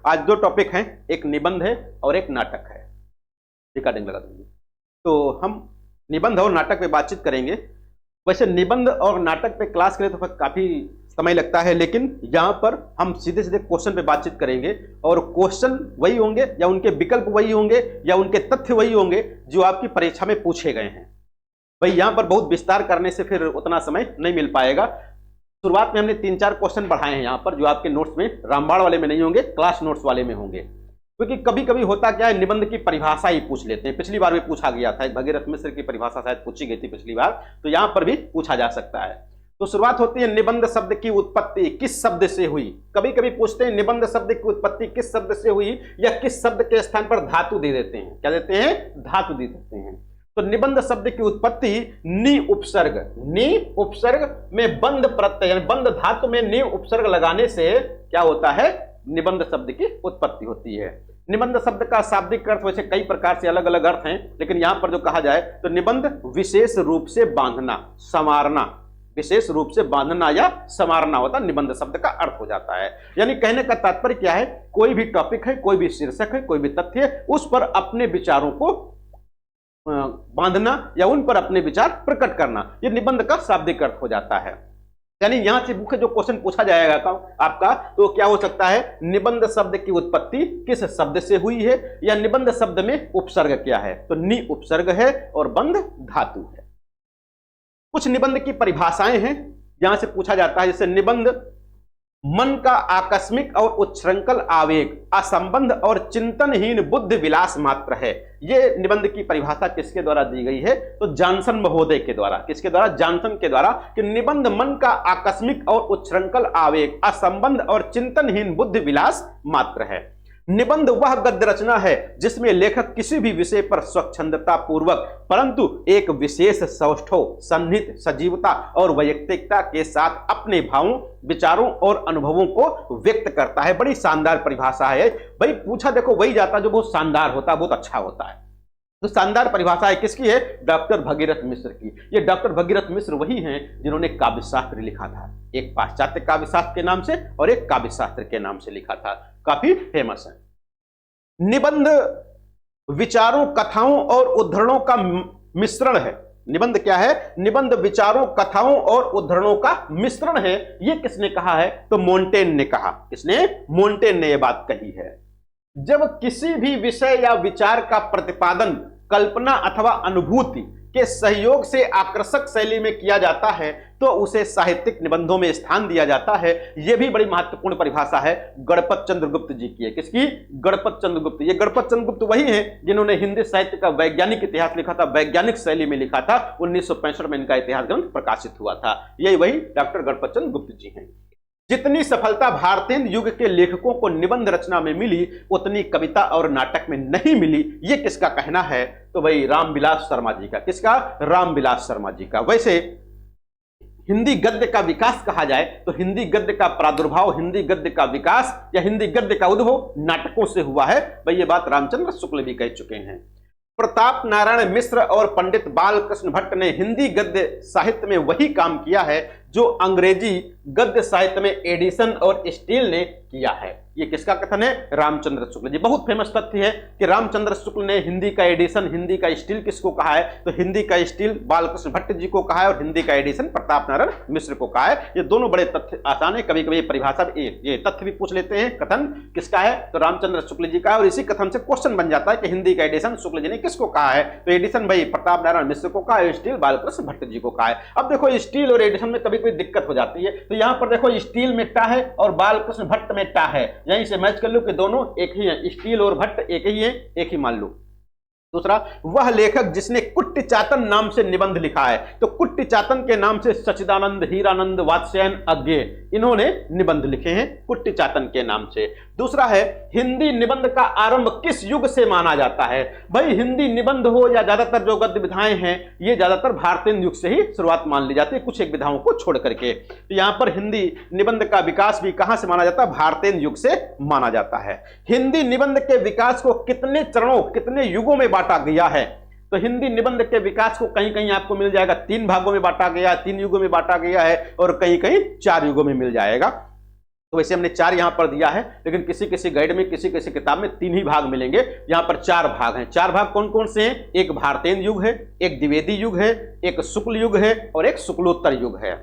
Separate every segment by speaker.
Speaker 1: आज दो टॉपिक हैं, एक निबंध है और एक नाटक है। रिकॉर्डिंग लगा देंगे तो हम निबंध और नाटक पे बातचीत करेंगे। वैसे निबंध और नाटक पे क्लास करें तो काफी समय लगता है, लेकिन यहाँ पर हम सीधे सीधे क्वेश्चन पे बातचीत करेंगे और क्वेश्चन वही होंगे या उनके विकल्प वही होंगे या उनके तथ्य वही होंगे जो आपकी परीक्षा में पूछे गए हैं। भाई यहाँ पर बहुत विस्तार करने से फिर उतना समय नहीं मिल पाएगा। शुरुआत में हमने 3-4 क्वेश्चन बढ़ाए हैं यहाँ पर, जो आपके नोट्स में रामबाण वाले में नहीं होंगे, क्लास नोट्स वाले में होंगे। क्योंकि कभी कभी होता क्या है, निबंध की परिभाषा ही पूछ लेते हैं। पिछली बार भी पूछा गया था, एक भगीरथ मिश्र की परिभाषा शायद पूछी गई थी पिछली बार, तो यहाँ पर भी पूछा जा सकता है। तो शुरुआत होती है निबंध शब्द की उत्पत्ति किस शब्द से हुई। कभी कभी पूछते हैं निबंध शब्द की उत्पत्ति किस शब्द से हुई, या किस शब्द के स्थान पर धातु दे देते हैं। क्या देते हैं? धातु दे देते हैं। तो निबंध शब्द की उत्पत्ति नि उपसर्ग में बंध प्रत्यय यानी बंध धातु में नि उपसर्ग लगाने से क्या होता है, निबंध शब्द की उत्पत्ति होती है। निबंध शब्द का शाब्दिक अर्थ वैसे कई प्रकार से अलग अलग अर्थ हैं, लेकिन यहां पर जो कहा जाए तो निबंध विशेष रूप से बांधना, संवारना, विशेष रूप से बांधना या संवारना होता निबंध शब्द का अर्थ हो जाता है। यानी कहने का तात्पर्य क्या है, कोई भी टॉपिक है, कोई भी शीर्षक है, कोई भी तथ्य है, उस पर अपने विचारों को बांधना या उन पर अपने विचार प्रकट करना, यह निबंध का शाब्दिक अर्थ हो जाता है। यानी यहां से मुख्य जो क्वेश्चन पूछा जाएगा आपका, तो क्या हो सकता है, निबंध शब्द की उत्पत्ति किस शब्द से हुई है, या निबंध शब्द में उपसर्ग क्या है। तो नि उपसर्ग है और बंध धातु है। कुछ निबंध की परिभाषाएं हैं यहां से पूछा जाता है, जैसे निबंध मन का आकस्मिक और उच्छृंखल आवेग, असंबंध और चिंतनहीन बुद्धि विलास मात्र है। यह निबंध की परिभाषा किसके द्वारा दी गई है, तो जॉनसन महोदय के द्वारा। किसके द्वारा? जॉनसन के द्वारा, कि निबंध मन का आकस्मिक और उच्छृंखल आवेग, असंबंध और चिंतनहीन बुद्धि विलास मात्र है। निबंध वह गद्य रचना है जिसमें लेखक किसी भी विषय पर स्वच्छंदता पूर्वक परंतु एक विशेष सौष्ठव, सन्निहित सजीवता और वैयक्तिकता के साथ अपने भावों, विचारों और अनुभवों को व्यक्त करता है। बड़ी शानदार परिभाषा है भाई। पूछा देखो वही जाता जो बहुत शानदार होता, बहुत अच्छा होता है। तो शानदार परिभाषा है किसकी है? डॉक्टर भगीरथ मिश्र की। ये डॉक्टर भगीरथ मिश्र वही हैं जिन्होंने काव्यशास्त्र लिखा था, एक पाश्चात्य काव्यशास्त्र के नाम से और एक काव्यशास्त्र के नाम से लिखा था, काफी फेमस है। निबंध विचारों, कथाओं और उद्धरणों का मिश्रण है। निबंध क्या है? निबंध विचारों, कथाओं और उद्धरणों का मिश्रण है। ये किसने कहा है? तो मोंटेन ने कहा। किसने? मोंटेन ने यह बात कही है। जब किसी भी विषय या विचार का प्रतिपादन कल्पना अथवा अनुभूति के सहयोग से आकर्षक शैली में किया जाता है तो उसे साहित्यिक निबंधों में स्थान दिया जाता है। यह भी बड़ी महत्वपूर्ण परिभाषा है, गणपत चंद्र गुप्त जी की है। किसकी? गणपत चंद्र गुप्त। ये गणपत चंद्र गुप्त वही हैं जिन्होंने हिंदी साहित्य का वैज्ञानिक इतिहास लिखा था, वैज्ञानिक शैली में लिखा था। 1965 में इनका इतिहास ग्रंथ प्रकाशित हुआ था। यही वही डॉक्टर गणपत चंद्र गुप्त जी हैं। जितनी सफलता भारतीय युग के लेखकों को निबंध रचना में मिली, उतनी कविता और नाटक में नहीं मिली। ये किसका कहना है? तो भाई रामविलास शर्मा जी का। किसका? रामविलास शर्मा जी का। वैसे हिंदी गद्य का विकास कहा जाए तो हिंदी गद्य का प्रादुर्भाव, हिंदी गद्य का विकास या हिंदी गद्य का उद्भव नाटकों से हुआ है। भाई ये बात रामचंद्र शुक्ल भी कह चुके हैं। प्रताप नारायण मिश्र और पंडित बालकृष्ण भट्ट ने हिंदी गद्य साहित्य में वही काम किया है जो अंग्रेजी गद्य साहित्य में एडिसन और स्टील ने किया है। ये किसका कथन है? रामचंद्र शुक्ल जी। बहुत फेमस तथ्य है कि रामचंद्र शुक्ल ने हिंदी का एडिशन, हिंदी का स्टील किसको कहा है? तो हिंदी का स्टील बालकृष्ण भट्ट जी को कहा है और हिंदी का एडिशन प्रताप नारायण मिश्र को कहा है। ये दोनों बड़े तथ्य आसान है। कभी कभी परिभाषा ये तथ्य भी पूछ लेते हैं। कथन किसका है? तो रामचंद्र शुक्ल जी का है। और इसी कथन से क्वेश्चन बन जाता है कि हिंदी का एडिशन शुक्ल जी ने किसको कहा है? तो एडिशन भाई प्रताप नारायण मिश्र को कहा है, स्टील बालकृष्ण भट्ट जी को कहा है। अब देखो स्टील और एडिशन में कभी कोई दिक्कत हो जाती है, तो यहां पर देखो स्टील में टा है और बालकृष्ण भट्ट में टा है। यहीं से मैच कर लो कि दोनों एक ही हैं, स्टील और भट्ट एक ही है, एक ही मान लो। दूसरा, वह लेखक जिसने कुट्टिचातन नाम से निबंध लिखा है। तो कुट्टिचातन के नाम से सच्चिदानंद, हीरानंद, वात्स्यायन, अज्ञेय इन्होंने निबंध लिखे हैं कुट्टिचातन के नाम से। दूसरा है, हिंदी निबंध का आरंभ किस युग से माना जाता है? भाई हिंदी निबंध हो या ज्यादातर जो गद्य विधाएं हैं ये ज्यादातर भारतीय युग से ही शुरुआत मान ली जाती है, कुछ एक विधाओं को छोड़ करके। तो यहां पर हिंदी निबंध का विकास भी कहां से माना जाता है? भारतीय युग से माना जाता है। हिंदी निबंध के विकास को कितने चरणों, कितने युगों में बांटा गया है? तो हिंदी निबंध के विकास को कहीं कहीं आपको मिल जाएगा 3 भागों में बांटा गया है, 3 युगों में बांटा गया है और कहीं कहीं 4 युगों में मिल जाएगा। तो वैसे हमने 4 यहां पर दिया है, लेकिन किसी किसी गाइड में, किसी किसी किताब में 3 ही भाग मिलेंगे। यहां पर 4 भाग हैं। 4 भाग कौन कौन से हैं? एक भारतेंद्र युग है, एक द्विवेदी युग है, एक शुक्ल युग है और एक शुक्लोत्तर युग है।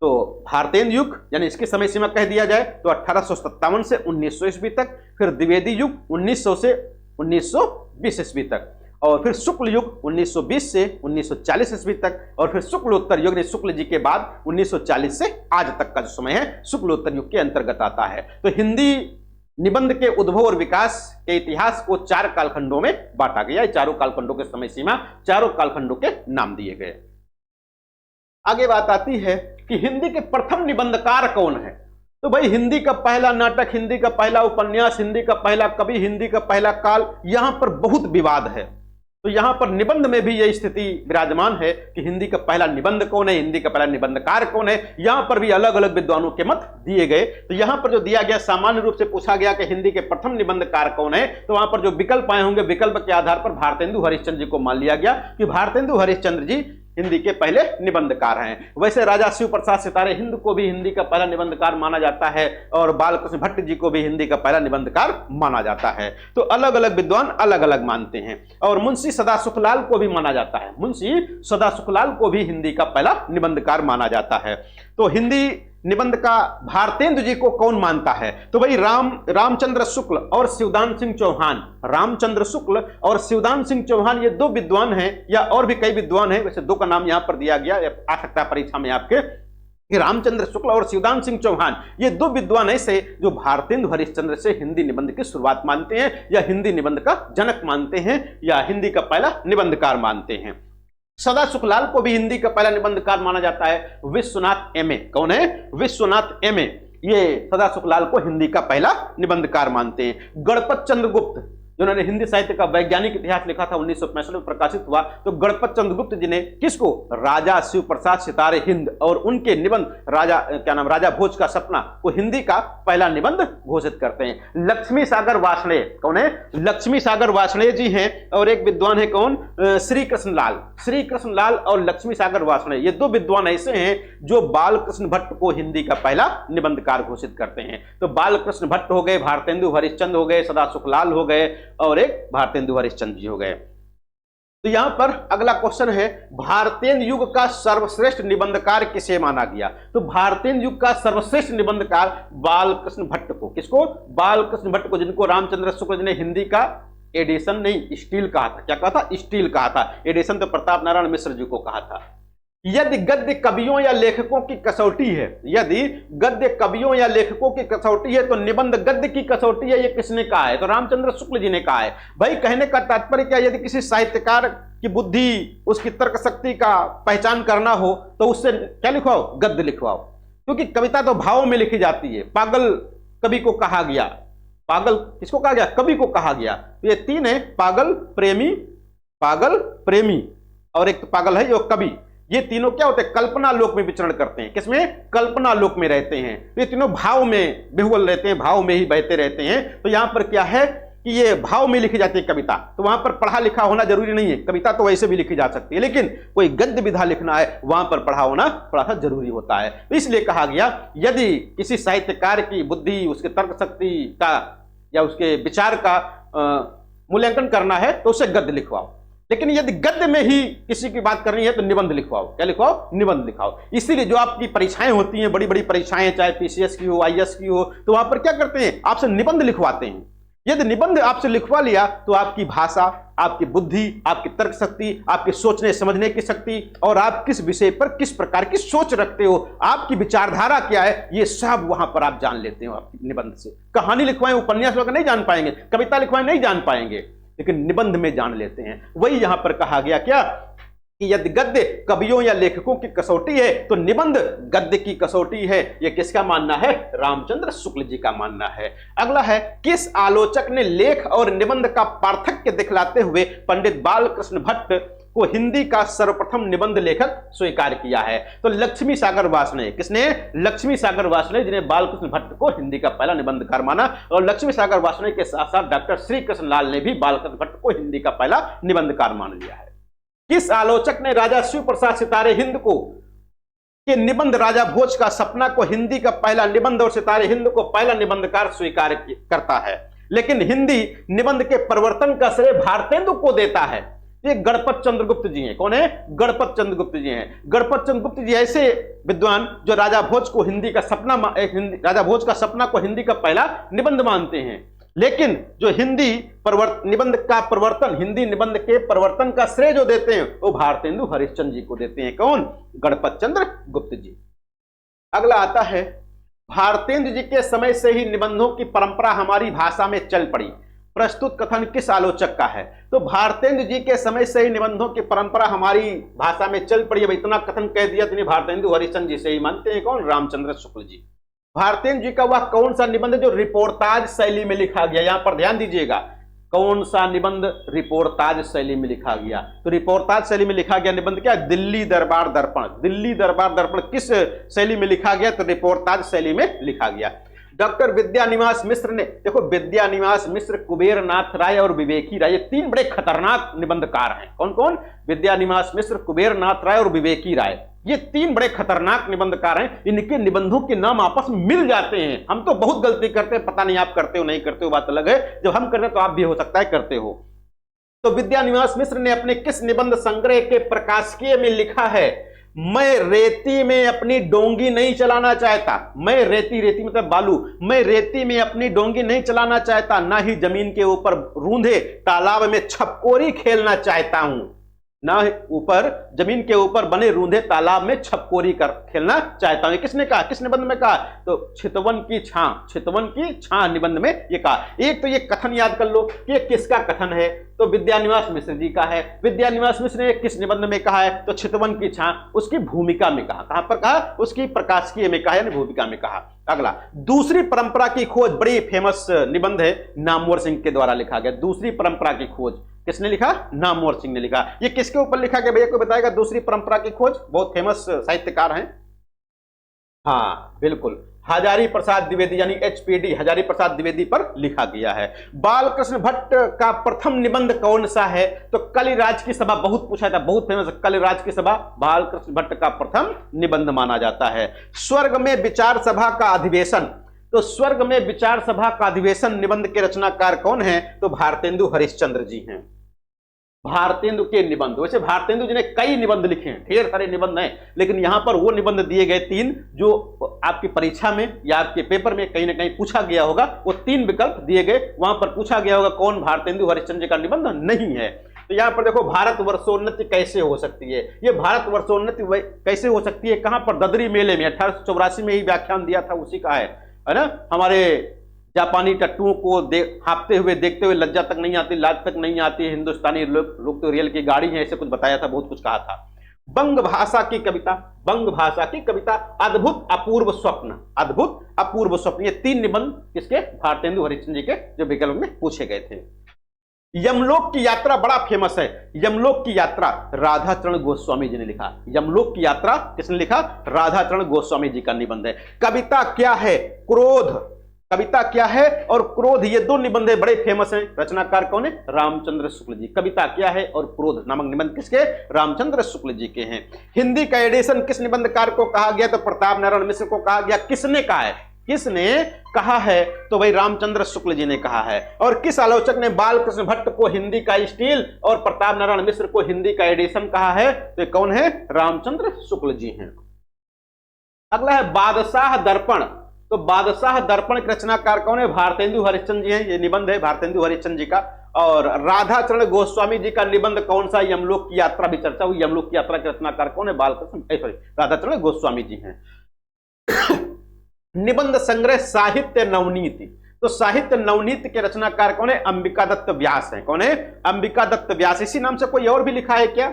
Speaker 1: तो भारतेंद्र युग यानी इसकी समय सीमा कह दिया जाए तो 1857 से 1900 ईस्वी तक, फिर द्विवेदी युग 1900 से 1920 ईस्वी तक, और फिर शुक्ल युग 1920 से 1940 ईस्वी तक, और फिर शुक्लोत्तर युग ने शुक्ल जी के बाद 1940 से आज तक का जो समय है शुक्लोत्तर युग के अंतर्गत आता है। तो हिंदी निबंध के उद्भव और विकास के इतिहास को 4 कालखंडों में बांटा गया। चारों कालखंडों के समय सीमा, चारों कालखंडों के नाम दिए गए। आगे बात आती है कि हिंदी के प्रथम निबंधकार कौन है। तो भाई हिंदी का पहला नाटक, हिंदी का पहला उपन्यास, हिंदी का पहला कवि, हिंदी का पहला काल, यहां पर बहुत विवाद है। तो यहां पर निबंध में भी यह स्थिति विराजमान है कि हिंदी का पहला निबंध कौन है, हिंदी का पहला निबंधकार कौन है। यहां पर भी अलग अलग विद्वानों के मत दिए गए। तो यहां पर जो दिया गया, सामान्य रूप से पूछा गया कि हिंदी के प्रथम निबंधकार कौन है, तो वहां पर जो विकल्प आए होंगे, विकल्प के आधार पर भारतेंदु हरिश्चंद्र जी को मान लिया गया कि भारतेंदु हरिश्चंद्र जी हिंदी के पहले निबंधकार हैं। वैसे राजा शिव प्रसाद सितारे हिंद को भी हिंदी का पहला निबंधकार माना जाता है, और बालकृष्ण भट्ट जी को भी हिंदी का पहला निबंधकार माना जाता है। तो अलग अलग विद्वान अलग अलग मानते हैं। और मुंशी सदा सुखलाल को भी माना जाता है, मुंशी सदा सुखलाल को भी हिंदी का पहला निबंधकार माना जाता है। तो हिंदी निबंध का भारतेंदु जी को कौन मानता है? तो भाई रामचंद्र शुक्ल और शिवदान सिंह चौहान, रामचंद्र शुक्ल और शिवदान सिंह चौहान, ये 2 विद्वान हैं, या और भी कई विद्वान हैं, वैसे 2 का नाम यहां पर दिया गया, आ सकता है परीक्षा में आपके, कि रामचंद्र शुक्ल और शिवदान सिंह चौहान, ये 2 विद्वान ऐसे जो भारतेंदु हरिश्चंद्र से हिंदी निबंध की शुरुआत मानते हैं, या हिंदी निबंध का जनक मानते हैं, या हिंदी का पहला निबंधकार मानते हैं। सदा सुखलाल को भी हिंदी का पहला निबंधकार माना जाता है। विश्वनाथ एमए, कौन है? विश्वनाथ एमए, ये सदा सुखलाल को हिंदी का पहला निबंधकार मानते हैं। गणपत चंद्र गुप्त, जिन्होंने हिंदी साहित्य का वैज्ञानिक इतिहास लिखा था, 1965 में प्रकाशित हुआ, तो गणपत चंद्र गुप्त जी ने किसको? राजा शिव प्रसाद सितारे हिंद और उनके निबंध राजा भोज का सपना को हिंदी का पहला निबंध घोषित करते हैं। लक्ष्मी सागर वार्ष्णेय, कौन है? लक्ष्मी सागर वार्ष्णेय जी हैं, और एक विद्वान है कौन? श्री कृष्ण लाल और लक्ष्मी सागर वार्ष्णेय, ये 2 विद्वान ऐसे हैं जो बालकृष्ण भट्ट को हिंदी का पहला निबंधकार घोषित करते हैं। तो बालकृष्ण भट्ट हो गए, भारतेंदु हरिश्चंद्र हो गए, सदा सुखलाल हो गए, और एक भारतेंदु हरिश्चंद्र जी हो गए। तो यहां पर अगला क्वेश्चन है, भारतेंदु युग का सर्वश्रेष्ठ निबंधकार किसे माना गया? तो भारतेंदु युग का सर्वश्रेष्ठ निबंधकार बालकृष्ण भट्ट को, किसको? बालकृष्ण भट्ट को, जिनको रामचंद्र शुक्ल जी ने हिंदी का एडिशन नहीं, स्टील कहा था। क्या कहा था? स्टील कहा था। एडिशन तो प्रताप नारायण मिश्र जी को कहा था। यदि गद्य कवियों या लेखकों की कसौटी है, यदि गद्य कवियों या लेखकों की कसौटी है, तो निबंध गद्य की कसौटी है, ये किसने कहा है? तो रामचंद्र शुक्ल जी ने कहा है। भाई कहने का तात्पर्य क्या? यदि किसी साहित्यकार की बुद्धि, उसकी तर्क शक्ति का पहचान करना हो, तो उससे क्या लिखवाओ? गद्य लिखवाओ, क्योंकि कविता तो भावों में लिखी जाती है। पागल कवि को कहा गया, पागल किसको कहा गया? कवि को कहा गया। तो ये 3 है, पागल प्रेमी और एक पागल है, ये कवि। ये तीनों क्या होते हैं? कल्पना लोक में विचरण करते हैं। किसमें? कल्पना लोक में रहते हैं। तो ये तीनों भाव में विह्वल रहते हैं, भाव में ही बहते रहते हैं। तो यहां पर क्या है कि ये भाव में लिखी जाती है कविता, तो वहां पर पढ़ा लिखा होना जरूरी नहीं है। कविता तो वैसे भी लिखी जा सकती है, लेकिन कोई गद्य विधा लिखना है, वहां पर पढ़ा होना थोड़ा सा जरूरी होता है। तो इसलिए कहा गया, यदि किसी साहित्यकार की बुद्धि, उसके तर्क शक्ति का या उसके विचार का मूल्यांकन करना है, तो उसे गद्य लिखवाओ। लेकिन यदि गद्य में ही किसी की बात करनी है, तो निबंध लिखवाओ। क्या लिखवाओ? निबंध लिखाओ। इसीलिए जो आपकी परीक्षाएं होती हैं, बड़ी बड़ी परीक्षाएं, चाहे पीसीएस की हो, आईएएस की हो, तो वहां पर क्या करते हैं? आपसे निबंध लिखवाते हैं। यदि निबंध आपसे लिखवा लिया, तो आपकी भाषा, आपकी बुद्धि, आपकी तर्क शक्ति, आपकी सोचने समझने की शक्ति, और आप किस विषय पर किस प्रकार की सोच रखते हो, आपकी विचारधारा क्या है, ये सब वहां पर आप जान लेते हो आपकी निबंध से। कहानी लिखवाएं, उपन्यास वगैरह नहीं जान पाएंगे, कविता लिखवाएं नहीं जान पाएंगे, लेकिन निबंध में जान लेते हैं। वही यहां पर कहा गया क्या कि यदि गद्य कवियों या लेखकों की कसौटी है, तो निबंध गद्य की कसौटी है। यह किसका मानना है? रामचंद्र शुक्ल जी का मानना है। अगला है, किस आलोचक ने लेख और निबंध का पार्थक्य दिखलाते हुए पंडित बालकृष्ण भट्ट को हिंदी का सर्वप्रथम निबंध लेखक स्वीकार किया है? तो लक्ष्मी सागर वार्ष्णेय। किसने? लक्ष्मी सागर वार्ष्णेय, जिन्हें बालकृष्ण भट्ट को हिंदी का पहला निबंधकार माना। और लक्ष्मी सागर वार्ष्णेय के साथ साथ डॉक्टर श्री कृष्ण लाल ने भी बालकृष्ण भट्ट को हिंदी का पहला निबंधकार मान लिया है। किस आलोचक ने राजा शिव प्रसाद सितारे हिंद को कि निबंध राजा भोज का सपना को हिंदी का पहला निबंध और सितारे हिंद को पहला निबंधकार स्वीकार करता है, लेकिन हिंदी निबंध के परिवर्तन का श्रेय भारतेंदु को देता है। ये गणपत चंद्रगुप्त जी हैं। कौन है? गणपत चंद्रगुप्त जी हैं। गणपत चंद्रगुप्त जी ऐसे विद्वान जो राजा भोज को हिंदी का सपना राजा भोज का सपना को हिंदी का पहला निबंध मानते हैं, लेकिन जो हिंदी निबंध का परिवर्तन, हिंदी निबंध के परिवर्तन का श्रेय जो देते हैं वो भारतेंदु हरिश्चंद्र जी को देते हैं। कौन? गणपत चंद्र गुप्त जी। अगला आता है, भारतेंदु जी के समय से ही निबंधों की परंपरा हमारी भाषा में चल पड़ी। प्रस्तुत कथन किस आलोचक का है? तो भारतेंदु जी के समय से ही निबंधों की परंपरा हमारी भाषा में चल पड़ी। अब इतना कथन कह दिया तो भारतेंदु हरिश्चंद्र जी से ही मानते हैं। कौन? रामचंद्र शुक्ल जी। भारतेंदु जी का वह कौन सा निबंध जो रिपोर्टाज शैली में लिखा गया? यहां पर ध्यान दीजिएगा, कौन सा निबंध रिपोर्टाज शैली में लिखा गया? तो रिपोर्टाज शैली में लिखा गया निबंध क्या? दिल्ली दरबार दर्पण। दिल्ली दरबार दर्पण किस शैली में लिखा गया? तो रिपोर्टाज शैली में लिखा गया। डॉक्टर विद्यानिवास मिश्र ने, देखो विद्यानिवास मिश्र, कुबेर नाथ राय और विवेकी राय, ये तीन बड़े खतरनाक निबंधकार हैं। कौन कौन? विद्यानिवास मिश्र, कुबेर नाथ राय और विवेकी राय। ये तीन बड़े खतरनाक निबंधकार हैं। इनके निबंधों के नाम आपस में मिल जाते हैं। हम तो बहुत गलती करते हैं, पता नहीं आप करते हो नहीं करते हो, बात अलग है। जब हम करते हैं तो आप भी हो सकता है करते हो। तो विद्यानिवास मिश्र ने अपने किस निबंध संग्रह के प्रकाशकीय में लिखा है, मैं रेती में अपनी डोंगी नहीं चलाना चाहता। मैं रेती, रेती मतलब बालू, मैं रेती में अपनी डोंगी नहीं चलाना चाहता, ना ही जमीन के ऊपर रूंधे तालाब में छपकोरी खेलना चाहता हूं। ना ऊपर जमीन के ऊपर बने रूंधे तालाब में छपकोरी कर खेलना चाहता हूं। किसने कहा? किस निबंध में कहा? तो चितवन की छां, चितवन की छां निबंध में ये कहा। एक तो ये कथन याद कर लो कि ये किसका कथन है? तो विद्यानिवास मिश्र जी का है। विद्यानिवास मिश्र ने किस निबंध में कहा है? तो चितवन की छां, उसकी भूमिका में कहा। कहां पर कहा? उसकी प्रकाशकीय में कहा, यानी भूमिका में कहा। अगला, दूसरी परंपरा की खोज, बड़ी फेमस निबंध है, नामवर सिंह के द्वारा लिखा गया। दूसरी परंपरा की खोज किसने लिखा? नामवर सिंह ने लिखा। ये किसके ऊपर लिखा गया भैया, को बताएगा? दूसरी परंपरा की खोज, बहुत फेमस साहित्यकार हैं। हाँ बिल्कुल, हजारी प्रसाद द्विवेदी यानी HPD हजारी प्रसाद द्विवेदी पर लिखा गया है। बालकृष्ण भट्ट का प्रथम निबंध कौन सा है? तो कलिराज की सभा, बहुत पूछा था, बहुत फेमस, कलिराज की सभा बालकृष्ण भट्ट का प्रथम निबंध माना जाता है। स्वर्ग में विचार सभा का अधिवेशन, तो स्वर्ग में विचार सभा का अधिवेशन निबंध के रचनाकार कौन है? तो भारतेंदु हरिश्चंद्र जी हैं। भारतेंदु के निबंध, वैसे भारतेंदु जी ने कई निबंध लिखे हैं, ढेर सारे निबंध हैं, लेकिन यहां पर वो निबंध दिए गए तीन जो आपकी परीक्षा में या आपके पेपर में कहीं ना कहीं पूछा गया होगा। वो तीन विकल्प दिए गए, वहां पर पूछा गया होगा कौन भारतेंदु हरिश्चंद्र जी का निबंध नहीं है। तो यहां पर देखो, भारत वर्षोन्नति कैसे हो सकती है? ये भारत वर्षोन्नति कैसे हो सकती है? कहां पर? ददरी मेले में 1884 में ही व्याख्यान दिया था, उसी का है ना। हमारे जापानी टट्टुओं को हाँपते हुए देखते हुए लज्जा तक नहीं आती, लाज तक नहीं आती, हिंदुस्तानी लोग तो रेल की गाड़ी है, ऐसे कुछ बताया था, बहुत कुछ कहा था। बंग भाषा की कविता, बंग भाषा की कविता, अद्भुत अपूर्व स्वप्न, अद्भुत अपूर्व स्वप्न, ये तीन निबंध किसके? भारतेंदु हरिश्चंद्र जी के, जो विकल्प में पूछे गए थे। यमलोक की यात्रा बड़ा फेमस है। यमलोक की यात्रा राधाचरण गोस्वामी जी ने लिखा। यमलोक की यात्रा किसने लिखा? राधाचरण गोस्वामी जी का निबंध है। कविता क्या है? क्रोध, कविता क्या है और क्रोध, ये दो निबंध बड़े फेमस हैं। रचनाकार कौन है? रामचंद्र शुक्ल जी। कविता क्या है और क्रोध नामक निबंध किसके? रामचंद्र शुक्ल जी के हैं। हिंदी का एडिशन किस निबंधकार को कहा गया? तो प्रताप नारायण मिश्र को कहा गया। किसने कहा है? किसने कहा है? तो भाई रामचंद्र शुक्ल जी ने कहा है। और किस आलोचक ने बालकृष्ण भट्ट को हिंदी का स्टील और प्रताप नारायण मिश्र को हिंदी का एडिशन कहा है? तो कौन है? रामचंद्र शुक्ल जी हैं। अगला है बादशाह दर्पण। तो बादशाह दर्पण के रचनाकार कौन है? भारतेंदु हरिश्चंद्र जी हैं। ये निबंध है भारतेंदु हरिश्चंद्र जी का। और राधाचरण गोस्वामी जी का निबंध कौन सा? यमलोक की यात्रा भी चर्चा हुई। यमलोक की यात्रा के रचनाकार कौन है? बालकृष्ण राधाचरण गोस्वामी जी हैं। निबंध संग्रह साहित्य नवनीति, तो साहित्य नवनीति के रचनाकार कौन है? अंबिका दत्त व्यास है। कौन है? अंबिका दत्त व्यास। इसी नाम से कोई और भी लिखा है क्या?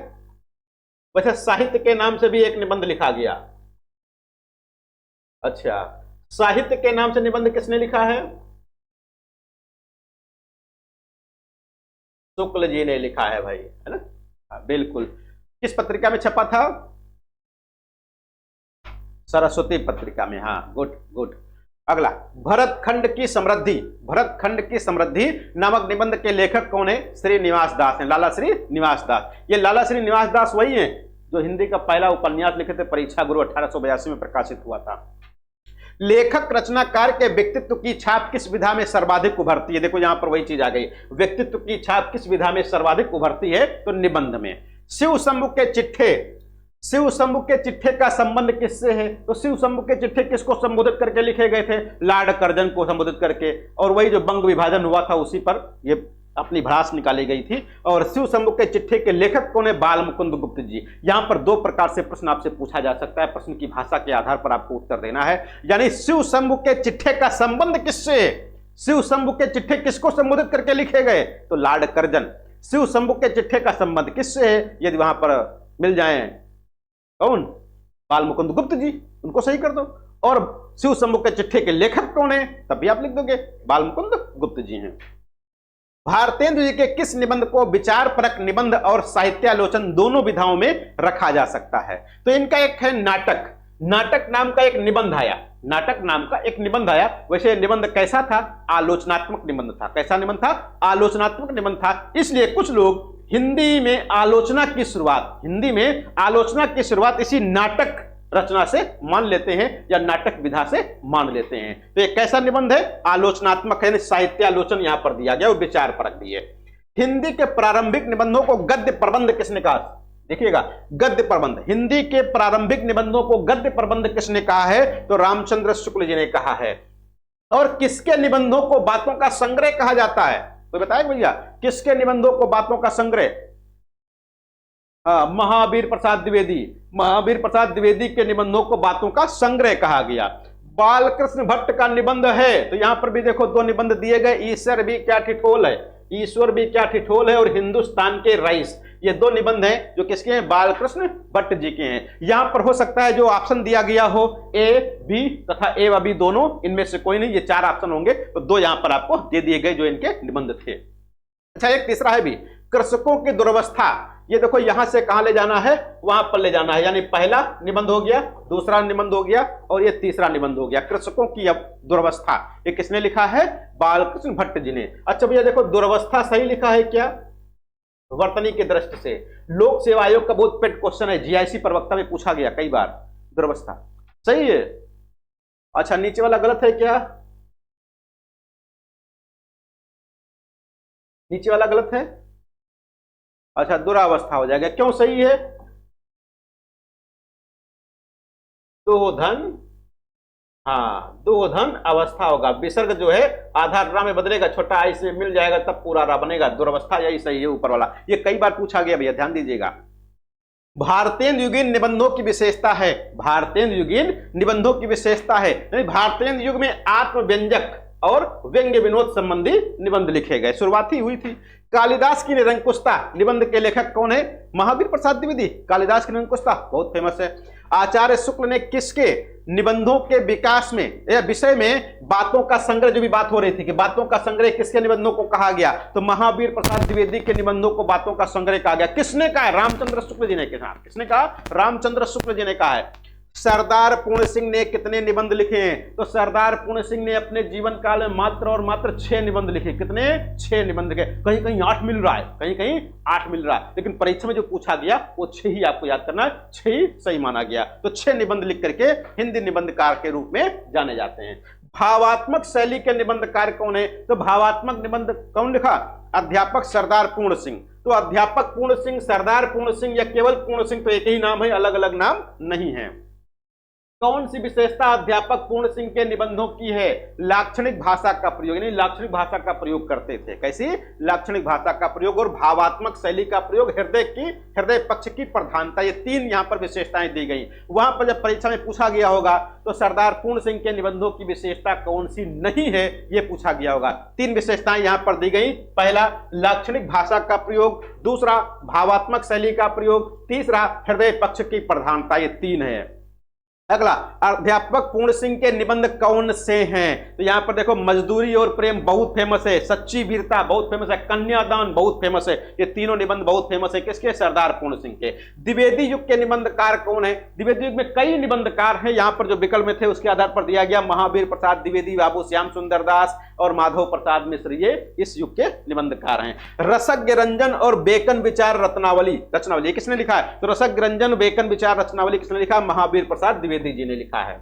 Speaker 1: वैसे साहित्य के नाम से भी एक निबंध लिखा गया। अच्छा, साहित्य के नाम से निबंध किसने लिखा है? शुक्ल जी ने लिखा है भाई, है ना। बिल्कुल। किस पत्रिका में छपा था? सरस्वती पत्रिका में। हाँ, गुड गुड। अगला, भरतखंड की समृद्धि, भरतखंड की समृद्धि नामक निबंध के लेखक कौन है? श्री निवास दास हैं। लाला श्री निवास दास। ये लाला श्री निवास दास वही हैं जो हिंदी का पहला उपन्यास लिखे थे परीक्षा गुरु 1882 में प्रकाशित हुआ था। लेखक रचनाकार के व्यक्तित्व की छाप किस विधा में सर्वाधिक उभरती है? देखो यहां पर वही चीज आ गई, व्यक्तित्व की छाप किस विधा में सर्वाधिक उभरती है? तो निबंध में। शिव शंभु के चिट्ठे, शिव शंभु के चिट्ठे का संबंध किससे है? तो शिव शंभु के चिट्ठे किसको संबोधित करके लिखे गए थे? लॉर्ड कर्जन को संबोधित करके, और वही जो बंग विभाजन हुआ था उसी पर ये अपनी भड़ास निकाली गई थी। और शिव शंभु के चिट्ठे के लेखक कौन है? बाल मुकुंद गुप्त जी। यहां पर दो प्रकार से प्रश्न आपसे पूछा जा सकता है, प्रश्न की भाषा के आधार पर आपको उत्तर देना है। यानी शिव शंभु के चिट्ठे का संबंध किससे? शिव शंभु के चिट्ठे किसको संबोधित करके लिखे गए? तो लॉर्ड कर्जन। शिव शंभु के चिट्ठे का संबंध किससे है? यदि वहां पर मिल जाए कौन? बाल मुकुंद गुप्त जी, उनको सही कर दो। और शिव शंभु के चिट्ठे के लेखक कौन है? तब भी आप लिख दोगे बाल मुकुंद गुप्त जी हैं। भारतेंदु जी के किस निबंध को विचार परक निबंध और साहित्यालोचन दोनों विधाओं में रखा जा सकता है? तो इनका एक है नाटक। नाटक नाम का एक निबंध आया, नाटक नाम का एक निबंध आया। वैसे निबंध कैसा था? आलोचनात्मक निबंध था। कैसा निबंध था? आलोचनात्मक निबंध था। इसलिए कुछ लोग हिंदी में आलोचना की शुरुआत, हिंदी में आलोचना की शुरुआत इसी नाटक रचना से मान लेते हैं या नाटक विधा से मान लेते हैं। तो एक कैसा निबंध है? आलोचनात्मक है, साहित्यालोचन यहां पर दिया गया और विचार परक दिए। हिंदी के प्रारंभिक निबंधों को गद्य प्रबंध किसने कहा? देखिएगा, गद्य प्रबंध, हिंदी के प्रारंभिक निबंधों को गद्य प्रबंध किसने कहा है? तो रामचंद्र शुक्ल जी ने कहा है। और किसके निबंधों को बातों का संग्रह कहा जाता है? तो बताए भैया, किसके निबंधों को बातों का संग्रह? महावीर प्रसाद द्विवेदी, महावीर प्रसाद द्विवेदी के निबंधों को बातों का संग्रह कहा गया। बालकृष्ण भट्ट का निबंध है, तो यहां पर भी देखो दो निबंध दिए गए, ईश्वर भी क्या ठिठोल है, ईश्वर भी क्या ठिठोल है, और हिंदुस्तान के रईस। ये दो निबंध हैं जो किसके हैं? बालकृष्ण भट्ट जी के हैं। यहां पर हो सकता है जो ऑप्शन दिया गया हो ए बी तथा ए व बी दोनों, इनमें से कोई नहीं, ये चार ऑप्शन होंगे, तो दो यहां पर आपको दे दिए गए जो इनके निबंध थे। अच्छा, एक तीसरा है भी, कृषकों की दुर्वस्था। ये देखो यहां से कहां ले जाना है? वहां पर ले जाना है। यानी पहला निबंध हो गया, दूसरा निबंध हो गया, और ये तीसरा निबंध हो गया, कृषकों की अब दुर्वस्था। ये किसने लिखा है? बालकृष्ण भट्ट जी ने। अच्छा भैया देखो, दुर्वस्था सही लिखा है क्या वर्तनी की दृष्टि से? लोक सेवा आयोग का बहुत पेट क्वेश्चन है, जीआईसी प्रवक्ता में पूछा गया कई बार। दुर्वस्था सही है। अच्छा, नीचे वाला गलत है क्या? नीचे वाला गलत है। अच्छा, दुरावस्था हो जाएगा। क्यों सही है? दोधन, हाँ दोधन अवस्था होगा। विसर्ग जो है आधा रा में बदलेगा, छोटा आई से मिल जाएगा, तब पूरा रा बनेगा। दुर्वस्था यही सही है ऊपर वाला। ये कई बार पूछा गया भैया, ध्यान दीजिएगा। भारतेंदु युगीन निबंधों की विशेषता है, भारतेंदु युगीन निबंधों की विशेषता है, यानी भारतेंदु युग में आत्मव्यंजक और व्यंग्य विनोद संबंधी निबंध लिखे गए, शुरुआती हुई थी। कालिदास की निरंकुशता निबंध के लेखक कौन है? महावीर प्रसाद द्विवेदी। कालिदास की निरंकुशता बहुत फेमस है। आचार्य शुक्ल ने किसके निबंधों के विकास में या विषय में बातों का संग्रह, जो भी बात हो रही थी कि बातों का संग्रह किसके निबंधों को कहा गया? तो महावीर प्रसाद द्विवेदी के निबंधों को बातों का संग्रह कहा गया। किसने कहा? रामचंद्र शुक्ल जी ने कहा। किसने कहा? रामचंद्र शुक्ल जी ने कहा है। सरदार पूर्ण सिंह ने कितने निबंध लिखे हैं? तो सरदार पूर्ण सिंह ने अपने जीवन काल में मात्र और मात्र 6 निबंध लिखे। कितने? 6 निबंध लिखे। कहीं कहीं 8 मिल रहा है, कहीं कहीं 8 मिल रहा है, लेकिन परीक्षा में जो पूछा गया वो 6 ही आपको याद करना है, 6 ही सही माना गया। तो 6 निबंध लिख करके हिंदी निबंधकार के रूप में जाने जाते हैं। भावात्मक शैली के निबंधकार कौन है? तो भावात्मक निबंध कौन लिखा? अध्यापक सरदार पूर्ण सिंह। तो अध्यापक पूर्ण सिंह, सरदार पूर्ण सिंह या केवल पूर्ण सिंह, तो एक ही नाम है, अलग अलग नाम नहीं है। कौन सी विशेषता अध्यापक पूर्ण सिंह के निबंधों की है? लाक्षणिक भाषा का प्रयोग, यानी लाक्षणिक भाषा का प्रयोग करते थे। कैसी? लाक्षणिक भाषा का प्रयोग और भावात्मक शैली का प्रयोग, हृदय पक्ष की प्रधानता, ये 3 यहां पर विशेषताएं दी गई। वहां पर जब परीक्षा में पूछा गया होगा तो सरदार पूर्ण सिंह के निबंधों की विशेषता कौन सी नहीं है, ये पूछा गया होगा। 3 विशेषताएं यहां पर दी गई। पहला लाक्षणिक भाषा का प्रयोग, दूसरा भावात्मक शैली का प्रयोग, तीसरा हृदय पक्ष की प्रधानता, ये 3 है। अगला, अध्यापक पूर्ण सिंह के निबंध कौन से हैं? तो यहां पर देखो, मजदूरी और प्रेम बहुत फेमस है, सच्ची वीरता बहुत फेमस है, कन्यादान बहुत फेमस है। ये तीनों निबंध बहुत फेमस है। किसके? सरदार पूर्ण सिंह के। द्विवेदी युग के निबंधकार कौन है? द्विवेदी युग में कई निबंधकार हैं, यहां पर जो विकल्प में थे उसके आधार पर दिया गया। महावीर प्रसाद द्विवेदी, बाबू श्याम सुंदर दास और माधव प्रसाद मिश्र ये इस युग के निबंधकार हैं। रसज्ञ रंजन और बेकन विचार रचनावली किसने लिखा है? तो रसज्ञ रंजन बेकन विचार रचनावली किसने लिखा? महावीर प्रसाद द्विवेदी जी ने लिखा है।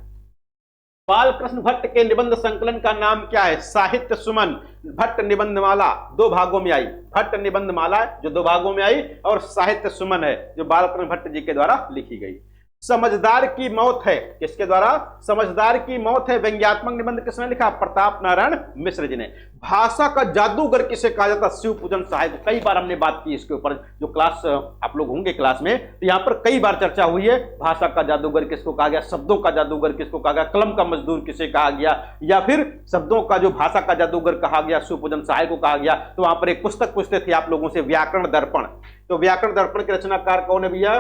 Speaker 1: बालकृष्ण भट्ट के निबंध संकलन का नाम क्या है? साहित्य सुमन। भट्ट निबंधमाला 2 भागों में आई। भट्ट निबंधमाला जो 2 भागों में आई, और साहित्य सुमन है जो बालकृष्ण भट्ट जी के द्वारा लिखी गई। समझदार की मौत है किसके द्वारा? समझदार की मौत है व्यंग्यात्मक निबंध किसने लिखा? प्रताप नारायण मिश्र जी ने। भाषा का जादूगर किसे कहा जाता? शिवपूजन सहाय। कई बार हमने बात की इसके ऊपर, जो क्लास आप लोग होंगे क्लास में, तो यहां पर कई बार चर्चा हुई है। भाषा का जादूगर किसको कहा गया? शब्दों का जादूगर किसको कहा गया? कलम का मजदूर किसे कहा गया? या फिर शब्दों का जो भाषा का जादूगर कहा गया शिवपूजन सहाय को कहा गया। तो वहां पर एक पुस्तक पूछते थे आप लोगों से, व्याकरण दर्पण। तो व्याकरण दर्पण के रचनाकार कौन है भैया?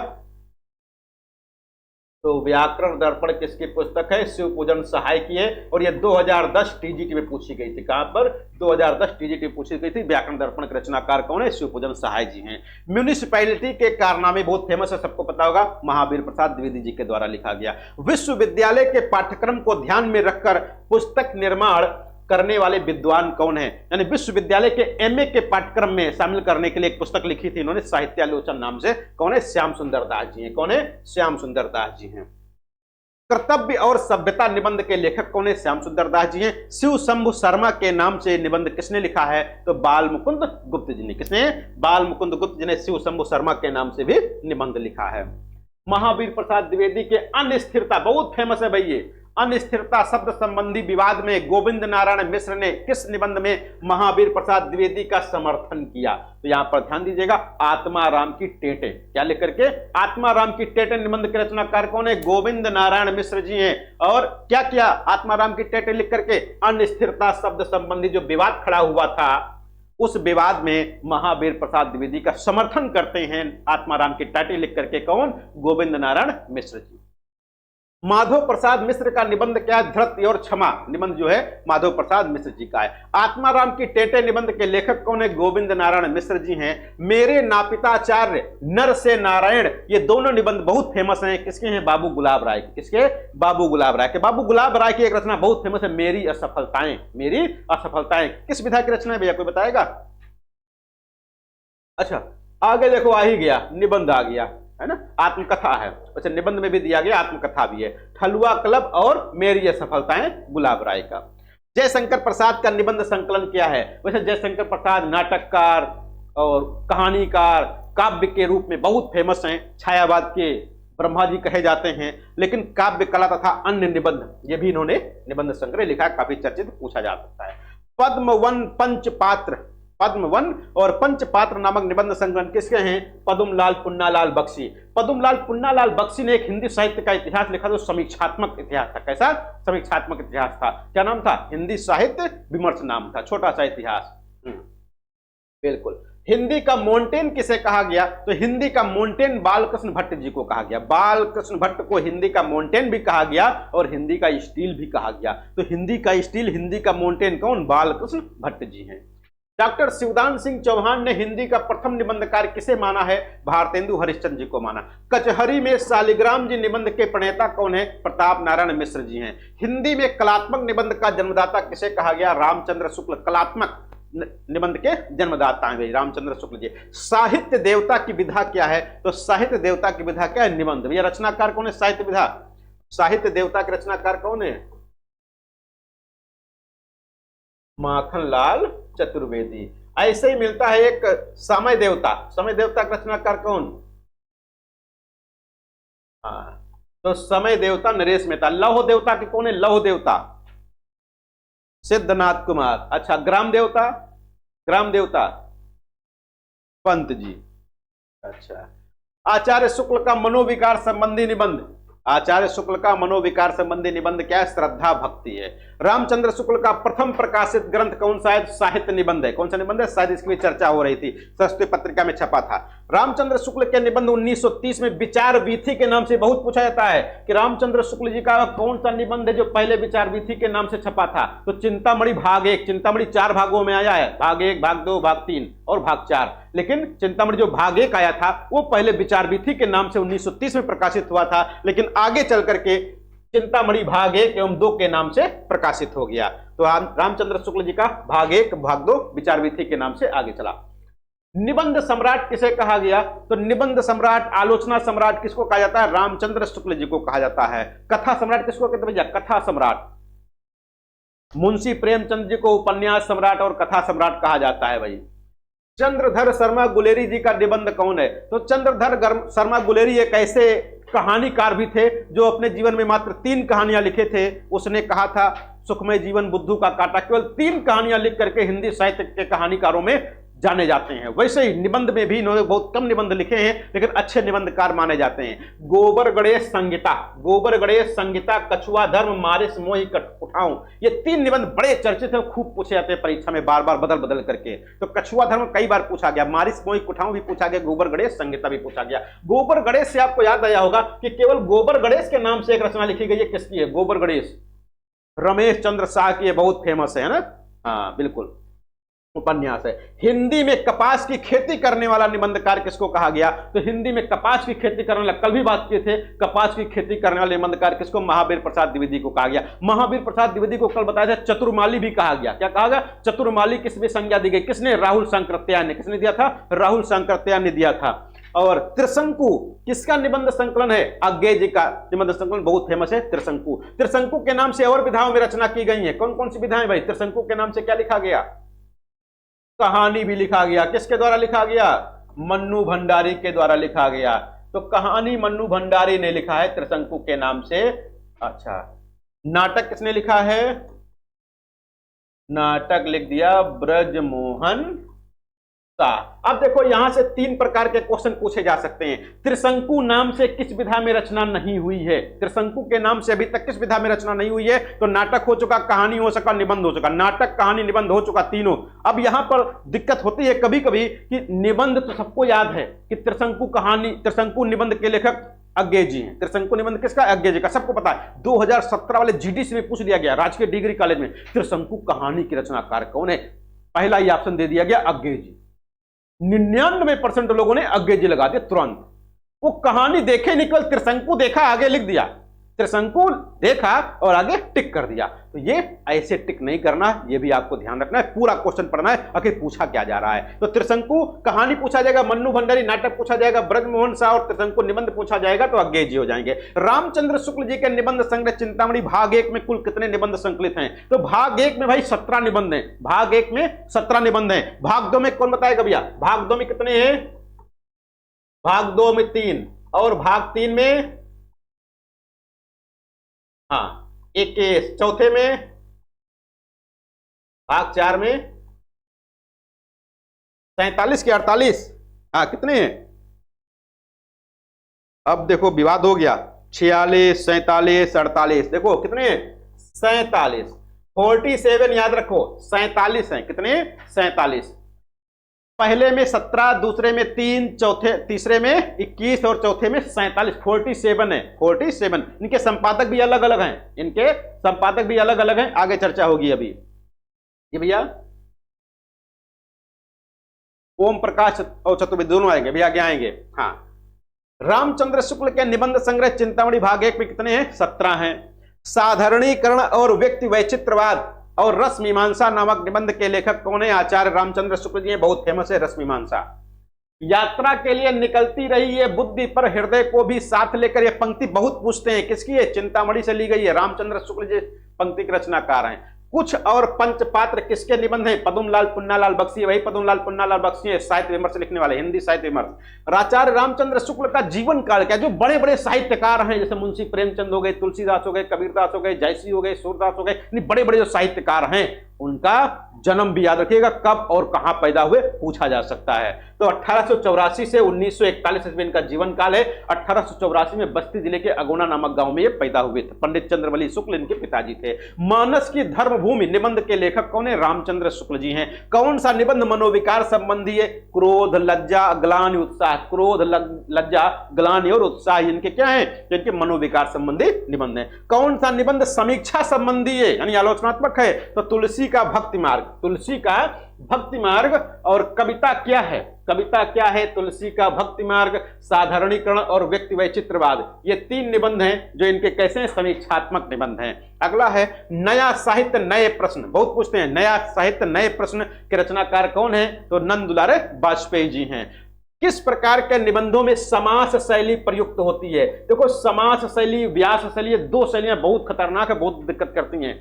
Speaker 1: तो व्याकरण दर्पण किसकी पुस्तक है? शिवपूजन सहाय की है, और यह 2010 टीजीटी में पूछी गई थी। कहां पर? 2010 टीजीटी में पूछी गई थी। व्याकरण दर्पण के रचनाकार कौन है? शिवपूजन सहाय जी हैं। म्यूनिसिपैलिटी के कारनामे बहुत फेमस है, सबको पता होगा, महावीर प्रसाद द्विवेदी जी के द्वारा लिखा गया। विश्वविद्यालय के पाठ्यक्रम को ध्यान में रखकर पुस्तक निर्माण करने वाले विद्वान कौन है? यानी विश्वविद्यालय के एमए के पाठ्यक्रम में शामिल करने के लिए एक पुस्तक लिखी थी इन्होंने, साहित्यालोचन नाम से। कौन है? श्याम सुंदर दास जी हैं। कौन है? श्याम सुंदर दास जी हैं। कर्तव्य और सभ्यता निबंध के लेखक कौन है? श्याम सुंदर दास जी हैं। शिव शंभु शर्मा के नाम से निबंध किसने लिखा है? तो बाल मुकुंद गुप्त जी ने। किसने? बाल मुकुंद गुप्त जी ने शिव शंभु शर्मा के नाम से भी निबंध लिखा है। महावीर प्रसाद द्विवेदी के अनिस्थिरता बहुत फेमस है भाई। अनिस्थिरता शब्द संबंधी विवाद में गोविंद नारायण मिश्र ने किस निबंध में महावीर प्रसाद द्विवेदी का समर्थन किया? तो यहां पर ध्यान दीजिएगा, आत्माराम की टेटे। क्या लिख करके? आत्माराम की टेटे निबंध के रचनाकार कौन है? गोविंद नारायण मिश्र जी हैं। और क्या किया आत्माराम की टेटे लिख करके? अनिस्थिरता शब्द संबंधी जो विवाद खड़ा हुआ था, उस विवाद में महावीर प्रसाद द्विवेदी का समर्थन करते हैं आत्माराम की टेटे लिख करके। कौन? गोविंद नारायण मिश्र जी। माधव प्रसाद मिश्र का निबंध क्या है? धृति और क्षमा निबंध जो है माधव प्रसाद मिश्र जी का है। आत्माराम की टेटे निबंध के लेखक कौन है? गोविंद नारायण मिश्र जी हैं। मेरे नापिताचार्य, नर से नारायण, ये दोनों निबंध बहुत फेमस हैं। किसके हैं? बाबू गुलाब राय के। किसके? बाबू गुलाब राय के। बाबू गुलाब राय की एक रचना बहुत फेमस है, मेरी असफलताएं। मेरी असफलताएं किस विधा की रचना है भैया, कोई बताएगा? अच्छा आगे देखो, आ ही गया, निबंध आ गया, है ना, आत्मकथा है। अच्छा निबंध में भी दिया गया, आत्मकथा भी है। ठलुआ क्लब और मेरी ये सफलताएं गुलाब राय का। जयशंकर प्रसाद का निबंध संकलन क्या है? वैसे जयशंकर प्रसाद नाटककार और कहानीकार, काव्य के रूप में बहुत फेमस हैं, छायावाद के ब्रह्मा जी कहे जाते हैं। लेकिन काव्य कला तथा अन्य निबंध ये भी इन्होंने निबंध संग्रह लिखा, काफी चर्चित, पूछा जा सकता है। पद्मवन पंचपात्र, पद्मवन और पंचपात्र नामक निबंध संग्रह किसके हैं? पद्मलाल पुन्नालाल बख्शी। पद्मलाल पुन्नालाल बख्शी ने एक हिंदी साहित्य का इतिहास लिखा, जो समीक्षात्मक इतिहास था। कैसा? समीक्षात्मक इतिहास था। क्या नाम था? हिंदी साहित्य विमर्श नाम था, छोटा सा इतिहास। बिल्कुल। हिंदी का मोंटेन किसे कहा गया? तो हिंदी का मोंटेन बालकृष्ण भट्ट जी को कहा गया। बालकृष्ण भट्ट को हिंदी का मोंटेन भी कहा गया और हिंदी का स्टील भी कहा गया। तो हिंदी का स्टील, हिंदी का मोंटेन कौन? बालकृष्ण भट्ट जी हैं। डॉक्टर शिवदान सिंह चौहान ने हिंदी का प्रथम निबंधकार किसे माना है? भारतेंदु हरिश्चंद्र जी को माना। कचहरी में शालिग्राम जी निबंध के प्रणेता कौन है? प्रताप नारायण मिश्र जी हैं। हिंदी में कलात्मक निबंध का जन्मदाता किसे कहा गया? रामचंद्र शुक्ल कलात्मक निबंध के जन्मदाता हैं रामचंद्र शुक्ल जी। साहित्य देवता की विधा क्या है? तो साहित्य देवता की विधा क्या है? निबंध। भैया रचनाकार कौन है साहित्य विधा? साहित्य देवता के रचनाकार कौन है? माखनलाल चतुर्वेदी। ऐसे ही मिलता है एक समय देवता। समय देवता का रचनाकार कौन? हाँ, तो समय देवता नरेश मेहता। लौह देवता के कौन है? लौह देवता सिद्धनाथ कुमार। अच्छा ग्राम देवता? ग्राम देवता पंत जी। अच्छा आचार्य शुक्ल का मनोविकार संबंधी निबंध, आचार्य शुक्ल का मनोविकार संबंधी निबंध क्या है? श्रद्धा भक्ति है। रामचंद्र शुक्ल का प्रथम प्रकाशित ग्रंथ कौन सा है? साहित्य निबंध है। कौन सा निबंध है? शायद इसकी भी चर्चा हो रही थी, सरस्वती पत्रिका में छपा था। रामचंद्र शुक्ल के निबंध 1930 में विचार वीथी के नाम से बहुत पूछा जाता है कि रामचंद्र शुक्ल जी का कौन सा निबंध है जो पहले विचार वीथी के नाम से छपा था? तो चिंतामणि भाग 1। चिंतामणि 4 भागों में आया है, भाग 1, भाग 2, भाग 3 और भाग 4। लेकिन चिंतामणि जो भाग 1 आया था वो पहले विचार वीथी के नाम से 1930 में प्रकाशित हुआ था, लेकिन आगे चल करके चिंतामणि भाग 1 एवं 2 के नाम से प्रकाशित हो गया। तो रामचंद्र शुक्ल जी का भाग 1 भाग 2 विचार विधि के नाम से आगे चला। निबंध सम्राट किसे कहा गया? तो निबंध सम्राट, आलोचना सम्राट किसको कहा जाता है? रामचंद्र शुक्ल जी को कहा जाता है। कथा सम्राट किसको कहते हैं भैया? कथा सम्राट। मुंशी प्रेमचंद जी को उपन्यास सम्राट और कथा सम्राट कहा जाता है भाई। चंद्रधर शर्मा गुलेरी जी का निबंध कौन है? तो चंद्रधर शर्मा गुलेरी एक ऐसे कहानीकार भी थे जो अपने जीवन में मात्र 3 कहानियां लिखे थे। उसने कहा था सुखमय जीवन, बुद्धू का कांटा, केवल 3 कहानियां लिख करके हिंदी साहित्य के कहानीकारों में जाने जाते हैं। वैसे ही निबंध में भी इन्होंने बहुत कम निबंध लिखे हैं, लेकिन अच्छे निबंधकार माने जाते हैं। गोबर गणेश संहिता, गोबर गणेश संहिता, कछुआ धर्म, मारिस मोहि उठाऊं, ये 3 निबंध बड़े चर्चित हैं, खूब पूछे जाते हैं परीक्षा में, बार बार बदल बदल करके। तो कछुआ धर्म कई बार पूछा गया, मारिस मोहि उठाऊं भी पूछा गया, गोबर गणेश संहिता भी पूछा गया। गोबर गणेश से आपको याद आया होगा कि केवल गोबर गणेश के नाम से एक रचना लिखी गई है। किसकी है? गोबर गणेश, रमेश चंद्र शाह की, बहुत फेमस है ना। हाँ बिल्कुल, उपन्यास है। हिंदी में कपास की खेती करने वाला निबंधकार किसको कहा गया? तो हिंदी में कपास की खेती करने वाला, कल भी बात किए थे, कपास की खेती करने वाले निबंधकार किसको? महावीर प्रसाद द्विवेदी को कहा गया। महावीर प्रसाद द्विवेदी को कल बताया था चतुर्माली भी कहा गया। क्या कहा गया? चतुर्माली किसमें संज्ञा दी गई? किसने? राहुल शंकरत्यायन ने। किसने दिया था? राहुल शंकरत्यायन ने दिया था। और त्रिशंकु किसका निबंध संकलन है? अज्ञे जी का निबंध संकलन बहुत फेमस है त्रिशंकु। त्रिशंकु के नाम से और विधाओं में रचना की गई है। कौन कौन सी विधाएं भाई? त्रिशंकु के नाम से क्या लिखा गया? कहानी भी लिखा गया। किसके द्वारा लिखा गया? मन्नू भंडारी के द्वारा लिखा गया। तो कहानी मन्नू भंडारी ने लिखा है त्रिशंकु के नाम से। अच्छा, नाटक किसने लिखा है? नाटक लिख दिया ब्रजमोहन शाह। अब देखो यहां से 3 प्रकार के क्वेश्चन पूछे जा सकते हैं। त्रिशंकु नाम से किस विधा में रचना नहीं हुई है? त्रिशंकु के नाम से अभी तक किस विधा में रचना नहीं हुई है? तो नाटक हो चुका, कहानी हो चुका, निबंध हो चुका। नाटक, कहानी, निबंध हो चुका तीनों। अब यहां पर दिक्कत होती है कभी कभी कि निबंध तो सबको याद है कि त्रिशंकु कहानी, त्रिशंकु निबंध के लेखक अज्ञे जी हैं। त्रिशंकु निबंध किसका? अज्ञे जी का, सबको पता है। 2017 वाले जीडीसी में पूछ लिया गया, राजकीय डिग्री कॉलेज में, त्रिशंकु कहानी के रचनाकार कौन है? पहला ही ऑप्शन दे दिया गया अज्ञे जी। 99% लोगों ने अज्ञे जी लगा दिया तुरंत। वो कहानी देखे निकल, त्रिशंकु देखा, आगे लिख दिया। त्रिशंकु देखा और आगे टिक कर दिया। तो ये ऐसे टिक नहीं करना, ये भी आपको ध्यान रखना है। पूरा क्वेश्चन पढ़ना है आखिर पूछा क्या जा रहा है। तो त्रिशंकु कहानी पूछा जाएगा, मन्नू भंडारी नाटक पूछा जाएगा, ब्रजमोहन शाह और त्रिशंकु निबंध पूछा जाएगा तो अज्ञे जी हो जाएंगे। रामचंद्र शुक्ल जी के निबंध संग्रह चिंतामणि भाग 1 में कुल कितने निबंध संकलित हैं? तो भाग 1 में भाई 17 निबंध हैं। भाग 1 में 17 निबंध हैं। भाग 2 में कौन बताएगा भैया? भाग 2 में कितने हैं? भाग 2 में 3 और भाग 3 में, हाँ, एक के चौथे में, भाग 4 में 47 के 48, हाँ कितने हैं? अब देखो विवाद हो गया, 46, 47, 48, देखो कितने हैं? 47, 47 याद रखो, 47 हैं। कितने? 47। पहले में 17, दूसरे में 3, तीसरे में 21 और चौथे में 47, 47 है। 47। इनके संपादक भी अलग अलग हैं, इनके संपादक भी अलग अलग हैं, आगे चर्चा होगी अभी। ये भैया ओम प्रकाश और चतुर्वेदी दोनों आएंगे भैया, आगे आएंगे। हाँ, रामचंद्र शुक्ल के निबंध संग्रह चिंतामणि भाग 1 में कितने हैं? 17 हैं। साधारणीकरण और व्यक्ति वैचित्रवाद और रस मीमांसा नामक निबंध के लेखक कौन है? आचार्य रामचंद्र शुक्ल जी, बहुत फेमस है रस मीमांसा। यात्रा के लिए निकलती रही है बुद्धि पर हृदय को भी साथ लेकर, यह पंक्ति बहुत पूछते हैं। किसकी है? चिंतामणि से ली गई है। रामचंद्र शुक्ल जी पंक्ति के रचनाकार हैं। कुछ और पंचपात्र किसके निबंध हैं? पद्मलाल पुन्नालाल बख्शी, वही पद्मलाल पुन्नालाल बख्शी है साहित्य विमर्श लिखने वाले, हिंदी साहित्य विमर्श। आचार्य रामचंद्र शुक्ल का जीवन काल क्या? जो बड़े बड़े साहित्यकार हैं जैसे मुंशी प्रेमचंद हो गए, तुलसीदास हो गए, कबीरदास हो गए, जयसी हो गए, सूरदास हो गए, बड़े बड़े जो साहित्यकार हैं उनका जन्म भी याद रखिएगा, कब और कहां पैदा हुए पूछा जा सकता है। तो 1884 से 1941 ईस्वी इनका जीवन काल है। 1884 में बस्ती जिले के अगोना नामक गांव में ये पैदा हुए थे। पंडित चंद्रवली शुक्ल इनके पिताजी थे। मानस की धर्मभूमि निबंध के लेखक कौन है? रामचंद्र शुक्ल जी हैं। कौन सा निबंध मनोविकार संबंधी है? क्रोध, लज्जा, ग्लानि, उत्साह। क्रोध, लज्जा, ग्लानि और उत्साह इनके क्या है? इनके मनोविकार संबंधी निबंध है। कौन सा निबंध समीक्षा संबंधी है यानी आलोचनात्मक है? तो तुलसी तुलसी का भक्ति मार्ग, तुलसी का भक्ति मार्ग। और कविता क्या है, कविता क्या है, तुलसी का भक्ति मार्ग, साधारणीकरण और व्यक्ति वैचित्रवाद, ये 3 निबंध हैं जो इनके कैसे हैं, समीक्षात्मक निबंध हैं। अगला है नया साहित्य नए प्रश्न, बहुत पूछते हैं नया साहित्य नए प्रश्न के रचनाकार कौन है, तो नंद दुलारे वाजपेयी जी हैं। किस प्रकार के निबंधों में समास शैली प्रयुक्त होती है, देखो समास शैली, व्यास शैली, ये 2 शैलियां बहुत खतरनाक है, बहुत दिक्कत करती हैं।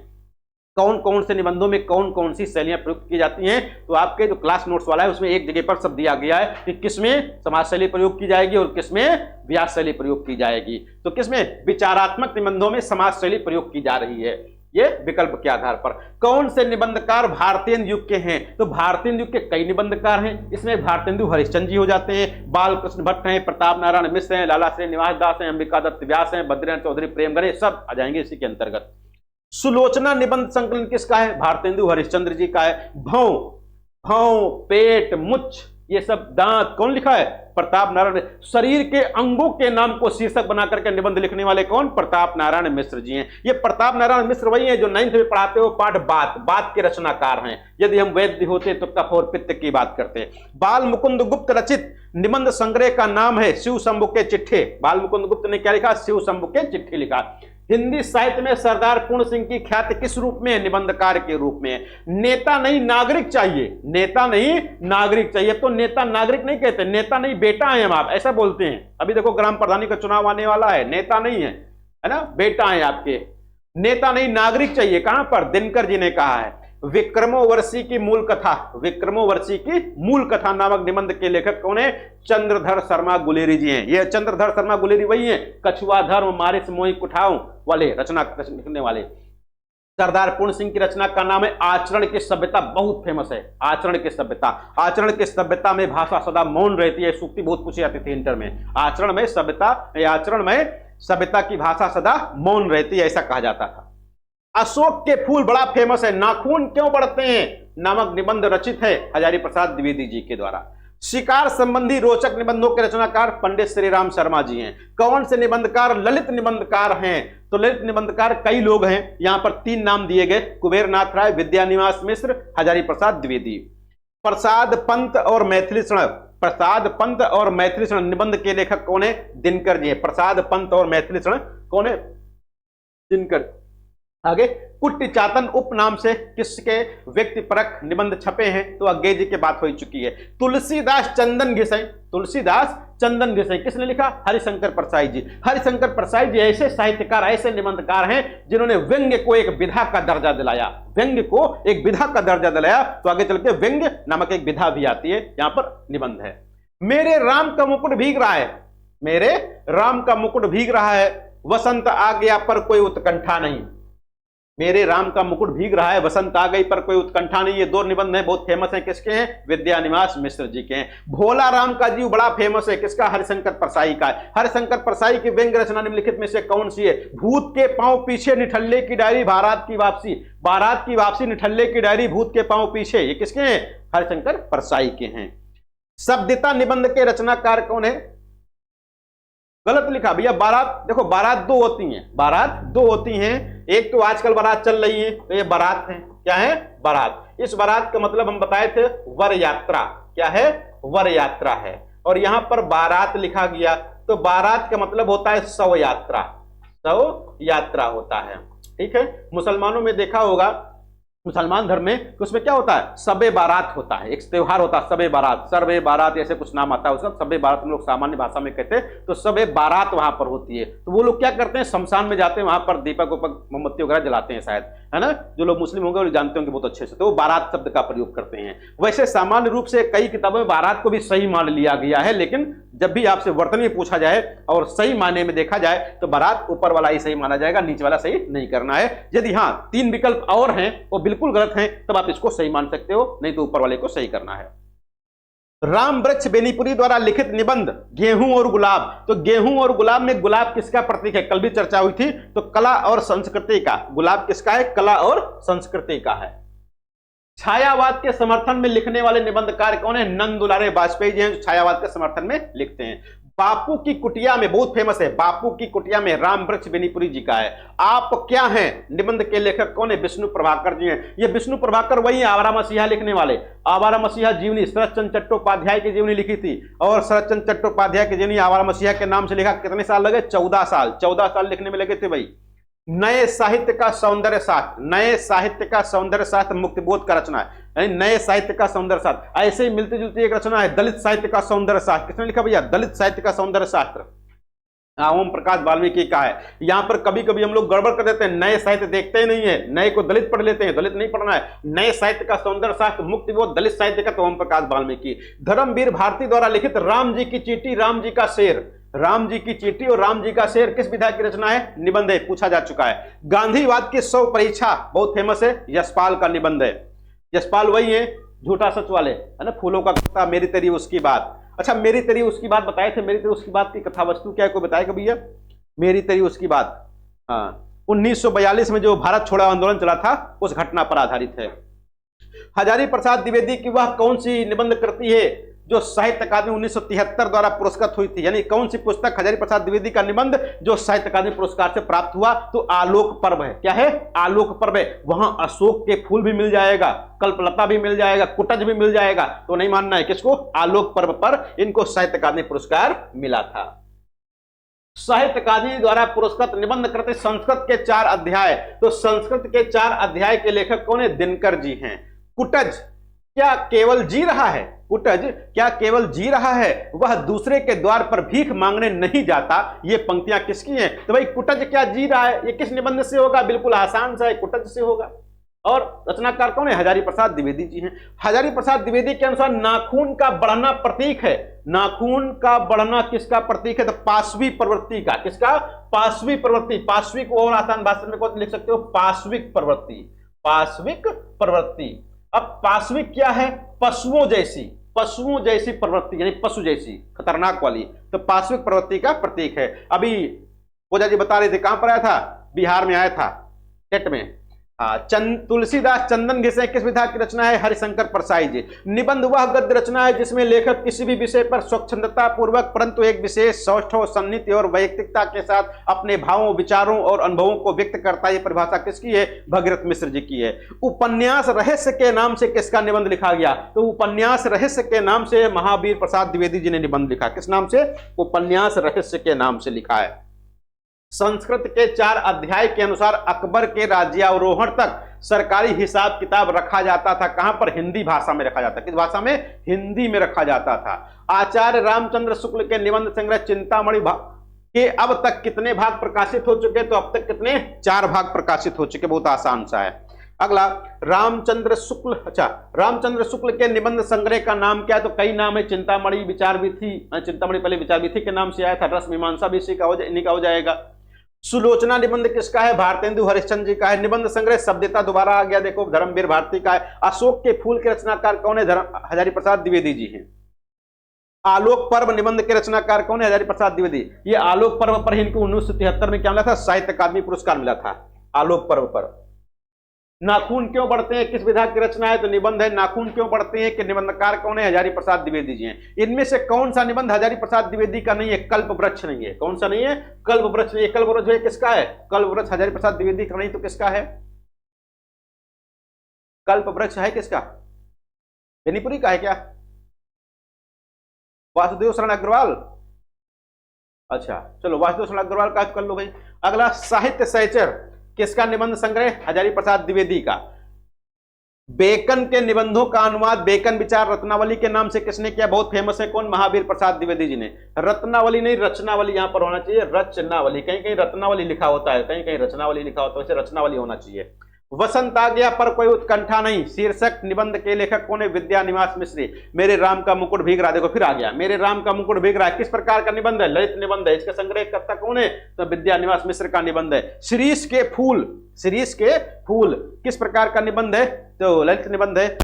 Speaker 1: कौन कौन से निबंधों में कौन कौन सी शैलियां प्रयुक्त की जाती हैं, तो आपके जो क्लास नोट्स वाला है उसमें एक जगह पर सब दिया गया है कि किसमें समास शैली प्रयोग की जाएगी और किसमें व्यास शैली प्रयोग की जाएगी। तो किसमें विचारात्मक निबंधों में समास शैली प्रयोग की जा रही है, ये विकल्प के आधार पर। कौन से निबंधकार भारतीय युग के हैं, तो भारतीय युग के कई निबंधकार हैं, इसमें भारतेंदु हरिश्चंद्र जी हो जाते हैं, बालकृष्ण भट्ट हैं, प्रताप नारायण मिश्र हैं, लाला श्रीनिवास दास हैं, अंबिका दत्त व्यास हैं, बद्रीनाथ चौधरी प्रेमगढ़, सब आ जाएंगे इसी के अंतर्गत। सुलोचना निबंध संकलन किसका है, भारतेंदु हरिश्चंद्र जी का है। भौं, भौं, पेट, मुच्छ, ये सब दांत कौन लिखा है, प्रताप नारायण। शरीर के अंगों के नाम को शीर्षक बना करके निबंध लिखने वाले कौन, प्रताप नारायण मिश्र जी हैं। ये प्रताप नारायण मिश्र वही हैं जो 9th में पढ़ाते हो पाठ बात, बात के रचनाकार हैं। यदि हम वैद्य होते तो कफ और पित्त की बात करते। बाल मुकुंद गुप्त रचित निबंध संग्रह का नाम है शिव शंभु के चिट्ठे। बाल मुकुंद गुप्त ने क्या लिखा, शिव शंभु के चिट्ठे लिखा। हिंदी साहित्य में सरदार पूर्ण सिंह की ख्याति किस रूप में, निबंधकार के रूप में। नेता नहीं नागरिक चाहिए, नेता नहीं नागरिक चाहिए, तो नेता नागरिक नहीं कहते, नेता नहीं बेटा है हम आप, ऐसा बोलते हैं। अभी देखो ग्राम प्रधानी का चुनाव आने वाला है, नेता नहीं है ना, बेटा है आपके। नेता नहीं नागरिक चाहिए, कहां पर, दिनकर जी ने कहा है। विक्रमोर्वशी की मूल कथा, विक्रमोर्वशी की मूल कथा नामक निबंध के लेखक कौन है, चंद्रधर शर्मा गुलेरी जी हैं। ये चंद्रधर शर्मा गुलेरी वही हैं कछुआ धर्म मारिस मोहि कुठाऊं वाले रचना लिखने वाले। सरदार पूर्ण सिंह की रचना का नाम है आचरण की सभ्यता, बहुत फेमस है आचरण की सभ्यता। आचरण की सभ्यता में भाषा सदा मौन रहती है, सूक्ति बहुत पूछी जाती थी इंटर में। आचरण में सभ्यता, आचरण में सभ्यता की भाषा सदा मौन रहती है, ऐसा कहा जाता था। अशोक के फूल बड़ा फेमस है, नाखून क्यों बढ़ते हैं नामक निबंध रचित है हजारी प्रसाद द्विवेदी जी के द्वारा। शिकार संबंधी रोचक निबंधों के रचनाकार पंडित श्री राम शर्मा जी हैं। कौन से निबंधकार, ललित निबंधकार हैं, तो ललित निबंधकार कई लोग हैं, यहां पर 3 नाम दिए गए, कुबेर नाथ राय, विद्यानिवास मिश्र, हजारी प्रसाद द्विवेदी। प्रसाद पंत और मैथिली शरण, प्रसाद पंत और मैथिली शरण निबंध के लेखक कौन है, दिनकर जी है। प्रसाद पंत और मैथिली शरण कौन है, दिनकर। आगे कुट्टी चातन उपनाम से किसके व्यक्तिपरक निबंध छपे हैं, तो अज्ञे जी की बात हो चुकी है। तुलसीदास चंदन घिसई, तुलसीदास चंदन घिसई किसने लिखा, हरिशंकर परसाई जी। हरिशंकर परसाई जी ऐसे साहित्यकार, ऐसे निबंधकार हैं जिन्होंने व्यंग्य को एक विधा का दर्जा दिलाया, व्यंग्य को एक विधा का दर्जा दिलाया। तो आगे चल के व्यंग्य नामक एक विधा भी आती है, यहां पर निबंध है। मेरे राम का मुकुट भीग रहा है, मेरे राम का मुकुट भीग रहा है, वसंत आ गया पर कोई उत्कंठा नहीं। मेरे राम का मुकुट भीग रहा है, वसंत आ गई पर कोई उत्कंठा नहीं। ये 2 निबंध हैं, बहुत फेमस हैं, किसके हैं, विद्यानिवास मिश्र जी के हैं। भोला राम का जीव बड़ा फेमस है, किसका, हरिशंकर परसाई का है। हरिशंकर परसाई की व्यंग्य रचना निम्नलिखित में से कौन सी है, भूत के पांव पीछे निठल्ले की डायरी, बारात की वापसी, बारात की वापसी, निठल्ले की डायरी, भूत के पांव पीछे, ये किसके हैं, हरिशंकर परसाई के हैं। शब्दिता निबंध के रचनाकार कौन है, गलत लिखा भैया, बारात, देखो बारात 2 होती हैं, बारात 2 होती हैं। एक तो आजकल बारात चल रही है, तो ये बारात है, क्या है, बारात। इस बारात का मतलब हम बताए थे वर यात्रा, क्या है, वर यात्रा है। और यहां पर बारात लिखा गया, तो बारात का मतलब होता है शव यात्रा, शव यात्रा होता है, ठीक है। मुसलमानों में देखा होगा, मुसलमान धर्म में तो उसमें क्या होता है, सबे बारात होता है, एक त्योहार होता है सबे बारात, सर्वे बारात, ऐसे कुछ नाम आता है उसका। सबे बारात हम लोग सामान्य भाषा में कहते हैं, तो सबे बारात वहां पर होती है। तो वो लोग क्या करते हैं, शमशान में जाते हैं, वहां पर दीपक उपक मोमबत्ती वगैरह जलाते हैं शायद, है ना। जो लोग मुस्लिम होंगे वो जानते होंगे बहुत अच्छे से, तो वो बारात शब्द का प्रयोग करते हैं। वैसे सामान्य रूप से कई किताबों में बारात को भी सही मान लिया गया है, लेकिन जब भी आपसे वर्तन में पूछा जाए और सही माने में देखा जाए तो बारात ऊपर वाला ही सही माना जाएगा, नीचे वाला सही नहीं करना है। यदि हाँ 3 विकल्प और हैं वो बिल्कुल गलत हैं, तब आप इसको सही मान सकते हो, नहीं तो ऊपर वाले को सही करना है। राम वृक्ष बेनीपुरी द्वारा लिखित निबंध गेहूं और गुलाब, तो गेहूं और गुलाब में गुलाब किसका प्रतीक है, कल भी चर्चा हुई थी, तो कला और संस्कृति का। गुलाब किसका है, कला और संस्कृति का है। छायावाद के समर्थन में लिखने वाले निबंधकार कौन है, नंद दुलारे वाजपेयी जी हैं, जो छायावाद के समर्थन में लिखते हैं। बापू की कुटिया में, बहुत फेमस है, बापू की कुटिया में राम वृक्ष बेनीपुरी जी का है। आप क्या हैं निबंध के लेखक कौन है? विष्णु प्रभाकर जी हैं। ये विष्णु प्रभाकर वही आवारा मसीहा लिखने वाले। आवारा मसीहा जीवनी शरत चंद्र चट्टोपाध्याय की जीवनी लिखी थी, और शरत चंद्र चट्टोपाध्याय की जीवनी आवारा मसीहा के नाम से लिखा। कितने साल लगे? 14 साल। 14 साल लिखने में लगे थे भाई। नए साहित्य का सौंदर्य शास्त्र, नए साहित्य का सौंदर्य शास्त्र मुक्तिबोध का रचना है, यानी नए साहित्य का सौंदर्य शास्त्र। ऐसे ही मिलती जुलती एक रचना है दलित साहित्य का सौंदर्य शास्त्र। किसने लिखा भैया? दलित साहित्य का सौंदर्य शास्त्र, ओम प्रकाश वाल्मीकि का है। यहां पर कभी कभी हम लोग गड़बड़ कर देते हैं, नए साहित्य देखते ही नहीं है, नए को दलित पढ़ लेते हैं। दलित नहीं पढ़ना है, नए साहित्य का सौंदर्य शास्त्र मुक्तिबोध दलित साहित्य का, तो ओम प्रकाश वाल्मीकि। धर्मवीर भारती द्वारा लिखित राम जी की चींटी, राम जी का शेर, राम जी की चींटी और राम जी का शेर किस विधा की रचना है? निबंध है, पूछा जा चुका है। गांधीवाद की 100 परीक्षा, बहुत फेमस है, यशपाल का निबंध है। यशपाल वही है झूठा सच वाले, है ना, फूलों का कुत्ता, मेरी तेरी उसकी बात। अच्छा, मेरी तेरी उसकी बात बताए थे, मेरी तेरी उसकी बात की कथा वस्तु क्या है, कोई बताएगा भैया? मेरी तेरी उसकी बात, हाँ, 1942 में जो भारत छोड़ो आंदोलन चला था उस घटना पर आधारित है। हजारी प्रसाद द्विवेदी की वह कौन सी निबंध कृति है जो साहित्य अकादमी 1973 द्वारा पुरस्कृत हुई थी? यानी कौन सी पुस्तक हजारी प्रसाद द्विवेदी का निबंध जो साहित्य अकादमी पुरस्कार से प्राप्त हुआ? तो आलोक पर्व है। क्या है? आलोक पर्व है। वहां अशोक के फूल भी मिल जाएगा, कल्पलता भी मिल जाएगा, कुटज भी मिल जाएगा। तो नहीं मानना है किसको? आलोक पर्व पर इनको साहित्य अकादमी पुरस्कार मिला था। साहित्य अकादमी द्वारा पुरस्कृत निबंध कृति संस्कृत के 4 अध्याय। तो संस्कृत के 4 अध्याय के लेखक कौन है? दिनकर जी हैं। कुटज क्या केवल जी रहा है? कुटज क्या केवल जी रहा है? वह दूसरे के द्वार पर भीख मांगने नहीं जाता। ये पंक्तियां किसकी हैं? तो भाई कुटज क्या जी रहा है, ये किस निबंध से होगा? बिल्कुल आसान सा है, कुटज से होगा। और रचनाकार कौन है? हजारी प्रसाद द्विवेदी जी हैं। हजारी प्रसाद द्विवेदी के अनुसार नाखून का बढ़ना प्रतीक है। नाखून का बढ़ना किसका प्रतीक है? तो पाशवी प्रवृत्ति का। किसका? पाशवी प्रवृत्ति। पाशवी को और आसान भाषा में कौन लिख सकते हो? पाशविक प्रवृत्ति। पाशविक प्रवृत्ति। अब पाशविक क्या है? पशुओं जैसी, पशुओं जैसी प्रवृत्ति, यानी पशु जैसी खतरनाक वाली। तो पाशविक प्रवृत्ति का प्रतीक है। अभी पूजा जी बता रहे थे, कहां पर आया था? बिहार में आया था, टेट में। तुलसीदास चंदन घिसे किस विधा की रचना है? हरिशंकर परसाई जी। निबंध वह गद्य रचना है जिसमें लेखक किसी भी विषय पर स्वच्छंदता पूर्वक परंतु एक विशेष सौष्ठव सन्निधि और वैयक्तिकता के साथ अपने भावों, विचारों और अनुभवों को व्यक्त करता है। यह परिभाषा किसकी है? भगीरथ मिश्र जी की है। उपन्यास रहस्य के नाम से किसका निबंध लिखा गया? तो उपन्यास रहस्य के नाम से महावीर प्रसाद द्विवेदी जी ने निबंध लिखा। किस नाम से? उपन्यास रहस्य के नाम से लिखा है। संस्कृत के 4 अध्याय के अनुसार अकबर के राज्यारोहण तक सरकारी हिसाब किताब रखा जाता था। कहां पर? हिंदी भाषा में रखा जाता। किस भाषा में? हिंदी में रखा जाता था। आचार्य रामचंद्र शुक्ल के निबंध संग्रह चिंतामणि के अब तक कितने भाग प्रकाशित हो चुके? तो अब तक कितने? 4 भाग प्रकाशित हो चुके। बहुत आसान सा है। अगला रामचंद्र शुक्ल। अच्छा, रामचंद्र शुक्ल के निबंध संग्रह का नाम क्या है? तो कई नाम है। चिंतामणि विचार विधि, चिंतामणि पहले विचार विधि के नाम से आया था। रस मीमांसा भी इसी का हो जाएगा। सुलोचना निबंध किसका है? भारतेंदु हरिश्चंद्र जी का है। निबंध संग्रह शब्दता दोबारा आ गया, देखो, धर्मवीर भारती का है। अशोक के फूल के रचनाकार कौन है? हजारी प्रसाद द्विवेदी जी हैं। आलोक पर्व निबंध के रचनाकार कौन है? हजारी प्रसाद द्विवेदी। ये आलोक पर्व पर इनको 1973 में क्या मिला था? साहित्य अकादमी पुरस्कार मिला था आलोक पर्व पर। नाखून क्यों बढ़ते हैं किस विधा की रचना है? तो निबंध है नाखून क्यों बढ़ते हैं, कि निबंधकार कौन है? हजारी प्रसाद द्विवेदी जी हैं। इनमें से कौन सा निबंध हजारी प्रसाद द्विवेदी का नहीं है? कल्प वृक्ष नहीं है। कौन सा नहीं है? कल्प वृक्ष नहीं है। कल्प वृक्ष है किसका है? कल्प वृक्ष हजारी प्रसाद द्विवेदी का नहीं तो किसका है? कल्प वृक्ष है किसका? बेनीपुरी का है क्या? वासुदेव शरण अग्रवाल। अच्छा चलो, वासुदेव शरण अग्रवाल का कर लो भाई। अगला साहित्य सहचर किसका निबंध संग्रह? हजारी प्रसाद द्विवेदी का। बेकन के निबंधों का अनुवाद बेकन विचार रत्नावली के नाम से किसने किया? बहुत फेमस है। कौन? महावीर प्रसाद द्विवेदी जी ने। रत्नावली नहीं, रचनावली यहां पर होना चाहिए। रचनावली, कहीं कहीं रत्नावली लिखा होता है, कहीं कहीं रचनावली लिखा होता है, वैसे रचनावली होना चाहिए। वसंत आ गया पर कोई उत्कंठा नहीं शीर्षक निबंध के लेखक कौन है? विद्यानिवास मिश्री। मेरे राम का मुकुट भीग रहा, देखो फिर आ गया, मेरे राम का मुकुट भीग रहा है। किस प्रकार का निबंध है? ललित निबंध है। इसका संग्रहकर्ता कौन है? तो विद्यानिवास मिश्र का निबंध है। शिरीष के फूल, शिरीष के फूल किस प्रकार का निबंध है? तो ललित निबंध है।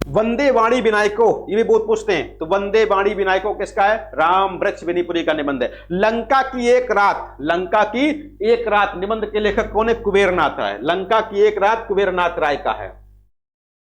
Speaker 1: वंदे वाणी विनायको, ये भी बहुत पूछते हैं, तो वंदे वाणी विनायको किसका है? राम वृक्ष बेनीपुरी का निबंध है। लंका की एक रात, लंका की एक रात निबंध के लेखक कौन है? कुबेरनाथ राय। लंका की एक रात कुबेरनाथ राय का है।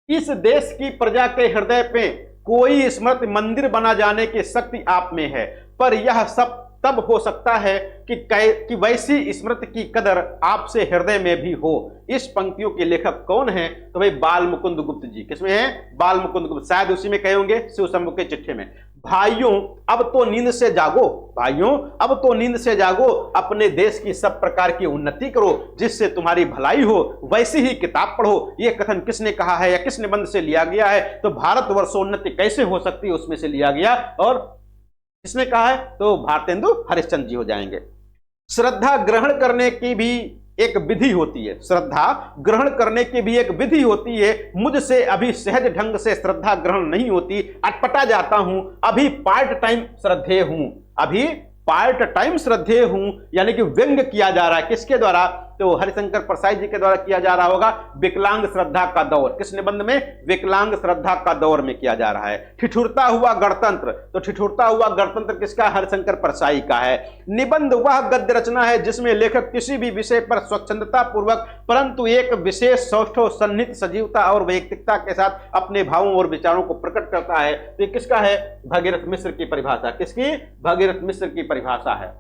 Speaker 1: इस देश की प्रजा के हृदय पे कोई स्मृति मंदिर बना जाने की शक्ति आप में है। पर यह सब तब हो सकता है कि वैसी स्मृति की कदर आपसे हृदय में भी हो। इस पंक्तियों के लेखक कौन है? तो भाई बाल मुकुंद गुप्त जी। किसमें है? बाल मुकुंद गुप्त। शायद उसी में कहे होंगे शिव शंभू के चिट्ठे में। भाइयों अब तो नींद से जागो, भाइयों अब तो नींद से जागो, अपने देश की सब प्रकार की उन्नति करो, जिससे तुम्हारी भलाई हो, वैसी ही किताब पढ़ो। यह कथन किसने कहा है या किस निबंध से लिया गया है? तो भारतवर्षोन्नति कैसे हो सकती है उसमें से लिया गया। और किसने कहा है? तो भारतेंदु हरिश्चंद्र जी हो जाएंगे। श्रद्धा ग्रहण करने की भी एक विधि होती है, श्रद्धा ग्रहण करने की भी एक विधि होती है। मुझसे अभी सहज ढंग से श्रद्धा ग्रहण नहीं होती, अटपटा जाता हूं, अभी पार्ट टाइम श्रद्धेय हूं, अभी पार्ट टाइम श्रद्धेय हूं। यानी कि व्यंग किया जा रहा है किसके द्वारा? तो हरिशंकर परसाई जी के द्वारा किया जा रहा होगा। विकलांग श्रद्धा का दौर, किस निबंध में? विकलांग श्रद्धा का दौर में किया जा रहा है। ठिठुरता हुआ गणतंत्र, तो ठिठुरता हुआ गणतंत्र किसका? हरिशंकर परसाई का है। निबंध वह गद्य रचना है जिसमें लेखक किसी भी विषय पर स्वच्छंदता पूर्वक परंतु एक विशेष सौष्ठव सन्निहित सजीवता और वैयक्तिकता के साथ अपने भावों और विचारों को प्रकट करता है। तो ये किसका है? भगीरथ मिश्र की परिभाषा। किसकी? भगीरथ मिश्र की परिभाषा है।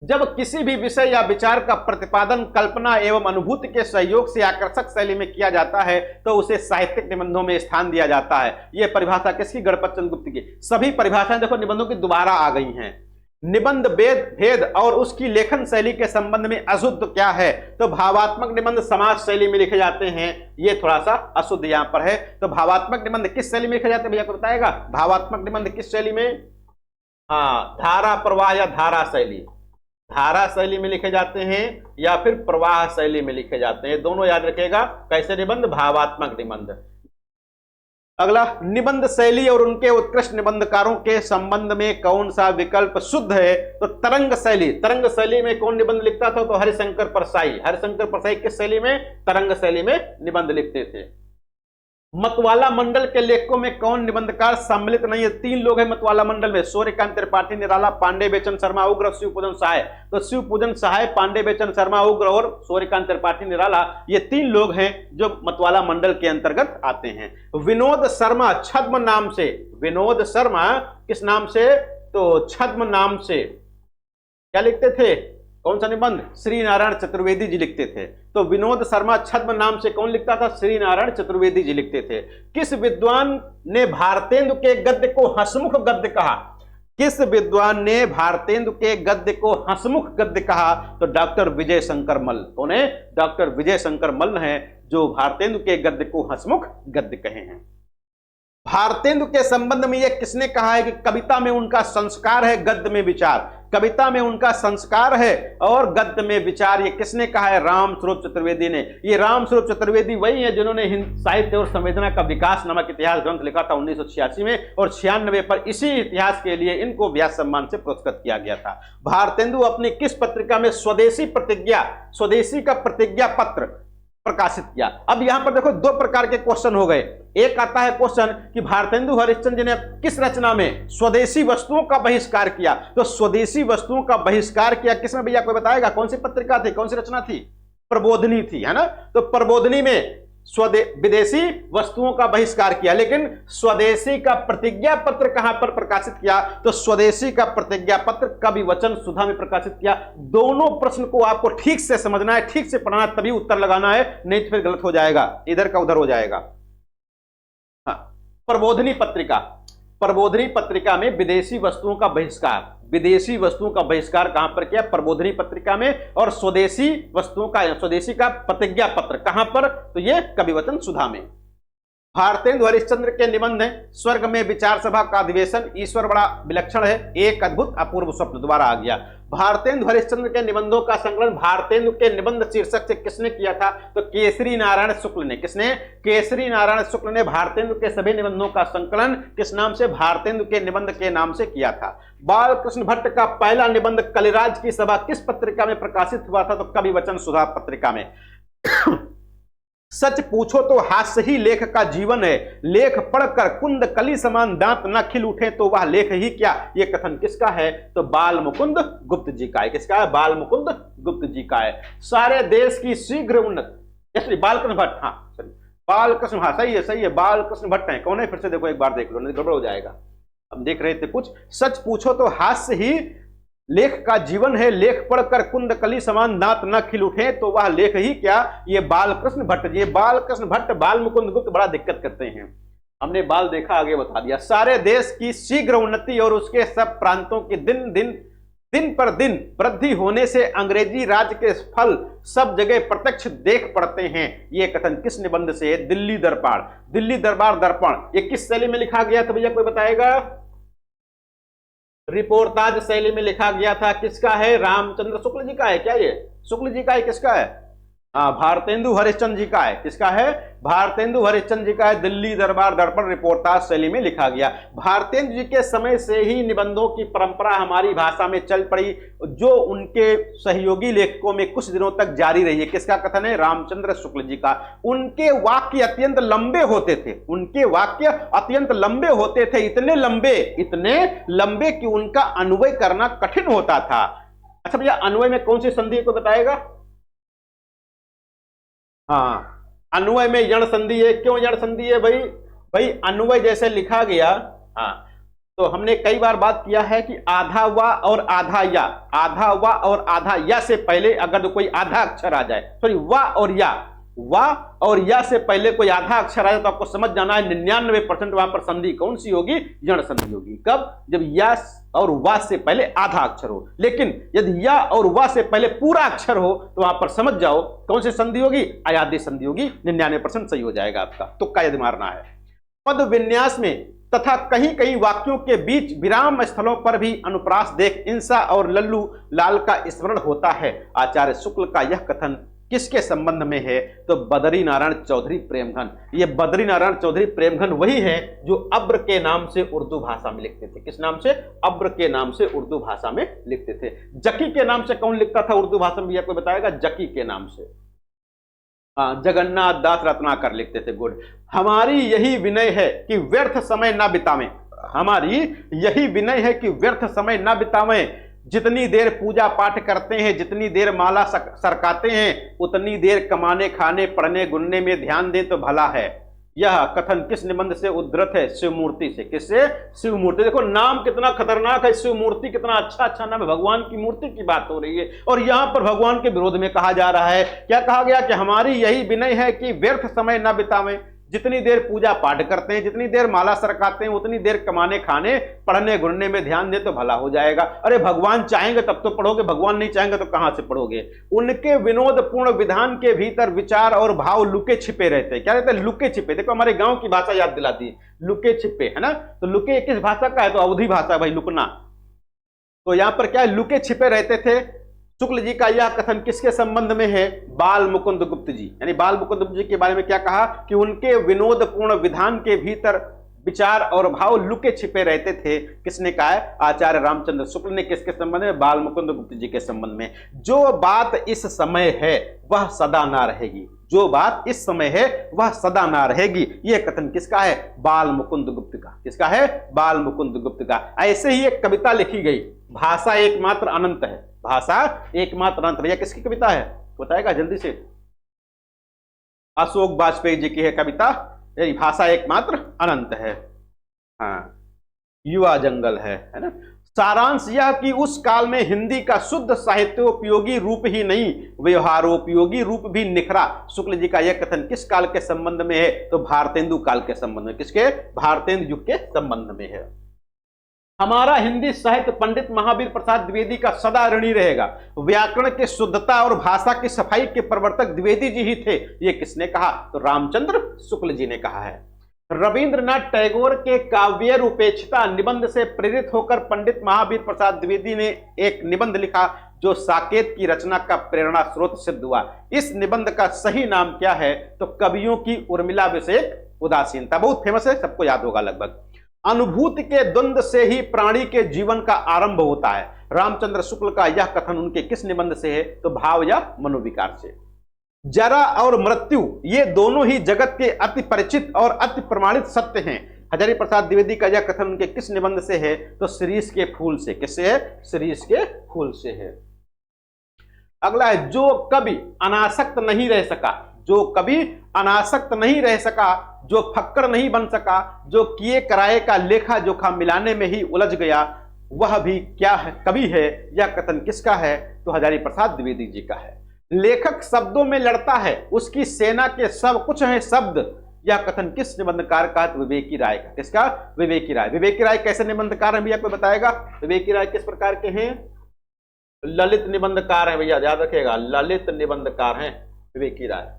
Speaker 1: जब किसी भी विषय या विचार का प्रतिपादन कल्पना एवं अनुभूति के सहयोग से आकर्षक शैली में किया जाता है तो उसे साहित्यिक निबंधों में स्थान दिया जाता है। यह परिभाषा किसकी? गणपत चंद्र गुप्त की। सभी परिभाषाएं देखो निबंधों की दोबारा आ गई हैं। निबंध भेद और उसकी लेखन शैली के संबंध में अशुद्ध क्या है? तो भावात्मक निबंध समाज शैली में लिखे जाते हैं, ये थोड़ा सा अशुद्ध यहां पर है। तो भावात्मक निबंध किस शैली में लिखे जाते हैं भैया को बताएगा? भावात्मक निबंध किस शैली में? हाँ, धारा प्रवाह या धारा शैली, धारा शैली में लिखे जाते हैं या फिर प्रवाह शैली में लिखे जाते हैं, दोनों याद रखिएगा। कैसे निबंध? भावात्मक निबंध। अगला, निबंध शैली और उनके उत्कृष्ट निबंधकारों के संबंध में कौन सा विकल्प शुद्ध है? तो तरंग शैली। तरंग शैली में कौन निबंध लिखता था? तो हरिशंकर परसाई। हरिशंकर परसाई किस शैली में? तरंग शैली में निबंध लिखते थे। मतवाला मंडल के लेखकों में कौन निबंधकार सम्मिलित नहीं है? 3 लोग हैं मतवाला मंडल में, सूर्यकांत त्रिपाठी निराला, पांडे बेचन शर्मा उग्र, शिवपूजन सहाय। तो शिवपूजन सहाय, पांडे बेचन शर्मा उग्र और सूर्यकांत त्रिपाठी निराला, ये 3 लोग हैं जो मतवाला मंडल के अंतर्गत आते हैं। विनोद शर्मा छद्म नाम से, विनोद शर्मा किस नाम से? तो छद्म नाम से क्या लिखते थे? कौन सा निबंध? श्री नारायण चतुर्वेदी जी लिखते थे। तो विनोद शर्मा छद्म नाम से कौन लिखता था? श्री नारायण चतुर्वेदी जी लिखते थे। किस विद्वान ने भारतेंदु के गद्य को हंसमुख गद्य कहा? किस विद्वान ने भारतेंदु के गद्य को हंसमुख गद्य कहा? तो डॉक्टर विजय शंकर मल्ल। कौन है? डॉक्टर विजय शंकर मल्ल हैं जो भारतेंदु के गद्य को हंसमुख गद्य कहे हैं। भारतेंदु के संबंध में यह किसने कहा है कि कविता में उनका संस्कार है, गद्य में विचार? कविता में उनका संस्कार है और गद्य में विचार, ये किसने कहा है? राम स्वरूप चतुर्वेदी ने। ये राम स्वरूप चतुर्वेदी वही है जिन्होंने साहित्य और संवेदना का विकास नामक इतिहास ग्रंथ लिखा था 1986 में, और 96 पर इसी इतिहास के लिए इनको व्यास सम्मान से पुरस्कृत किया गया था। भारतेंदु अपनी किस पत्रिका में स्वदेशी का प्रतिज्ञा पत्र प्रकाशित किया? अब यहां पर देखो 2 प्रकार के क्वेश्चन हो गए। एक आता है क्वेश्चन कि भारतेंदु हरिश्चंद्र जी ने किस रचना में स्वदेशी वस्तुओं का बहिष्कार किया? तो स्वदेशी वस्तुओं का बहिष्कार किया किसमें भैया कोई बताएगा? कौन सी पत्रिका थी, कौन सी रचना थी? प्रबोधिनी थी, है ना? तो प्रबोधिनी में विदेशी वस्तुओं का बहिष्कार किया, लेकिन स्वदेशी का प्रतिज्ञा पत्र कहां पर प्रकाशित किया? तो स्वदेशी का प्रतिज्ञा पत्र कवि वचन सुधा में प्रकाशित किया। दोनों प्रश्न को आपको ठीक से समझना है, ठीक से पढ़ना है, तभी उत्तर लगाना है, नहीं तो फिर गलत हो जाएगा, इधर का उधर हो जाएगा। हाँ, प्रबोधिनी पत्रिका में विदेशी वस्तुओं का बहिष्कार, विदेशी वस्तुओं का बहिष्कार कहां पर किया? प्रबोधिनी पत्रिका में। और स्वदेशी का प्रतिज्ञा पत्र कहां पर? तो ये कविवचन सुधा में। भारतेंदु हरिश्चंद्र के निबंध हैं स्वर्ग में विचार सभा का अधिवेशन, ईश्वर बड़ा विलक्षण है, एक अद्भुत अपूर्व स्वप्न, दोबारा आ गया। भारतेंदु हरिश्चंद्र के निबंधों का संकलन भारतेंदु के निबंध शीर्षक से किसने किया था? तो केसरी नारायण शुक्ल ने। किसने? केसरी नारायण शुक्ल ने भारतेंदु के सभी निबंधों का संकलन किस नाम से? भारतेंदु के निबंध के नाम से किया था। बालकृष्ण भट्ट का पहला निबंध कलिराज की सभा किस पत्रिका में प्रकाशित हुआ था? तो कवि वचन सुधा पत्रिका में। सच पूछो तो हास्य ही लेख का जीवन है, लेख पढ़कर कुंद कली समान दांत न खिल उठे तो वह लेख ही क्या? ये कथन किसका है? तो बाल मुकुंद गुप्त जी का है। किसका है? बाल मुकुंद गुप्त जी का है। सारे देश की शीघ्र उन्नति, बालकृष्ण भट्ट, हाँ सॉरी, बालकृष्ण, हाँ सही है, बालकृष्ण भट्ट है। कौन है? फिर से देखो, एक बार देख लो, नहीं गड़बड़ हो जाएगा। हम देख रहे थे कुछ। सच पूछो तो हास्य ही लेख का जीवन है, लेख पढ़कर कुंद कली समान दांत न खिल उठे तो वह लेख ही क्या। ये बालकृष्ण भट्ट, ये बालकृष्ण भट्ट बाल मुकुंद गुप्त बड़ा दिक्कत करते हैं। हमने बाल देखा, आगे बता दिया। सारे देश की शीघ्र उन्नति और उसके सब प्रांतों की दिन पर दिन वृद्धि होने से अंग्रेजी राज के फल सब जगह प्रत्यक्ष देख पड़ते हैं। ये कथन किस निबंध से है? दिल्ली दरबार, दिल्ली दरबार दर्पण। ये किस शैली में लिखा गया था भैया, कोई बताएगा? रिपोर्टाज शैली में लिखा गया था। किसका है? रामचंद्र शुक्ल जी का है क्या? ये शुक्ल जी का है? किसका है? हाँ, भारतेंदु हरिश्चंद्र जी का है। किसका है? भारतेंदु हरिश्चंद्र जी का है। दिल्ली दरबार दर्पण रिपोर्टाज शैली में लिखा गया। भारतेंदु जी के समय से ही निबंधों की परंपरा हमारी भाषा में चल पड़ी, जो उनके सहयोगी लेखकों में कुछ दिनों तक जारी रही है। किसका कथन है? रामचंद्र शुक्ल जी का। उनके वाक्य अत्यंत लंबे होते थे, उनके वाक्य अत्यंत लंबे होते थे, इतने लंबे कि उनका अन्वय करना कठिन होता था। अच्छा भैया, अन्वय में कौन सी संधि है, कोई बताएगा? हाँ, अन्वय में यण संधि है। क्यों यण संधि है भाई? भाई अन्वय जैसे लिखा गया। हाँ, तो हमने कई बार बात किया है कि आधा वा और आधा या, आधा वा और आधा या से पहले अगर कोई आधा अक्षर आ जाए, सॉरी वा और या से पहले कोई आधा अक्षर आए तो आपको समझ जाना है 99% वहां पर संधि कौन सी होगी? यण संधि होगी। कब? जब या और वा से पहले आधा अक्षर हो। लेकिन यदि या और वा से पहले पूरा अक्षर हो तो वहां पर समझ जाओ कौन सी संधि होगी? अयादेय संधि होगी। 99% सही हो जाएगा आपका, तुक्का यदि मारना है। पद विन्यास में तथा कहीं कहीं वाक्यों के बीच विराम स्थलों पर भी अनुप्रास देख इंसा और लल्लू लाल का स्मरण होता है। आचार्य शुक्ल का यह कथन किसके संबंध में है? तो बद्री नारायण चौधरी प्रेमघन। ये बद्री नारायण चौधरी प्रेमघन वही है जो अब्र के नाम से उर्दू भाषा में लिखते थे। किस नाम से? अब्र के नाम से उर्दू भाषा में लिखते थे। जकी के नाम से कौन लिखता था उर्दू भाषा में? कोई बताएगा? जकी के नाम से जगन्नाथ दास रत्नाकर लिखते थे। गुड। हमारी यही विनय है कि व्यर्थ समय न बितावें, हमारी यही विनय है कि व्यर्थ समय न बितावें। जितनी देर पूजा पाठ करते हैं, जितनी देर माला सरकाते हैं, उतनी देर कमाने खाने पढ़ने गुनने में ध्यान दें तो भला है। यह कथन किस निबंध से उद्धृत है? शिवमूर्ति से। किससे? शिवमूर्ति। देखो नाम कितना खतरनाक है, शिवमूर्ति कितना अच्छा नाम है। भगवान की मूर्ति की बात हो रही है और यहां पर भगवान के विरोध में कहा जा रहा है। क्या कहा गया? कि हमारी यही विनय है कि व्यर्थ समय न बितावें। जितनी देर पूजा पाठ करते हैं, जितनी देर माला सरकाते हैं, उतनी देर कमाने खाने पढ़ने गुनने में ध्यान दे तो भला हो जाएगा। अरे भगवान चाहेंगे तब तो पढ़ोगे, भगवान नहीं चाहेंगे तो कहां से पढ़ोगे? उनके विनोदपूर्ण विधान के भीतर विचार और भाव लुके छिपे रहते हैं। क्या रहते हैं? लुके छिपे। देखो हमारे गांव की भाषा याद दिलाती है, लुके छिपे, है ना। तो लुके किस भाषा का है? तो अवधी भाषा भाई, लुकना। तो यहां पर क्या है? लुके छिपे रहते थे। शुक्ल जी का यह कथन किसके संबंध में है? बाल मुकुंद गुप्त जी। यानी बाल मुकुंद गुप्त जी के बारे में क्या कहा? कि उनके विनोदपूर्ण विधान के भीतर विचार और भाव लुके छिपे रहते थे। किसने कहा है? आचार्य रामचंद्र शुक्ल ने। किसके संबंध में? बाल मुकुंद गुप्त जी के संबंध में। जो बात इस समय है वह सदा ना रहेगी, जो बात इस समय है वह सदा ना रहेगी। यह कथन किसका है? बाल मुकुंद गुप्त का। किसका है? बाल मुकुंद गुप्त का। ऐसे ही एक कविता लिखी गई, भाषा एकमात्र अनंत है। भाषा एकमात्र अनंत। भैया किसकी कविता है? बताएगा जल्दी से? अशोक वाजपेयी जी की है कविता। यही भाषा एकमात्र अनंत है। हाँ, युवा जंगल है ना। सारांश यह कि उस काल में हिंदी का शुद्ध साहित्योपयोगी रूप ही नहीं, व्यवहारोपयोगी रूप भी निखरा। शुक्ल जी का यह कथन किस काल के संबंध में है? तो भारतेंदु काल के संबंध में। किसके? भारतेंदु युग के संबंध में है। हमारा हिंदी साहित्य पंडित महावीर प्रसाद द्विवेदी का सदा ऋणी रहेगा। व्याकरण की शुद्धता और भाषा की सफाई के प्रवर्तक द्विवेदी जी ही थे। ये किसने कहा? तो रामचंद्र शुक्ल जी ने कहा है। रविंद्रनाथ टैगोर के काव्य रूपेक्षता निबंध से प्रेरित होकर पंडित महावीर प्रसाद द्विवेदी ने एक निबंध लिखा जो साकेत की रचना का प्रेरणा स्रोत सिद्ध हुआ। इस निबंध का सही नाम क्या है? तो कवियों की उर्मिला विषयक उदासीनता। बहुत फेमस है, सबको याद होगा लगभग। अनुभूति के द्वंद्व से ही प्राणी के जीवन का आरंभ होता है। रामचंद्र शुक्ल का यह कथन उनके किस निबंध से है? तो भाव या मनोविकार से। जरा और मृत्यु ये दोनों ही जगत के अति परिचित और अति प्रमाणित सत्य हैं। हजारी प्रसाद द्विवेदी का यह कथन उनके किस निबंध से है? तो शिरीष के फूल से। किससे है? शिरीष के फूल से है। अगला है, जो कभी अनासक्त नहीं रह सका जो कभी अनासक्त नहीं रह सका, जो फक्कर नहीं बन सका, जो किए कराए का लेखा जोखा मिलाने में ही उलझ गया, वह भी क्या है, कवि है। यह कथन किसका है? तो हजारी प्रसाद द्विवेदी जी का है। लेखक शब्दों में लड़ता है, उसकी सेना के सब कुछ है शब्द। यह कथन किस निबंधकार का? विवेकी राय का। किसका? विवेकी राय। विवेकी राय कैसे निबंधकार हैं भैया, कोई बताएगा? विवेकी राय किस प्रकार के हैं? ललित निबंधकार हैं भैया, याद रखिएगा, ललित निबंधकार हैं विवेकी राय।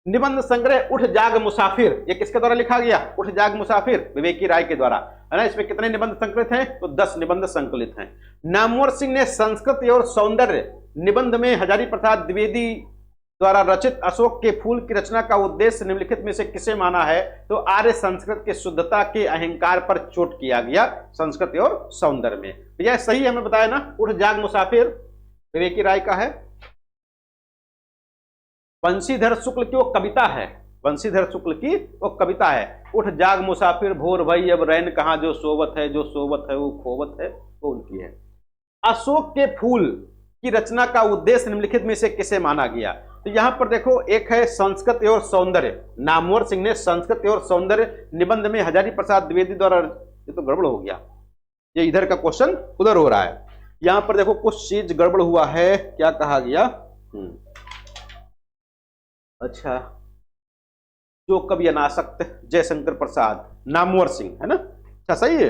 Speaker 1: निबंध संग्रह उठ जाग मुसाफिर, ये किसके द्वारा लिखा गया? उठ जाग मुसाफिर, विवेकी राय के द्वारा, है ना। इसमें कितने निबंध संकलित हैं? तो 10 निबंध संकलित हैं। नामवर सिंह ने संस्कृति और सौंदर्य निबंध में हजारी प्रसाद द्विवेदी द्वारा रचित अशोक के फूल की रचना का उद्देश्य निम्नलिखित में से किसे माना है? तो आर्य संस्कृत की शुद्धता के अहंकार पर चोट किया गया संस्कृति और सौंदर्य में। भैया सही हमें बताया ना, उठ जाग मुसाफिर विवेकी राय का है। बंशीधर शुक्ल की वो कविता है, बंशीधर शुक्ल की वो कविता है, उठ जाग मुसाफिर भोर भई अब रैन कहाँ, जो सोवत है, जो सोवत है वो खोवत है, वो उनकी है। अशोक के फूल की रचना का उद्देश्य निम्नलिखित में से किसे माना गया? तो यहां पर देखो, एक है संस्कृति और सौंदर्य, नामवर सिंह ने संस्कृति और सौंदर्य निबंध में हजारी प्रसाद द्विवेदी द्वारा, ये तो गड़बड़ हो गया, ये इधर का क्वेश्चन उधर हो रहा है। यहां पर देखो कुछ चीज गड़बड़ हुआ है, क्या कहा गया? अच्छा, जो कवि अनासक्त जयशंकर प्रसाद, नामवर सिंह, है ना। अच्छा सही है,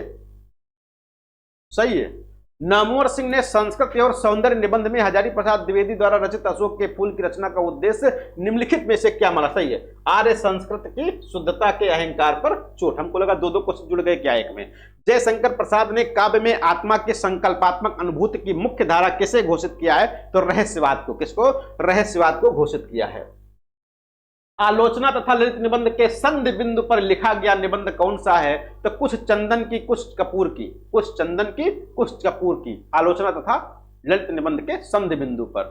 Speaker 1: सही है। नामवर सिंह ने संस्कृति और सौंदर्य निबंध में हजारी प्रसाद द्विवेदी द्वारा रचित अशोक के फूल की रचना का उद्देश्य निम्नलिखित में से क्या माना? सही है, आर्य संस्कृत की शुद्धता के अहंकार पर चोट। हमको लगा दो क्वेश्चन जुड़ गए क्या एक में। जयशंकर प्रसाद ने काव्य में आत्मा की संकल्पात्मक अनुभूति की मुख्य धारा किसे घोषित किया है? तो रहस्यवाद को। किसको? रहस्यवाद को घोषित किया है। आलोचना तथा ललित निबंध के संधि बिंदु पर लिखा गया निबंध कौन सा है? तो कुछ चंदन की कुछ कपूर की, कुछ चंदन की कुछ कपूर की, आलोचना तथा ललित निबंध के संधि बिंदु पर।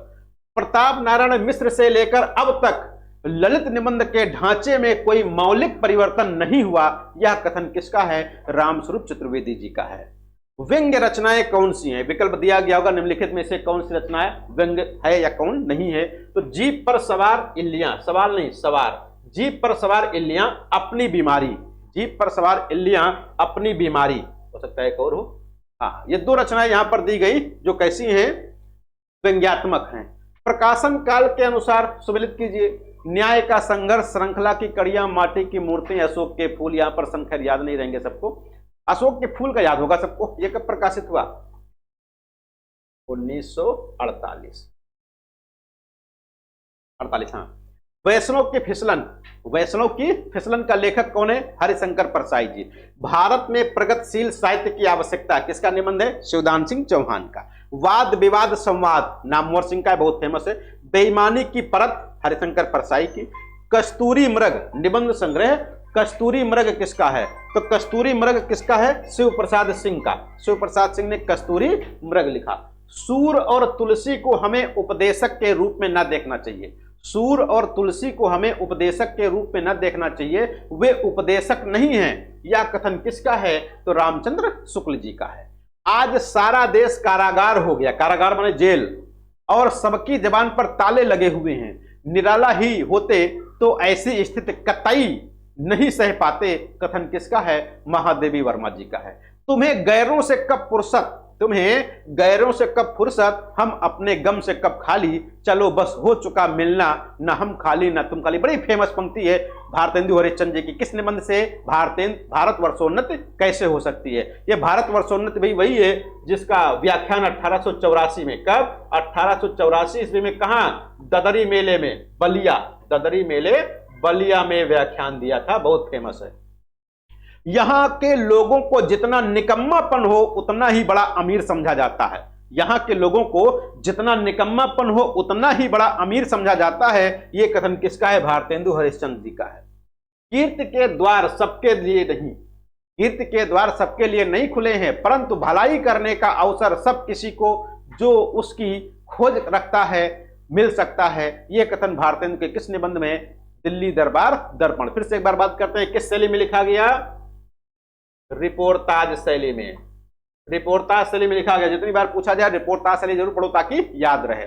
Speaker 1: प्रताप नारायण मिश्र से लेकर अब तक ललित निबंध के ढांचे में कोई मौलिक परिवर्तन नहीं हुआ, यह कथन किसका है? रामस्वरूप चतुर्वेदी जी का है। व्यंग्य रचनाएं कौन सी हैं? विकल्प दिया गया होगा, निम्नलिखित में से कौन सी रचनाएं व्यंग्य है या कौन नहीं है? तो जीप पर सवार इल्लियां, सवाल नहीं सवार, जीप पर सवार इल्लियां अपनी बीमारी, जीप पर सवार इल्लियां अपनी बीमारी, हो सकता है एक और हो। हाँ, ये 2 रचनाएं यहां पर दी गई जो कैसी हैं? व्यंग्यात्मक हैं। प्रकाशन काल के अनुसार सुमेलित कीजिए। न्याय का संघर्ष, श्रृंखला की कड़ियां, माटी की मूर्ति, अशोक के फूल। यहां पर संख्या याद नहीं रहेंगे सबको, अशोक के फूल का याद होगा सबको। यह कब प्रकाशित हुआ? 1948, 48। हाँ। वैष्णव की फिसलन, वैष्णव की फिसलन का लेखक कौन है? हरिशंकर परसाई जी। भारत में प्रगतिशील साहित्य की आवश्यकता, किसका निबंध है? शिवदान सिंह चौहान का। वाद विवाद संवाद, नामवर सिंह का, बहुत फेमस है। बेईमानी की परत, हरिशंकर परसाई की। कस्तूरी मृग निबंध संग्रह, कस्तूरी मृग किसका है? तो कस्तूरी मृग किसका है? शिव प्रसाद सिंह का। शिव प्रसाद सिंह ने कस्तूरी मृग लिखा। सूर और तुलसी को हमें उपदेशक के रूप में न देखना चाहिए, सूर और तुलसी को हमें उपदेशक के रूप में न देखना चाहिए, वे उपदेशक नहीं हैं, यह कथन किसका है? तो रामचंद्र शुक्ल जी का है। आज सारा देश कारागार हो गया, कारागार माने जेल, और सबकी जबान पर ताले लगे हुए हैं। निराला ही होते तो ऐसी स्थिति कतई नहीं सह पाते, कथन किसका है? महादेवी वर्मा जी का है। तुम्हें गैरों से कब फुर्सत, तुम्हें गैरों से कब फुर्सत, हम अपने गम से कब खाली, चलो बस हो चुका मिलना, न हम खाली न तुम खाली। बड़ी फेमस पंक्ति है भारतेंदु हरिश्चंद्र जी की। किस निबंध से? भारत वर्षोन्नति कैसे हो सकती है। यह भारत वर्षोन्नति भाई वही है जिसका व्याख्यान 1884 में, कब? 1884 ईस्वी में। कहां? ददरी मेले में, बलिया, ददरी मेले बलिया में व्याख्यान दिया था, बहुत फेमस है। यहां के लोगों को जितना निकम्मापन हो उतना ही बड़ा अमीर समझा जाता है, यहां के लोगों को जितना निकम्मापन हो उतना ही बड़ा अमीर समझा जाता है, यह कथन किसका है? भारतेंदु हरिश्चंद्र जी का है। कीर्ति के द्वार सबके लिए नहीं, कीर्ति के द्वार सबके लिए नहीं खुले हैं, परंतु भलाई करने का अवसर सब किसी को जो उसकी खोज रखता है मिल सकता है, यह कथन भारतेंदु के किस निबंध में? दिल्ली दरबार दर्पण। फिर से एक बार बात करते हैं, किस शैली में लिखा गया? रिपोर्टाज शैली में, रिपोर्टाज शैली में लिखा गया। जितनी बार पूछा जाए रिपोर्टाज शैली जरूर पढ़ो ताकि याद रहे।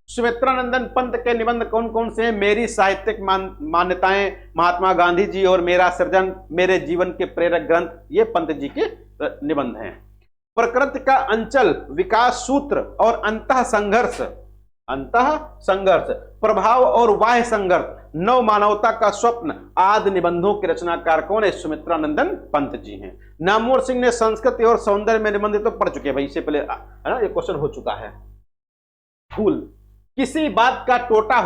Speaker 1: सुमित्रानंदन पंत के निबंध कौन कौन से हैं? मेरी साहित्यिक मान्यताएं, महात्मा गांधी जी और मेरा सृजन, मेरे जीवन के प्रेरक ग्रंथ, ये पंत जी के निबंध हैं। प्रकृति का अंचल, विकास सूत्र और अंतः संघर्ष, प्रभाव और बाह्य संघर्ष, नव मानवता का स्वप्न आदि निबंधों के रचनाकार कौन है? सुमित्रानंदन पंत जी हैं। नामवर सिंह ने संस्कृति और सौंदर्य में निबंध तो पढ़ चुके हैं भाई, इससे पहले है ना, ये क्वेश्चन हो चुका है। फूल, किसी बात का टोटा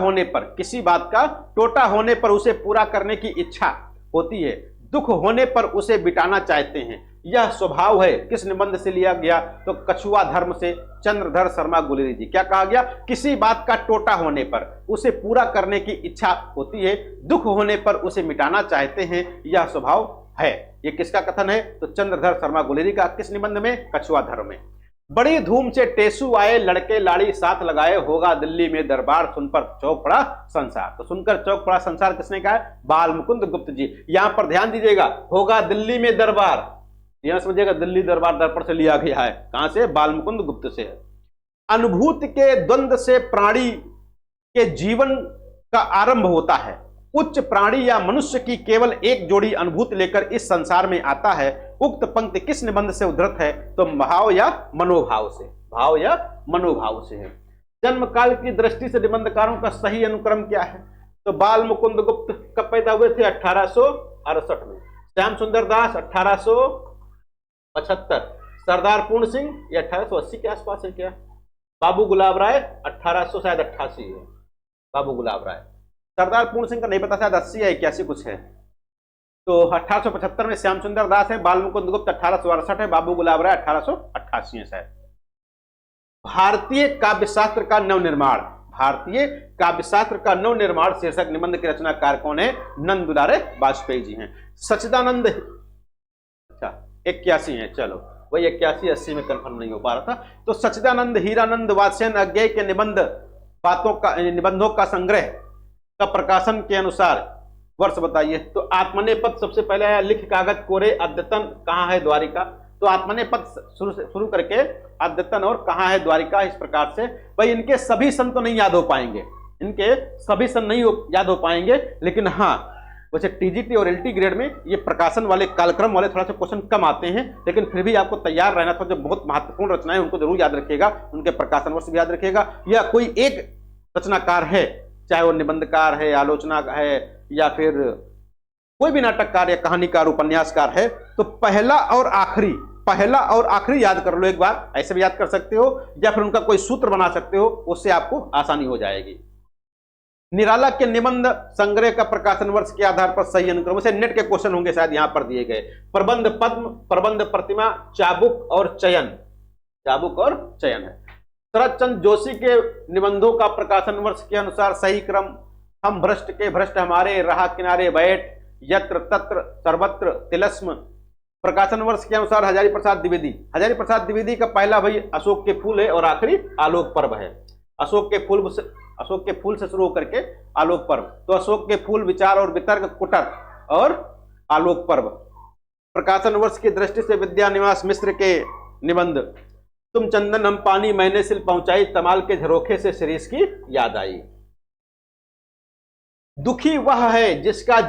Speaker 1: होने पर उसे पूरा करने की इच्छा होती है, दुख होने पर उसे बिटाना चाहते हैं, यह स्वभाव है। किस निबंध से लिया गया? तो कछुआ धर्म से, चंद्रधर शर्मा गुलेरी जी। क्या कहा गया? किसी बात का टोटा होने पर उसे पूरा करने की इच्छा होती है, दुख होने पर उसे मिटाना चाहते हैं, यह स्वभाव है। ये किसका कथन है? तो चंद्रधर शर्मा गुलेरी का। किस निबंध में? कछुआ धर्म में। बड़ी धूम से टेसू आए, लड़के लाड़ी साथ लगाए, होगा दिल्ली में दरबार, सुन पर चौक पड़ा संसार। तो सुनकर चौक पड़ा संसार किसने कहा है? बाल मुकुंद गुप्त जी। यहां पर ध्यान दीजिएगा, होगा दिल्ली में दरबार, यहां समझिएगा दिल्ली दरबार दर्पण से लिया गया है। कहां से? बाल मुकुंद गुप्त से है। अनुभूति के द्वंद्व से प्राणी के जीवन का आरंभ होता है। उच्च प्राणी या मनुष्य की केवल एक जोड़ी अनुभूति लेकर इस संसार में आता है। उक्त पंक्ति किस निबंध से उद्धृत है? तो भाव या मनोभाव से है। जन्म काल की दृष्टि से निबंधकारों का सही अनुक्रम क्या है? तो बाल मुकुंद गुप्त कब पैदा हुए थे? 1868 में। श्याम सुंदर दास 1875। सरदार पूर्ण सिंह ये 1880 के आसपास है क्या? बाबू गुलाब राय 1888 है, बाबू गुलाब राय। सरदार पूर्ण सिंह का नहीं पता, शायद 80 या 81 कुछ है। तो 1875 में श्याम सुंदर दास है, बाल मुकुंद गुप्त 1868 है, बाबू गुलाब राय 1888 है शायद। भारतीय काव्यशास्त्र का नवनिर्माण शीर्षक निबंध के रचनाकार कौन है? नंद दुलारे वाजपेयी जी हैं। सच्चिदानंद 81 है, चलो वही 81-80 में कंफर्म नहीं हो पा रहा था। तो सच्चिदानंद हीरानंद वात्स्ययन अज्ञेय के निबंधों का संग्रह का प्रकाशन के अनुसार वर्ष बताइए। तो आत्मनेपद सबसे पहले आया, लिख कागज कोरे अद्यतन कहाँ है द्वारिका। तो आत्मनेपद शुरू करके अद्यतन और कहाँ है द्वारिका, इस प्रकार से। भाई इनके सभी सन तो नहीं याद हो पाएंगे, लेकिन हाँ वैसे टीजीटी और एलटी ग्रेड में ये प्रकाशन वाले कालक्रम वाले थोड़ा सा क्वेश्चन कम आते हैं, लेकिन फिर भी आपको तैयार रहना था। जो बहुत महत्वपूर्ण रचनाएं उनको जरूर याद रखिएगा, उनके प्रकाशन वर्ष भी याद रखिएगा। या कोई एक रचनाकार है, चाहे वो निबंधकार है, आलोचना है, या फिर कोई भी नाटककार या कहानीकार, उपन्यासकार है, तो पहला और आखिरी याद कर लो एक बार। ऐसे भी याद कर सकते हो, या फिर उनका कोई सूत्र बना सकते हो, उससे आपको आसानी हो जाएगी। निराला के निबंध संग्रह का प्रकाशन वर्ष के आधार पर सही अनुक्रम से नेट के क्वेश्चन होंगे शायद यहां पर दिए गए। प्रबंध पद्म, प्रबंध प्रतिमा, चाबुक और चयन है। शरद चंद्र जोशी के निबंधों का प्रकाशन वर्ष के अनुसार सही क्रम, हम भ्रष्ट के भ्रष्ट हमारे, राह किनारे बैठ, यत्र तत्र सर्वत्र, तिलस्म। प्रकाशन वर्ष के अनुसार हजारी प्रसाद द्विवेदी का पहला भाई अशोक के फूल है और आखिरी आलोक पर्व है। अशोक के फूल से शुरू होकर के आलोक पर्व। तो अशोक के फूल, विचार और वितर्क, कुटर और आलोक पर्व। प्रकाशन वर्ष की दृष्टि से विद्यानिवास मिश्र के निबंध, तुम चंदन हम पानी, मैंने सिल पहुंचाई, तमाल के झरोखे से शिरीष की याद आई। दुखी वह है जिसका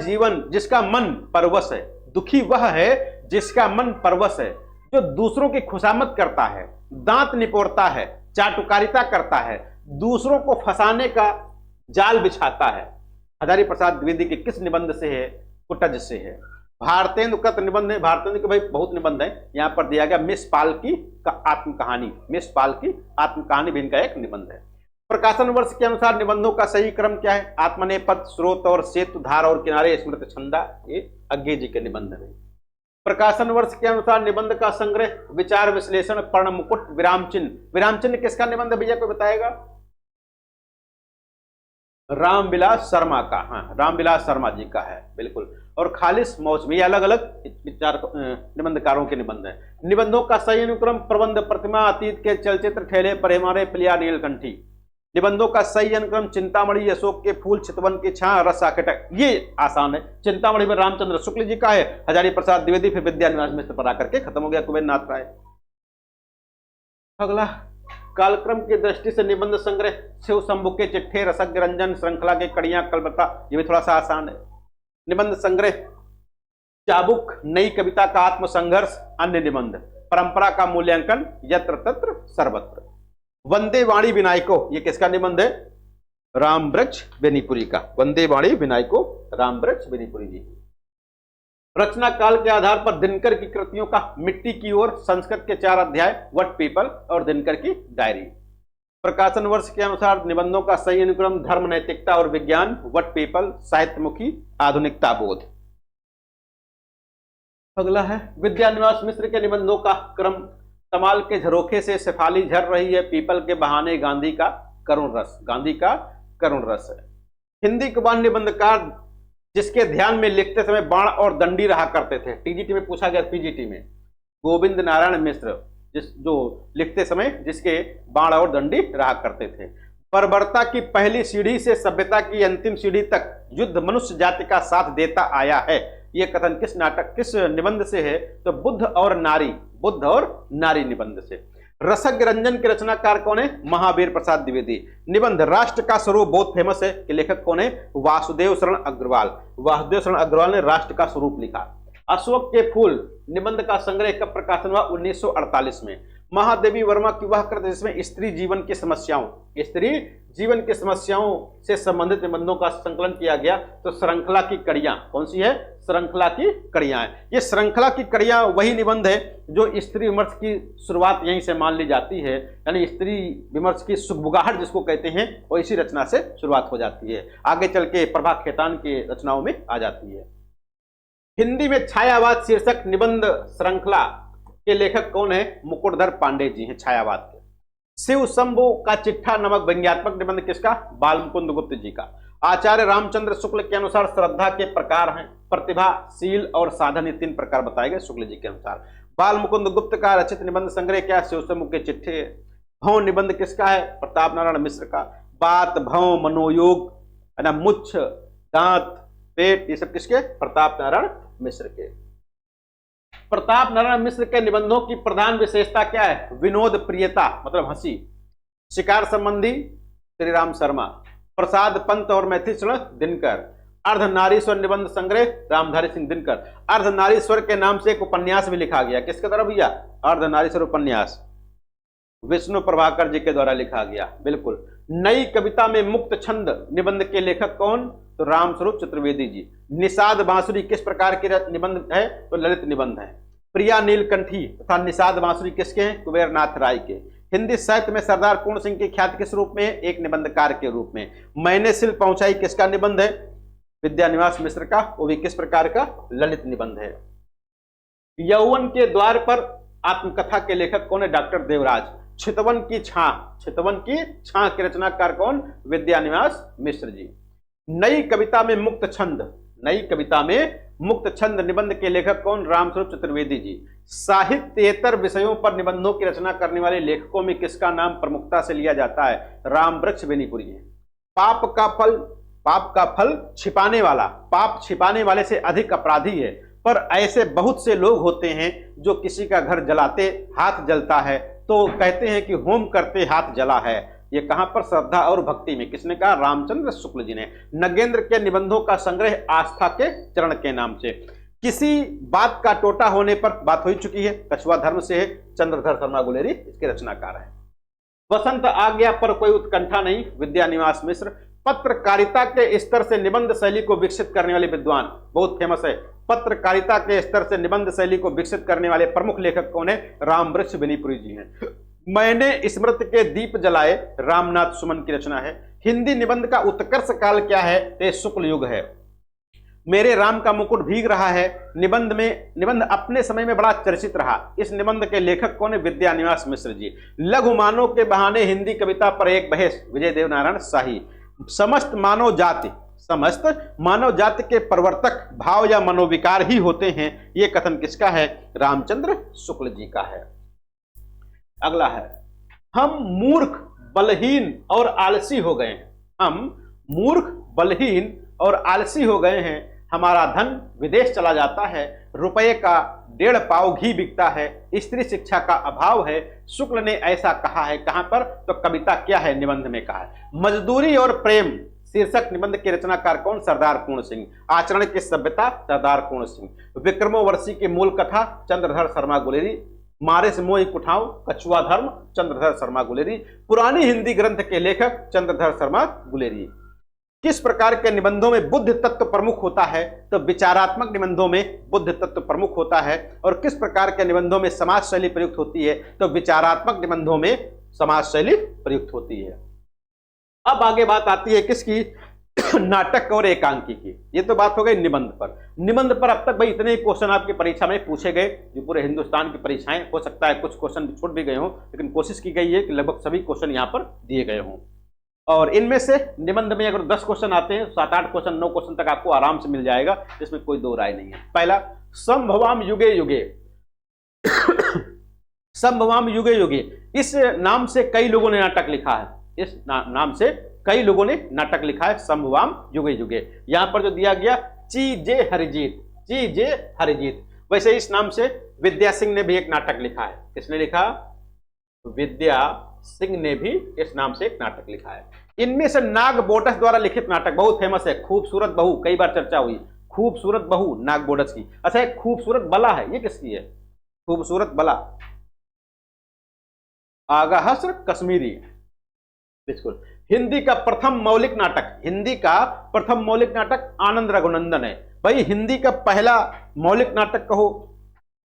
Speaker 1: मन परवश है, जो दूसरों की खुशामद करता है, दांत निपोड़ता है, चाटुकारिता करता है, दूसरों को फंसाने का जाल बिछाता है। हजारी प्रसाद द्विवेदी के किस निबंध से है? कुटज से है। भारतेंदु कृत निबंध है, भारतेंदु के भाई बहुत निबंध है, यहां पर दिया गया मिस पालकी का आत्मकहानी भी इनका एक निबंध है। प्रकाशन वर्ष के अनुसार निबंधों का सही क्रम क्या है? आत्मनेपद, स्रोत और सेतु, धार और किनारे, स्मृत छंदा, ये अज्ञेय जी के निबंध है। प्रकाशन वर्ष के अनुसार निबंध का संग्रह, विचार विश्लेषण, पर्ण मुकुट, विराम चिन्ह किसका निबंध भैया को बताएगा? रामविलास शर्मा का, हाँ रामविलास शर्मा जी का है बिल्कुल। और खालिस मौसमी, ये अलग अलग विचार निबंधकारों के निबंध हैं। निबंधों का सही अनुक्रम, प्रबंध प्रतिमा, अतीत के चलचित्र, ठेले पर हमारे, पिलिया नीलकंठी। निबंधों का सही अनुक्रम, चिंतामणि, अशोक के फूल, चितवन की छां, रसा कटक। ये आसान है। चिंतामणि में रामचंद्र शुक्ल जी का है, हजारी प्रसाद द्विवेदी, फिर विद्यानिवास मिश्र पर आकर के खत्म हो गया कुबेर नाथ राय। अगला कालक्रम की दृष्टि से निबंध संग्रह शिव शंभु के चिट्ठे, रसज्ञ रंजन, श्रृंखला के कड़ियां, कलबता, ये भी थोड़ा सा आसान है। निबंध संग्रह चाबुक, नई कविता का आत्मसंघर्ष, अन्य निबंध, परंपरा का मूल्यांकन, यत्र तत्र सर्वत्र। वंदे वाणी विनायको, ये किसका निबंध है? राम वृक्ष बेनीपुरी का। वंदे वाणी विनायको, राम वृक्ष बेनीपुरी जी। रचना काल के आधार पर दिनकर की कृतियों का मिट्टी की ओर, संस्कृत के 4 अध्याय, वट पीपल और दिनकर की डायरी। प्रकाशन वर्ष के अनुसार निबंधों का सही अनुक्रम धर्म, नैतिकता और विज्ञान, वट पीपल, साहित्यमुखी, आधुनिकता बोध। अगला है विद्यानिवास मिश्र के निबंधों का क्रम। तमाल के झरोखे से शेफाली झर रही है, पीपल के बहाने गांधी का करुण रस, गांधी का करुण रस है। हिंदी कुबान निबंधकार जिसके ध्यान में लिखते समय बाण और दंडी रहा करते थे, टीजीटी में पूछा गया, पीजीटी में, गोविंद नारायण मिश्र, जो लिखते समय जिसके बाण और दंडी रहा करते थे। बर्बरता की पहली सीढ़ी से सभ्यता की अंतिम सीढ़ी तक युद्ध मनुष्य जाति का साथ देता आया है, यह कथन किस नाटक, किस निबंध से है? तो बुद्ध और नारी, बुद्ध और नारी निबंध से। रसज्ञ रंजन के रचनाकार कौन है? महावीर प्रसाद द्विवेदी। निबंध राष्ट्र का स्वरूप बहुत फेमस है, कि लेखक कौन है? वासुदेव शरण अग्रवाल। वासुदेव शरण अग्रवाल ने राष्ट्र का स्वरूप लिखा। अशोक के फूल निबंध का संग्रह कब प्रकाशन हुआ? 1948 में। महादेवी वर्मा की वह कृति जिसमें स्त्री जीवन की समस्याओं, स्त्री जीवन की समस्याओं से संबंधित निबंधों का संकलन किया गया, तो श्रृंखला की कड़ियां, कौन सी है? श्रृंखला की कड़ियां है। ये श्रृंखला की कड़ियां वही निबंध है जो स्त्री विमर्श की शुरुआत यहीं से मान ली जाती है, यानी स्त्री विमर्श की सुगबुगाहट जिसको कहते हैं, वो इसी रचना से शुरुआत हो जाती है, आगे चल के प्रभा खेतान के रचनाओं में आ जाती है। हिंदी में छायावाद शीर्षक निबंध श्रृंखला के लेखक कौन है? मुकुटधर पांडे जी हैं, छायावाद के। शिव शंभु का चिट्ठा नामक व्यंग्यात्मक निबंध किसका? बालमुकुंद गुप्त जी का। आचार्य रामचंद्र शुक्ल के अनुसार श्रद्धा के प्रकार हैं प्रतिभा, शील और साधन, ये 3 प्रकार बताए गए शुक्ल जी के अनुसार। बालमुकुंद गुप्त का रचित निबंध संग्रह क्या? शिव शंभु के चिट्ठे। भौं निबंध किसका है? प्रताप नारायण मिश्र का। बात, भौं, मनोयोग, है ना, मुच्छ, दांत, पेट, ये सब किसके? प्रताप नारायण मिश्र के। प्रताप नारायण मिश्र के निबंधों की प्रधान विशेषता क्या है? विनोद प्रियता, मतलब हंसी। शिकार संबंधी श्री राम शर्मा। प्रसाद पंत और मैथिलीशरण दिनकर। अर्धनारीश्वर निबंध संग्रह रामधारी सिंह दिनकर। अर्धनारीश्वर के नाम से एक उपन्यास भी लिखा गया, किसके द्वारा भैया? अर्धनारीश्वर उपन्यास विष्णु प्रभाकर जी के द्वारा लिखा गया, बिल्कुल। नई कविता में मुक्त छंद निबंध के लेखक कौन? तो रामस्वरूप चतुर्वेदी जी। निषाद बांसुरी किस प्रकार के निबंध है? तो ललित निबंध है। प्रिया नीलकंठी तथा निषाद बांसुरी किसके हैं? कुबेरनाथ राय के। हिंदी साहित्य में सरदार पूर्ण सिंह की ख्याति किस रूप में? एक निबंधकार के रूप में। मैंने सिल पहुंचाई किसका निबंध है? विद्यानिवास मिश्र का, वो भी किस प्रकार का? ललित निबंध है। यौवन के द्वार पर आत्मकथा के लेखक कौन है? डॉक्टर देवराज। चितवन की छां, चितवन की छां के रचनाकार कौन? विद्यानिवास मिश्र जी। नई कविता में मुक्त छंद, नई कविता में मुक्त छंद निबंध के लेखक कौन? रामस्वरूप चतुर्वेदी जी। साहित्येतर विषयों पर निबंधों की रचना करने वाले लेखकों में किसका नाम प्रमुखता से लिया जाता है? राम वृक्ष बेनीपुरी है। पाप का फल छिपाने वाला, पाप छिपाने वाले से अधिक अपराधी है, पर ऐसे बहुत से लोग होते हैं जो किसी का घर जलाते हाथ जलता है तो कहते हैं कि होम करते हाथ जला है। ये कहां पर? श्रद्धा और भक्ति में। किसने कहा? रामचंद्र शुक्ल जी ने। नगेंद्र के निबंधों का संग्रह आस्था के चरण के नाम से। किसी बात का टोटा होने पर, बात हो चुकी है, कछुआ धर्म से है, चंद्रधर शर्मा गुलेरी इसके रचनाकार है। वसंत आ गया पर कोई उत्कंठा नहीं, विद्यानिवास मिश्र। पत्रकारिता के स्तर से निबंध शैली को विकसित करने वाले विद्वान, बहुत फेमस है। पत्रकारिता के स्तर से निबंध शैली को विकसित करने वाले प्रमुख लेखक कौन है? राम वृक्ष बेनीपुरी जी हैं। मैंने स्मृति के दीप जलाए रामनाथ सुमन की रचना है। हिंदी निबंध का उत्कर्ष काल क्या है? तो शुक्ल युग है। मेरे राम का मुकुट भीग रहा है निबंध अपने समय में बड़ा चर्चित रहा। इस निबंध के लेखक कौन है? विद्यानिवास मिश्र जी। लघुमानव के बहाने हिंदी कविता पर एक बहस, विजय देव नारायण शाही। समस्त मानव जाति के प्रवर्तक भाव या मनोविकार ही होते हैं, ये कथन किसका है? रामचंद्र शुक्ल जी का है। अगला है, हम मूर्ख, बलहीन और आलसी हो गए हैं। हम मूर्ख, बलहीन और आलसी हो गए हैं। हमारा धन विदेश चला जाता है, रुपये का 1.5 पाव घी बिकता है, स्त्री शिक्षा का अभाव है, शुक्ल ने ऐसा कहा है। कहां पर? तो कविता क्या है? निबंध में कहा है। मजदूरी और प्रेम शीर्षक निबंध के रचनाकार कौन? सरदार पूर्ण सिंह। आचरण की सभ्यता सरदार पूर्ण सिंह। विक्रमोर्वशी की मूल कथा चंद्रधर शर्मा गुलेरी। मारे से मोह उठाओ कछुआ धर्म चंद्रधर शर्मा गुलेरी। पुरानी हिंदी ग्रंथ के लेखक चंद्रधर शर्मा गुलेरी। किस प्रकार के निबंधों में बुद्ध तत्व प्रमुख होता है? तो विचारात्मक निबंधों में बुद्ध तत्व प्रमुख होता है। और किस प्रकार के निबंधों में समाज शैली प्रयुक्त होती है? तो विचारात्मक निबंधों में समाज शैली प्रयुक्त होती है। अब आगे बात आती है किसकी? नाटक और एकांकी की। ये तो बात हो गई निबंध पर। निबंध पर अब तक भाई इतने ही क्वेश्चन आपकी परीक्षा में पूछे गए, जो पूरे हिंदुस्तान की परीक्षाएं, हो सकता है कुछ क्वेश्चन छूट भी गए हों, लेकिन कोशिश की गई है कि लगभग सभी क्वेश्चन यहाँ पर दिए गए हों। और इनमें से निबंध में अगर 10 क्वेश्चन आते हैं, 7-8 क्वेश्चन 9 क्वेश्चन तक आपको आराम से मिल जाएगा, इसमें कोई दो राय नहीं है। पहला, संभवाम युगे युगे। संभवाम युगे युगे, इस नाम से कई लोगों ने नाटक लिखा है। इस नाम से कई लोगों ने नाटक लिखा है, संभवाम युगे युगे। यहां पर जो दिया गया ची.जे. हरिजीत, ची.जे. हरिजीत। वैसे इस नाम से विद्या सिंह ने भी एक नाटक लिखा है। किसने लिखा? विद्या सिंह ने भी इस नाम से एक नाटक लिखा है। इनमें से नाग बोडस द्वारा लिखित नाटक बहुत फेमस है, खूबसूरत बहू, कई बार चर्चा हुई। खूबसूरत बहू नाग बोडस की। अच्छा, एक खूबसूरत बला है, ये किसकी है? खूबसूरत बला आगा हस्र कश्मीरी। बिल्कुल। हिंदी का प्रथम मौलिक नाटक, हिंदी का प्रथम मौलिक नाटक आनंद रघुनंदन है। भाई हिंदी का पहला मौलिक नाटक कहो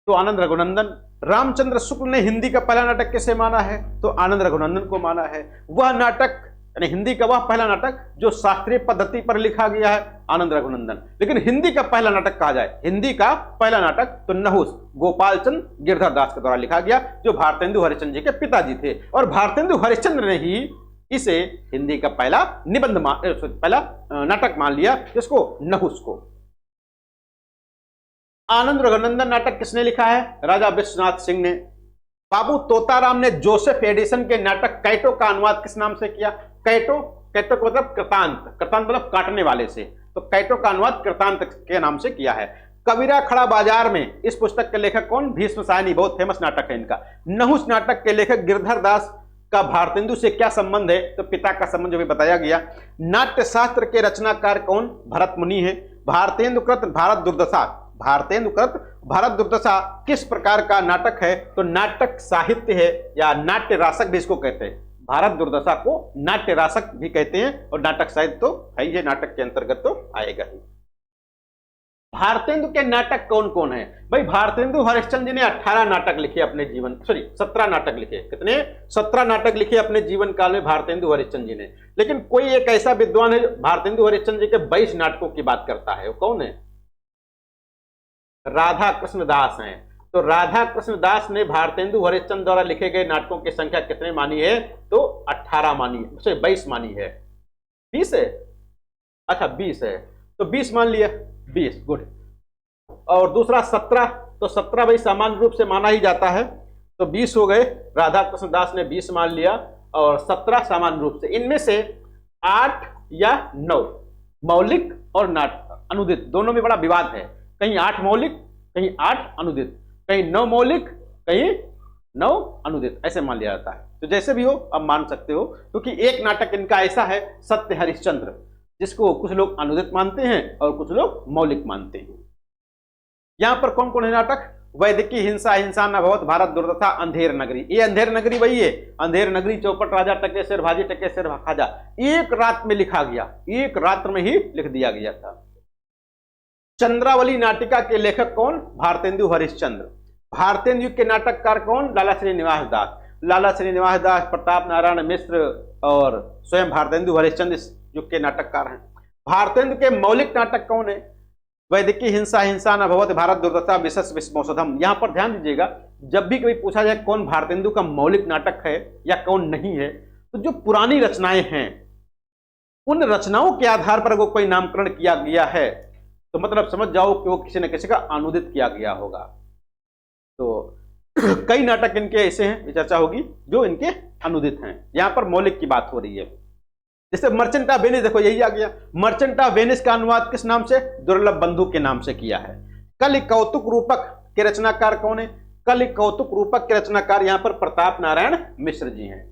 Speaker 1: तो आनंद रघुनंदन। रामचंद्र शुक्ल ने हिंदी का पहला नाटक किसे माना है? तो आनंद रघुनंदन को माना है। वह नाटक यानी हिंदी का वह पहला नाटक जो शास्त्रीय पद्धति पर लिखा गया है, आनंद रघुनंदन। लेकिन हिंदी का पहला नाटक कहा जाए, हिंदी का पहला नाटक तो नहुस गोपाल चंद गिरधर दास के द्वारा लिखा गया, जो भारतेंदु हरिश्चंद्र जी के पिताजी थे। और भारतेंदु हरिश्चंद्र ने ही इसे हिंदी का पहला पहला नाटक मान लिया, जिसको नहुस को। आनंद रघुनंदन नाटक किसने लिखा है? राजा विश्वनाथ सिंह ने। बाबू तोताराम ने जोसेफ एडिसन के नाटक कैटो का अनुवाद किस नाम से किया? कैटो, कैटो का मतलब कृतांत, कृतांत मतलब काटने वाले से, तो कैटो का अनुवाद कृतांत के नाम से किया है। कबीरा खड़ा बाजार में, इस पुस्तक के लेखक कौन? भीष्म सायनी, बहुत फेमस नाटक है इनका। नहुस नाटक के लेखक गिरधर दास का भारतेंदु से क्या संबंध है? तो पिता का संबंध जो भी बताया गया। नाट्य शास्त्र के रचनाकार कौन? भरत मुनि है। भारतेंदुकृत भारत दुर्दशा, भारतेंदुकृत भारत दुर्दशा किस प्रकार का नाटक है? तो नाटक साहित्य है, या नाट्य रासक भी इसको कहते हैं। भारत दुर्दशा को नाट्य रासक भी कहते हैं, और नाटक साहित्य तो है ही, नाटक के अंतर्गत तो आएगा ही। भारतेंदु के नाटक कौन कौन है? भाई भारतेंदु हरिश्चंद्र जी ने 18 नाटक लिखे अपने जीवन, 17 नाटक लिखे। कितने? 17 नाटक लिखे अपने जीवन काल में भारतेंदु हरिश्चंद्र जी ने। लेकिन कोई एक ऐसा विद्वान है जो भारतेंदु हरिश्चंद्र जी के 22 नाटकों की बात करता है, वो कौन है? राधा कृष्ण दास हैं। तो राधा कृष्ण दास ने भारतेंदु हरिश्चंद्र द्वारा लिखे गए नाटकों की संख्या कितने मानी है? तो 18 मानी है, 22 मानी है। 20 है? अच्छा 20 है, तो 20 मान लिया, 20 गुड। और दूसरा 17, तो 17 भाई सामान्य रूप से माना ही जाता है, तो 20 हो गए। राधा कृष्ण दास ने 20 मान लिया, और 17 सामान्य रूप से। इनमें से 8 या 9 मौलिक और नाटक अनुदित दोनों में बड़ा विवाद है। कहीं 8 मौलिक, कहीं 8 अनुदित, कहीं 9 मौलिक, कहीं 9 अनुदित, ऐसे मान लिया जाता है। तो जैसे भी हो अब मान सकते हो, क्योंकि एक नाटक इनका ऐसा है सत्य हरिश्चंद्र, जिसको कुछ लोग अनुदित मानते हैं और कुछ लोग मौलिक मानते हैं। यहां पर कौन कौन है नाटक? वैदिकी हिंसा, हिंसा न भवत, भारत दुर्दशा, अंधेर नगरी। ये अंधेर नगरी वही है, अंधेर नगरी, चौपट राजा, टके सिर भाजी, टके सिर खाजा। एक रात में लिखा गया, एक रात्र में ही लिख दिया गया था। चंद्रावली नाटिका के लेखक कौन? भारतेंदु हरिश्चंद्र। भारतेंदु के नाटककार कौन? लाला श्रीनिवास दास। लाला श्रीनिवास दास, प्रताप नारायण मिश्र और स्वयं भारतेंदु हरिश्चंद्र इस युग के नाटककार हैं। भारतेंदु के मौलिक नाटक कौन है? वैदिकी हिंसा, हिंसा न भवत, भारत दुर्दशा, विशेष विस्मोषधम। यहां पर ध्यान दीजिएगा, जब भी कभी पूछा जाए कौन भारतेंदु का मौलिक नाटक है या कौन नहीं है, तो जो पुरानी रचनाएं हैं उन रचनाओं के आधार पर अगर कोई नामकरण किया गया है तो मतलब समझ जाओ कि वो किसी न किसी का अनुदित किया गया होगा। तो कई नाटक इनके ऐसे हैं, चर्चा होगी, जो इनके अनुदित हैं। यहां पर मौलिक की बात हो रही है। जैसे मर्चेंट ऑफ वेनिस, देखो यही आ गया। मर्चेंट ऑफ वेनिस का अनुवाद किस नाम से? दुर्लभ बंधु के नाम से किया है। कलि कौतुक रूपक के रचनाकार कौन है? कलि कौतुक रूपक के रचनाकार यहाँ पर प्रताप नारायण मिश्र जी हैं।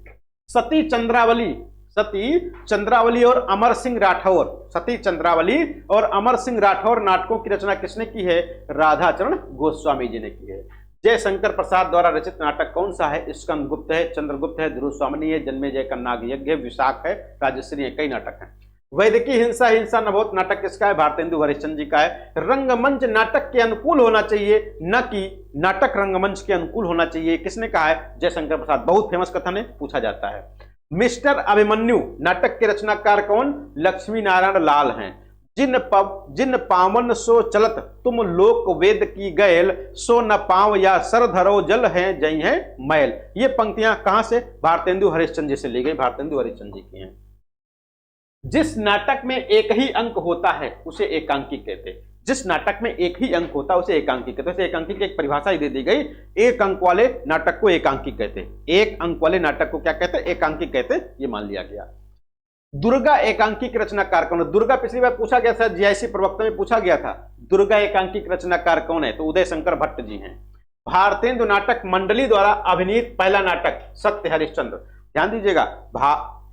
Speaker 1: सती चंद्रावली, सती चंद्रावली और अमर सिंह राठौर, सती चंद्रावली और अमर सिंह राठौर नाटकों की रचना किसने की है? राधाचरण गोस्वामी जी ने की है। जयशंकर प्रसाद द्वारा रचित नाटक कौन सा है? स्कंदगुप्त है, चंद्रगुप्त है, ध्रुव स्वामिनी है, जन्मेजय का नागयज्ञ है, विशाख है, राजश्री है, कई नाटक हैं। वैदिकी हिंसा, हिंसा नवोत नाटक किसका है? भारतेंदु हरिश्चंद्र जी का है। रंगमंच नाटक के अनुकूल होना चाहिए, न कि नाटक रंगमंच के अनुकूल होना चाहिए, किसने कहा है? जयशंकर प्रसाद। बहुत फेमस कथन है, पूछा जाता है। मिस्टर अभिमन्यु नाटक के रचनाकार कौन? लक्ष्मी नारायण लाल हैं। जिन पावन सो चलत तुम लोक वेद की गैल, सो न पाव या सर धरो जल है जई है मैल। ये पंक्तियां कहां से? भारतेंदु हरिश्चंद्र जी से ली गई, भारतेंदु हरिश्चंद्र जी की हैं। जिस नाटक में एक ही अंक होता है उसे एकांकी कहते हैं। जिस नाटक में एक ही अंक होता है उसे एकांकी कहते हैं। एकांकी की एक परिभाषा ही दे दी गई, एक अंक वाले नाटक को एकांकी कहते हैं। एक अंक वाले नाटक को क्या कहते हैं? एकांकी कहते हैं, ये मान लिया गया। दुर्गा एकांकी की रचनाकार कौन है? दुर्गा पिछली बार पूछा गया था, जीआईसी प्रवक्ता में पूछा गया था, दुर्गा एकांकी की रचनाकार कौन है? तो उदय शंकर भट्ट जी हैं। भारतेंदु नाटक मंडली द्वारा अभिनीत पहला नाटक सत्य हरिश्चंद्र। ध्यान दीजिएगा,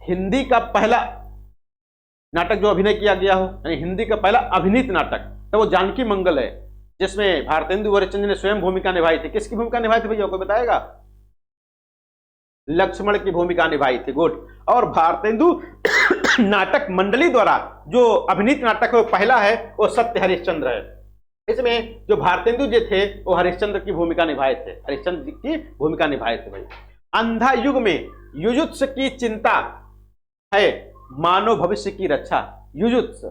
Speaker 1: हिंदी का पहला नाटक जो अभिनय किया गया हो, यानी हिंदी का पहला अभिनीत नाटक, तो वो जानकी मंगल है, जिसमें भारतेंदु हरिश्चंद्र ने स्वयं भूमिका निभाई थी। किसकी भूमिका निभाई थी भैया, कोई बताएगा? लक्ष्मण की भूमिका निभाई थी। गुड। और भारतेंदु नाटक मंडली द्वारा जो अभिनीत नाटक है वो पहला है, वो सत्य हरिश्चंद्र है। इसमें जो भारतेंदु जी थे वो हरिश्चंद्र की भूमिका निभाए थे, हरिश्चंद्र जी की भूमिका निभाए थे भाई। अंधा युग में युयुत्स की चिंता है, मानव भविष्य की रक्षा। युयुत्स,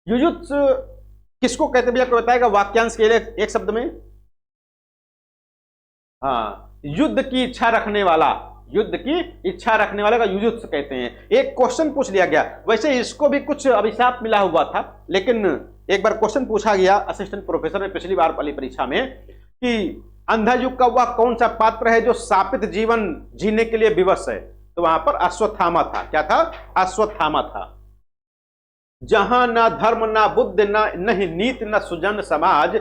Speaker 1: युयुत्स किसको कहते हैं भैया, कोई बताएगा? वाक्यांश के लिए एक शब्द में। हाँ, युद्ध की इच्छा रखने वाला, युद्ध की इच्छा रखने वाले का युयुत्स कहते हैं। एक क्वेश्चन पूछ लिया गया, वैसे इसको भी कुछ अभिशाप मिला हुआ था, लेकिन एक बार क्वेश्चन पूछा गया असिस्टेंट प्रोफेसर ने पिछली बार वाली परीक्षा में कि अंधा युग का वह कौन सा पात्र है जो शापित जीवन जीने के लिए विवश है? तो वहां पर अश्वत्थामा था। क्या था? अश्वत्थामा था। जहां ना धर्म ना बुद्धि ना नहीं नीति न सुजन समाज,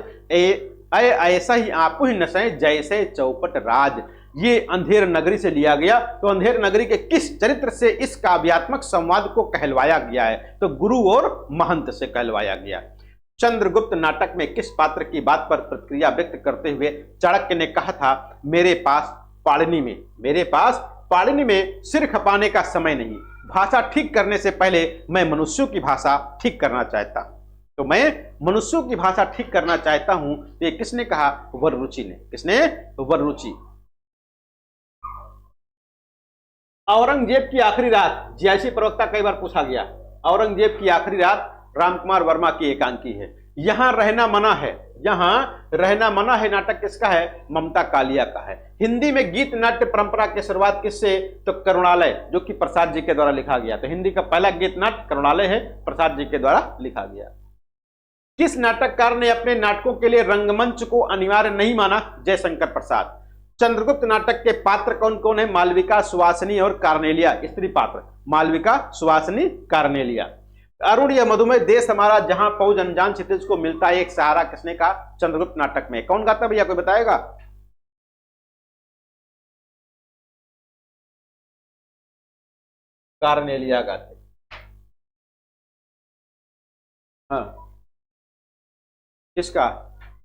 Speaker 1: ऐसा ही आपू ही नशे जैसे चौपट राज। ये अंधेर नगरी से लिया गया। तो अंधेर नगरी के किस चरित्र से इस काव्यात्मक संवाद को कहलवाया गया है? तो गुरु और महंत से कहलवाया गया। चंद्रगुप्त नाटक में किस पात्र की बात पर प्रतिक्रिया व्यक्त करते हुए चाणक्य ने कहा था, मेरे पास पाणिनि में सिर खपाने का समय नहीं, भाषा ठीक करने से पहले मैं मनुष्यों की भाषा ठीक करना चाहता हूं। तो मैं मनुष्यों की भाषा ठीक करना चाहता हूं। तो ये किसने कहा? वररुचि ने। किसने? वररुचि। औरंगजेब की आखिरी रात, जीआईसी प्रवक्ता कई बार पूछा गया। औरंगजेब की आखिरी रात रामकुमार वर्मा की एकांकी है। यहां रहना मना है, यहां रहना मना है नाटक किसका है? ममता कालिया का है। हिंदी में गीत नाट्य परंपरा की शुरुआत किससे? तो करुणालय, जो कि प्रसाद जी के द्वारा लिखा गया। तो हिंदी का पहला गीत नाट्य करुणालय है, प्रसाद जी के द्वारा लिखा गया। किस नाटककार ने अपने नाटकों के लिए रंगमंच को अनिवार्य नहीं माना? जयशंकर प्रसाद। चंद्रगुप्त नाटक के पात्र कौन कौन है? मालविका, सुवासिनी और कार्नेलिया, स्त्री पात्र। मालविका, सुवासिनी, कार्नेलिया। अरुण या मधुमेह देश हमारा जहां पहुंच अनजान क्षितिज को मिलता है एक सहारा, किसने कहा? चंद्रगुप्त नाटक में। कौन गाता भैया, कोई बताएगा? कार्नेलिया गाते। हाँ, किसका?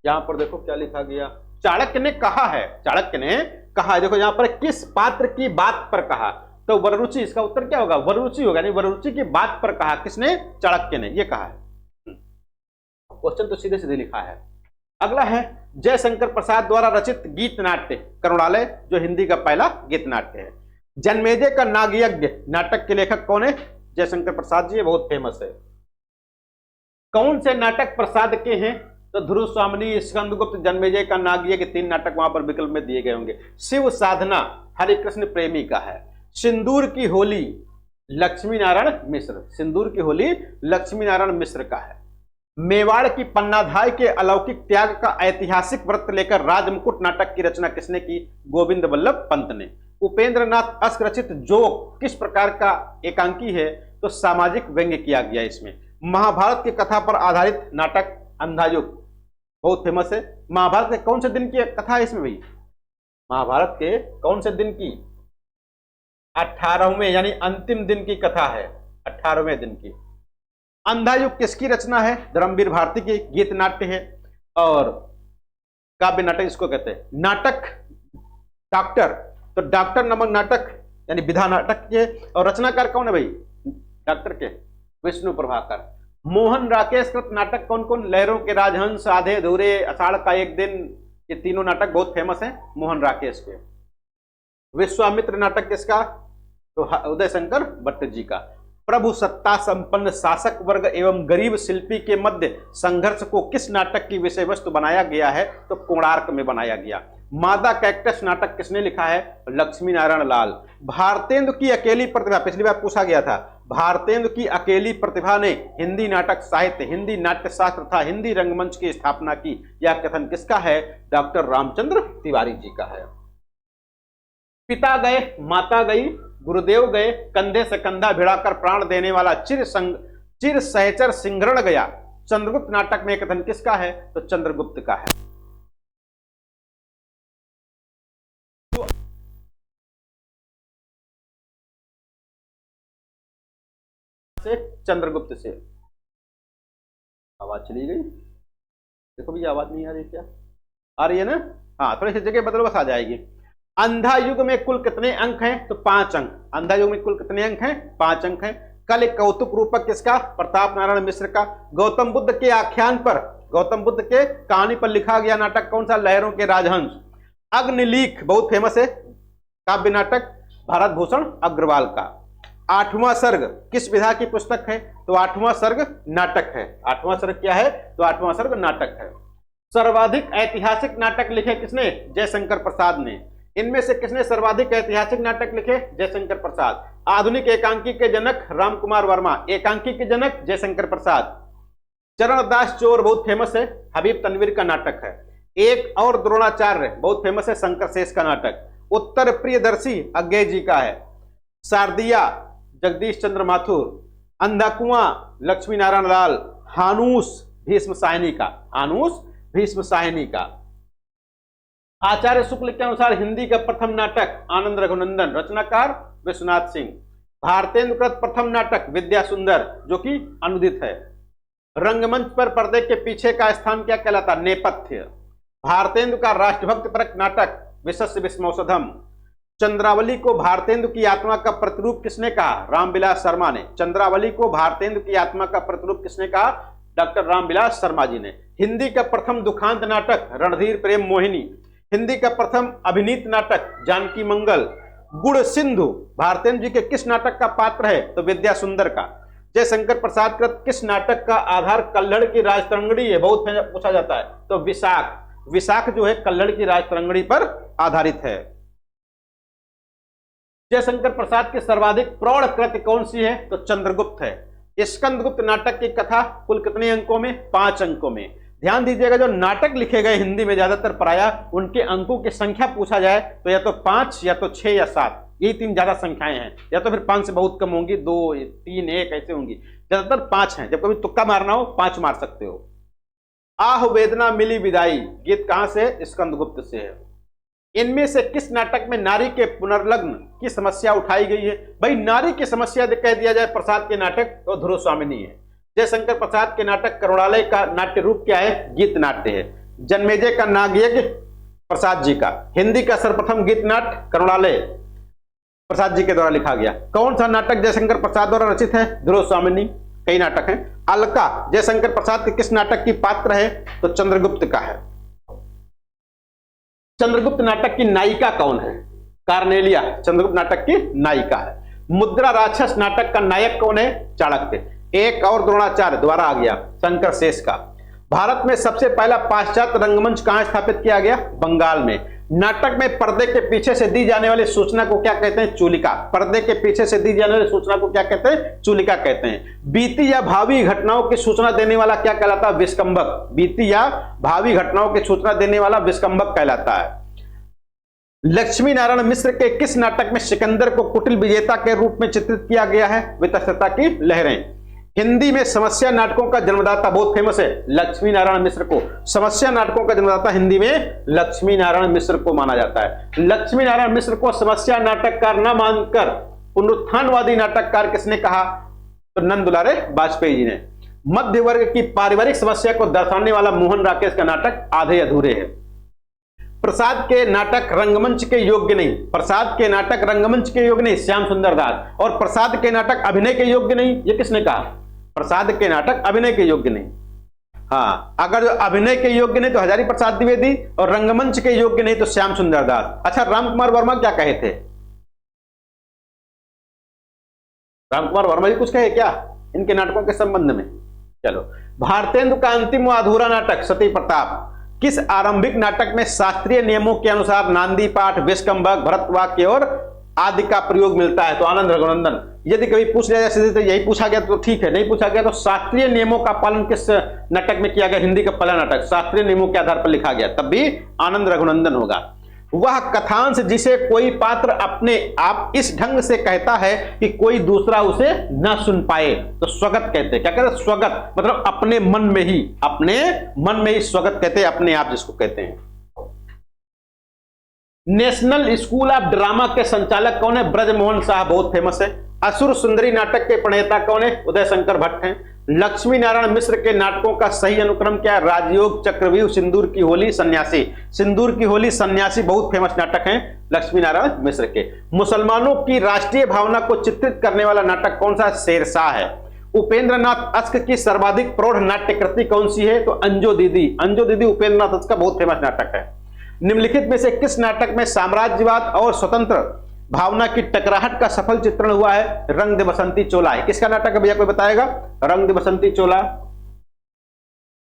Speaker 1: यहां पर देखो क्या लिखा गया, चाणक्य ने कहा है। चाणक्य ने कहा है, देखो यहां पर किस पात्र की बात पर कहा? तो वररुचि। इसका उत्तर क्या होगा? वररुचि होगा। नहीं, वररुचि की बात पर कहा किसने? चाणक्य ने ये कहा है। क्वेश्चन तो सीधे सीधे लिखा है। अगला है जयशंकर प्रसाद द्वारा रचित गीत नाट्य करुणालय, जो हिंदी का पहला गीत नाट्य है। जन्मेजय का नागयज्ञ नाटक के लेखक कौन है? जयशंकर प्रसाद जी, बहुत फेमस है। कौन से नाटक प्रसाद के हैं? तो ध्रुव स्वामिनी, स्कंदगुप्त, जन्मेजय का नागयज्ञ, 3 नाटक वहां पर विकल्प में दिए गए होंगे। शिव साधना हरिकृष्ण प्रेमी का है। सिंदूर की होली लक्ष्मी नारायण मिश्र, सिंदूर की होली लक्ष्मी नारायण मिश्र का है। मेवाड़ की पन्नाधाय के अलौकिक त्याग का ऐतिहासिक व्रत लेकर राजमुकुट नाटक की रचना किसने की? गोविंद वल्लभ पंत ने। उपेंद्र नाथ अस्क रचित जोक किस प्रकार का एकांकी है? तो सामाजिक व्यंग्य किया गया इसमें। महाभारत की कथा पर आधारित नाटक अंधा युग बहुत फेमस है, महाभारत के कौन से दिन की कथा है इसमें भाई? महाभारत के कौन से दिन की? 18वें यानी अंतिम दिन की कथा है, 18वें दिन की। अंधा युग किसकी रचना है? धर्मवीर भारती की गीत नाट्य है। और काव्य नाटक इसको कहते हैं। नाटक डॉक्टर, तो डॉक्टर नामक नाटक यानी विधा नाटक के, और रचनाकार कौन है भाई डॉक्टर के? विष्णु प्रभाकर। मोहन राकेश कृत नाटक कौन कौन? लहरों के राजहंस, आधे अधूरे, आषाढ़ का एक दिन, ये तीनों नाटक बहुत फेमस हैं मोहन राकेश के। विश्वामित्र नाटक किसका? तो उदय शंकर भट्ट जी का। प्रभु सत्ता संपन्न शासक वर्ग एवं गरीब शिल्पी के मध्य संघर्ष को किस नाटक की विषय वस्तु बनाया गया है? तो कोणार्क में बनाया गया। मादा कैक्टस नाटक किसने लिखा है? लक्ष्मी नारायण लाल। भारतेंदु की अकेली प्रतिभा, पिछली बार पूछा गया था, भारतेंदु की अकेली प्रतिभा ने हिंदी नाटक साहित्य, हिंदी नाट्य शास्त्र तथा हिंदी रंगमंच की स्थापना की, यह कथन किसका है? डॉक्टर रामचंद्र तिवारी जी का है। पिता गए माता गई, गुरुदेव गए, कंधे से कंधा भिड़ाकर प्राण देने वाला चिर सहचर सिंहरण गया। चंद्रगुप्त नाटक में कथन किसका है? तो चंद्रगुप्त का है। से चंद्रगुप्त से। आवाज चली गई, देखो भी आवाज नहीं आ रही क्या? आ रही है ना? हाँ, थोड़ी सी जगह बदलो बस आ जाएगी। अंधा युग में कुल कितने अंक हैं? तो 5 अंक। अंधा युग में कुल कितने अंक हैं? 5 अंक हैं। कल एक कौतुक रूपक किसका? प्रताप नारायण मिश्र का। गौतम बुद्ध के आख्यान पर, गौतम बुद्ध के कहानी पर लिखा गया नाटक कौन सा? लहरों के राजहंस। अग्निलीक बहुत फेमस है काव्य नाटक, भारत भूषण अग्रवाल का। 8वां सर्ग किस विधा की पुस्तक है? तो 8वां सर्ग नाटक है। 8वां सर्ग क्या है? तो 8वां सर्ग नाटक है। सर्वाधिक ऐतिहासिक नाटक लिखे किसने? जयशंकर प्रसाद ने। इनमें से किसने सर्वाधिक ऐतिहासिक नाटक लिखे? जयशंकर प्रसाद। आधुनिक एकांकी के जनक रामकुमार वर्मा, एकांकी के जनक जयशंकर प्रसाद। चरणदास चोर बहुत फेमस है, हबीब तनवीर का नाटक है। एक और द्रोणाचार्य बहुत फेमस है, शंकर शेष का नाटक। उत्तर प्रियदर्शी अज्ञे जी का है। शारदिया जगदीश चंद्र माथुर। अंधा कुआं लक्ष्मी नारायण लाल। हानूस भीष्म साहिनी का, हानूस भीष्म साहिनी का। आचार्य शुक्ल के अनुसार हिंदी का प्रथम नाटक आनंद रघुनंदन, रचनाकार विश्वनाथ सिंह। भारतेंदु कृत प्रथम नाटक विद्या सुंदर जो कि अनुदित है। रंगमंच पर पर्दे के पीछे का स्थान क्या कहलाता? नेपथ्य। भारतेंदु का राष्ट्रभक्त परक नाटक विशस्य विस्मौषधम। चंद्रावली को भारतेंदु की आत्मा का प्रतिरूप किसने कहा? रामविलास शर्मा ने। चंद्रावली को भारतेंदु की आत्मा का प्रतिरूप किसने कहा? डॉक्टर रामविलास शर्मा जी ने। हिंदी का प्रथम दुखांत नाटक रणधीर प्रेम मोहिनी। हिंदी का प्रथम अभिनीत नाटक जानकी मंगल। गुड़ सिंधु भारतेंदु जी के किस नाटक का पात्र है? तो विद्या सुंदर का। जयशंकर प्रसाद कृत किस नाटक का आधार कल्हड़ की राजतरंगड़ी है? बहुत पूछा जाता है। तो विशाख, विशाख जो है कल्हड़ की राजतरंगड़ी पर आधारित है। जयशंकर प्रसाद की सर्वाधिक प्रौढ़ कृति कौन सी है? तो चंद्रगुप्त है। स्कंदगुप्त नाटक की कथा कुल कितने अंकों में? 5 अंकों में। ध्यान दीजिएगा, जो नाटक लिखे गए हिंदी में ज्यादातर प्रायः उनके अंकों की संख्या पूछा जाए तो या तो 5 या तो 6 या 7, यही 3 ज्यादा संख्याएं हैं, या तो फिर 5 से बहुत कम होंगी, 2 3 1 ऐसे होंगी। ज्यादातर 5 हैं। जब कभी तुक्का मारना हो 5 मार सकते हो। आह वेदना मिली विदाई गीत कहां से? स्कंदगुप्त से है। इनमें से किस नाटक में नारी के पुनर्लग्न की समस्या उठाई गई है? भाई नारी की समस्या कह दिया जाए प्रसाद के नाटक तो ध्रुव स्वामिनी है। जयशंकर प्रसाद के नाटक करुणालय का नाट्य रूप क्या है? गीत नाट्य है। जन्मेजय का नागयज्ञ प्रसाद जी का। हिंदी का सर्वप्रथम गीत नाट्य करुणालय प्रसाद जी के द्वारा लिखा गया। कौन सा नाटक जयशंकर प्रसाद द्वारा रचित है? ध्रुव स्वामिनी। कई नाटक हैं। अलका जयशंकर प्रसाद के किस नाटक की पात्र है? तो चंद्रगुप्त का है। चंद्रगुप्त नाटक की नायिका कौन है? कार्नेलिया चंद्रगुप्त नाटक की नायिका है। मुद्रा राक्षस नाटक का नायक कौन है? चाणक्य। एक और द्रोणाचार्य द्वारा आ गया, शंकर शेष का। भारत में सबसे पहला पाश्चात्य रंगमंच कहां स्थापित किया गया? बंगाल में। नाटक में पर्दे के पीछे से दी जाने वाली सूचना को क्या कहते हैं? चूलिका। पर्दे के पीछे से दी जाने वाली सूचना को क्या कहते हैं? चूलिका कहते हैं। बीती या भावी घटनाओं की सूचना देने वाला क्या कहलाता है? विस्कंभक। बीती या भावी घटनाओं की सूचना देने वाला विस्कंभक कहलाता है। लक्ष्मी नारायण मिश्र के किस नाटक में सिकंदर को कुटिल विजेता के रूप में चित्रित किया गया है? वितस्त्रता की लहरें। हिंदी में समस्या नाटकों का जन्मदाता बहुत फेमस है लक्ष्मी नारायण मिश्र को। समस्या नाटकों का जन्मदाता हिंदी में लक्ष्मी नारायण मिश्र को माना जाता है। लक्ष्मी नारायण मिश्र को समस्या नाटककार न मानकर पुनरुत्थानवादी नाटककार किसने कहा? तो नंद दुलारे वाजपेयी जी ने। मध्य वर्ग की पारिवारिक समस्या को दर्शाने वाला मोहन राकेश का नाटक आधे अधूरे है। प्रसाद के नाटक रंगमंच के योग्य नहीं, प्रसाद के नाटक रंगमंच के योग्य नहीं, श्याम सुंदर दास। और प्रसाद के नाटक अभिनय के योग्य नहीं, ये किसने कहा? प्रसाद के नाटक अभिनय के योग्य नहीं। हाँ, अगर अभिनय के योग्य नहीं तो हजारी प्रसाद द्विवेदी, और रंगमंच के योग्य नहीं तो श्याम सुंदर दास। अच्छा, रामकुमार वर्मा क्या कहे थे? रामकुमार वर्मा जी कुछ कहे क्या इनके नाटकों के संबंध में? चलो, भारतेंदु का अंतिम व अधूरा नाटक सती प्रताप किस आरंभिक नाटक में शास्त्रीय नियमों के अनुसार नांदी पाठ, विष्कंभक, भरत वाक्य और आदि का प्रयोग मिलता है? तो आनंद रघुनंदन। यदि कभी पूछ लिया जाए तो यही पूछा गया तो ठीक है, नहीं पूछा गया तो शास्त्रीय नियमों का पालन किस नाटक में किया गया? हिंदी का पहला नाटक शास्त्रीय नियमों के आधार पर लिखा गया, तब भी आनंद रघुनंदन होगा। वह कथांश जिसे कोई पात्र अपने आप इस ढंग से कहता है कि कोई दूसरा उसे न सुन पाए, तो स्वगत कहते हैं। क्या कहते हैं? स्वगत, मतलब अपने मन में ही, अपने मन में ही स्वगत कहते हैं, अपने आप जिसको कहते हैं। नेशनल स्कूल ऑफ ड्रामा के संचालक कौन है? ब्रजमोहन साह, बहुत फेमस है। असुर सुंदरी नाटक के प्रणेता कौन है? उदय शंकर भट्ट हैं। लक्ष्मी नारायण मिश्र के नाटकों का सही अनुक्रम क्या है? राजयोग, चक्रव्यूह, सिंदूर की होली, सन्यासी। सिंदूर की होली, सन्यासी बहुत फेमस नाटक हैं लक्ष्मी नारायण मिश्र के। मुसलमानों की राष्ट्रीय भावना को चित्रित करने वाला नाटक कौन सा? शेरशाह है। उपेंद्र नाथ अश्क की सर्वाधिक प्रौढ़ नाट्य कृति कौन सी है? तो अंजो दीदी। अंजो दीदी उपेंद्र नाथ अश्क का बहुत फेमस नाटक है। निम्नलिखित में से किस नाटक में साम्राज्यवाद और स्वतंत्र भावना की टकराहट का सफल चित्रण हुआ है? रंग दे बसंती चोला है। किसका नाटक है भैया, कोई बताएगा? रंग दे बसंती चोला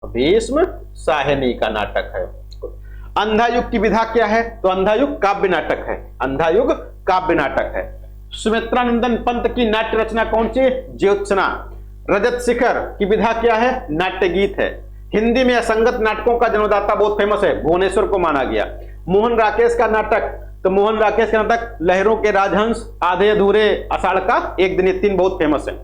Speaker 1: भीष्म साहनी का नाटक है। अंधा युग की विधा क्या है? तो अंधा युग काव्य नाटक है। अंधा युग काव्य नाटक है। सुमित्रानंदन पंत की नाट्य रचना कौन सी? ज्योत्सना। रजत शिखर की विधा क्या है? नाट्य गीत है। हिंदी में असंगत नाटकों का जन्मदाता बहुत फेमस है, भुवनेश्वर को माना गया। मोहन राकेश का नाटक, तो मोहन राकेश का नाटक लहरों के राजहंस, आधे अधूरे, आषाढ़ का एक दिन, ये तीन बहुत फेमस है।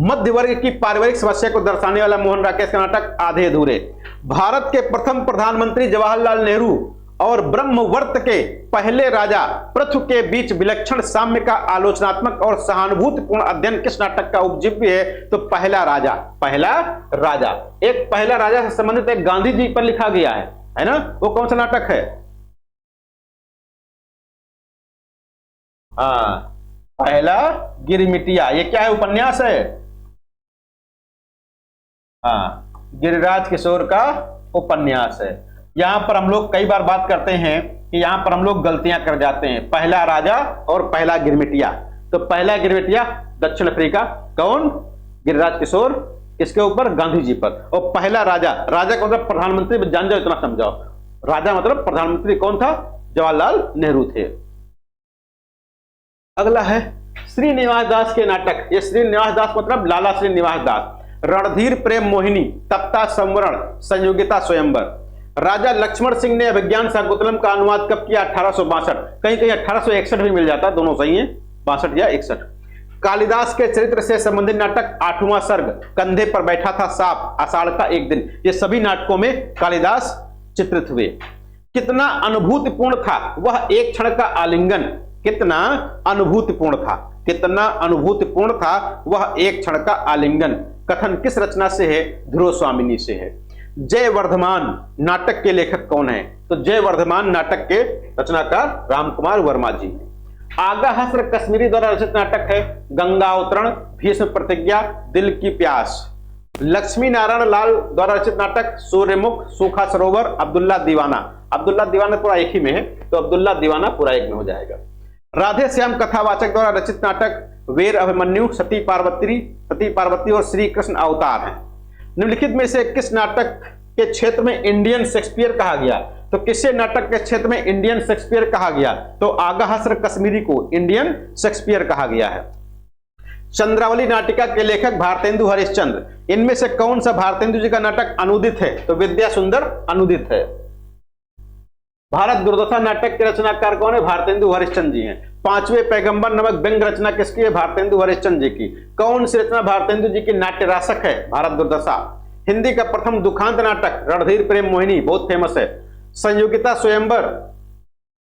Speaker 1: मध्य वर्ग की पारिवारिक समस्या को दर्शाने वाला मोहन राकेश का नाटक आधे अधूरे। भारत के प्रथम प्रधानमंत्री जवाहरलाल नेहरू और ब्रह्मवर्त के पहले राजा पृथु के बीच विलक्षण साम्य का आलोचनात्मक और सहानुभूतिपूर्ण अध्ययन किस नाटक का उपजीव्य है? तो पहला राजा। पहला राजा, एक पहला राजा से संबंधित एक गांधी जी पर लिखा गया है ना? वो कौन सा नाटक है? पहला गिरमिटिया। ये क्या है? उपन्यास है। गिरिराज किशोर का उपन्यास है। यहां पर हम लोग कई बार बात करते हैं कि यहां पर हम लोग गलतियां कर जाते हैं। पहला राजा और पहला गिरमिटिया। तो पहला गिरमिटिया दक्षिण अफ्रीका, कौन? गिरिराज किशोर, इसके ऊपर गांधी जी पर। और पहला राजा, राजा का मतलब प्रधानमंत्री, जान जाओ, इतना समझाओ। राजा मतलब प्रधानमंत्री कौन था? जवाहरलाल नेहरू थे। अगला है श्रीनिवास दास के नाटक। ये श्रीनिवास दास मतलब लाला श्रीनिवास दास। रणधीर प्रेम मोहिनी, तप्ता संवरण, संयोगिता स्वयंवर। राजा लक्ष्मण सिंह ने अभिज्ञान शाकुंतलम का अनुवाद कब किया? 1862। कहीं कहीं 1861 भी मिल जाता, दोनों सही है, 62 या 61। कालिदास के चरित्र से संबंधित नाटक 8वां सर्ग, कंधे पर बैठा था सांप, आषाढ़ का एक दिन। ये सभी नाटकों में कालिदास चित्रित हुए। कितना अनुभूतिपूर्ण था वह एक क्षण का आलिंगन। कितना अनुभूतिपूर्ण था, कितना अनुभूतिपूर्ण था वह एक क्षण का आलिंगन। कथन किस रचना से है? ध्रुव स्वामिनी से है। जय वर्धमान नाटक के लेखक कौन है? तो जय वर्धमान नाटक के रचनाकार रामकुमार वर्मा जी। आगा हस्र कश्मीरी द्वारा रचित नाटक है गंगा अवतरण, भीष्म प्रतिज्ञा, दिल की प्यास। लक्ष्मी नारायण लाल द्वारा रचित नाटक सूर्यमुख, सूखा सरोवर, अब्दुल्ला दीवाना। अब्दुल्ला दीवाना पूरा एक ही में है, तो अब्दुल्ला दीवाना पूरा एक में हो जाएगा। राधे श्याम कथावाचक द्वारा रचित नाटक वीर अभिमन्यु, सती पार्वती और श्री कृष्ण अवतार है। निम्नलिखित में से किस नाटक के क्षेत्र में इंडियन शेक्सपियर कहा गया? तो किसे नाटक के क्षेत्र में इंडियन शेक्सपियर कहा गया? तो आगा हस्र कश्मीरी को इंडियन शेक्सपियर कहा गया है। चंद्रावली नाटिका के लेखक भारतेंदु हरिश्चंद्र। इनमें से कौन सा भारतेंदु जी का नाटक अनुदित है? तो विद्या सुंदर अनुदित है। भारत दुर्दशा नाटक के रचनाकार कौन है? भारतेंदु हरिश्चंद्र जी हैं। पांचवें पैगंबर नामक व्यंग्य रचना किसकी है? भारतेंदु हरिश्चंद्र जी की। कौन सी रचना भारतेंदु जी की नाट्य रासक है? भारत दुर्दशा। हिंदी का प्रथम दुखांत नाटक रणधीर प्रेम मोहिनी, बहुत फेमस है। संयोगिता स्वयंवर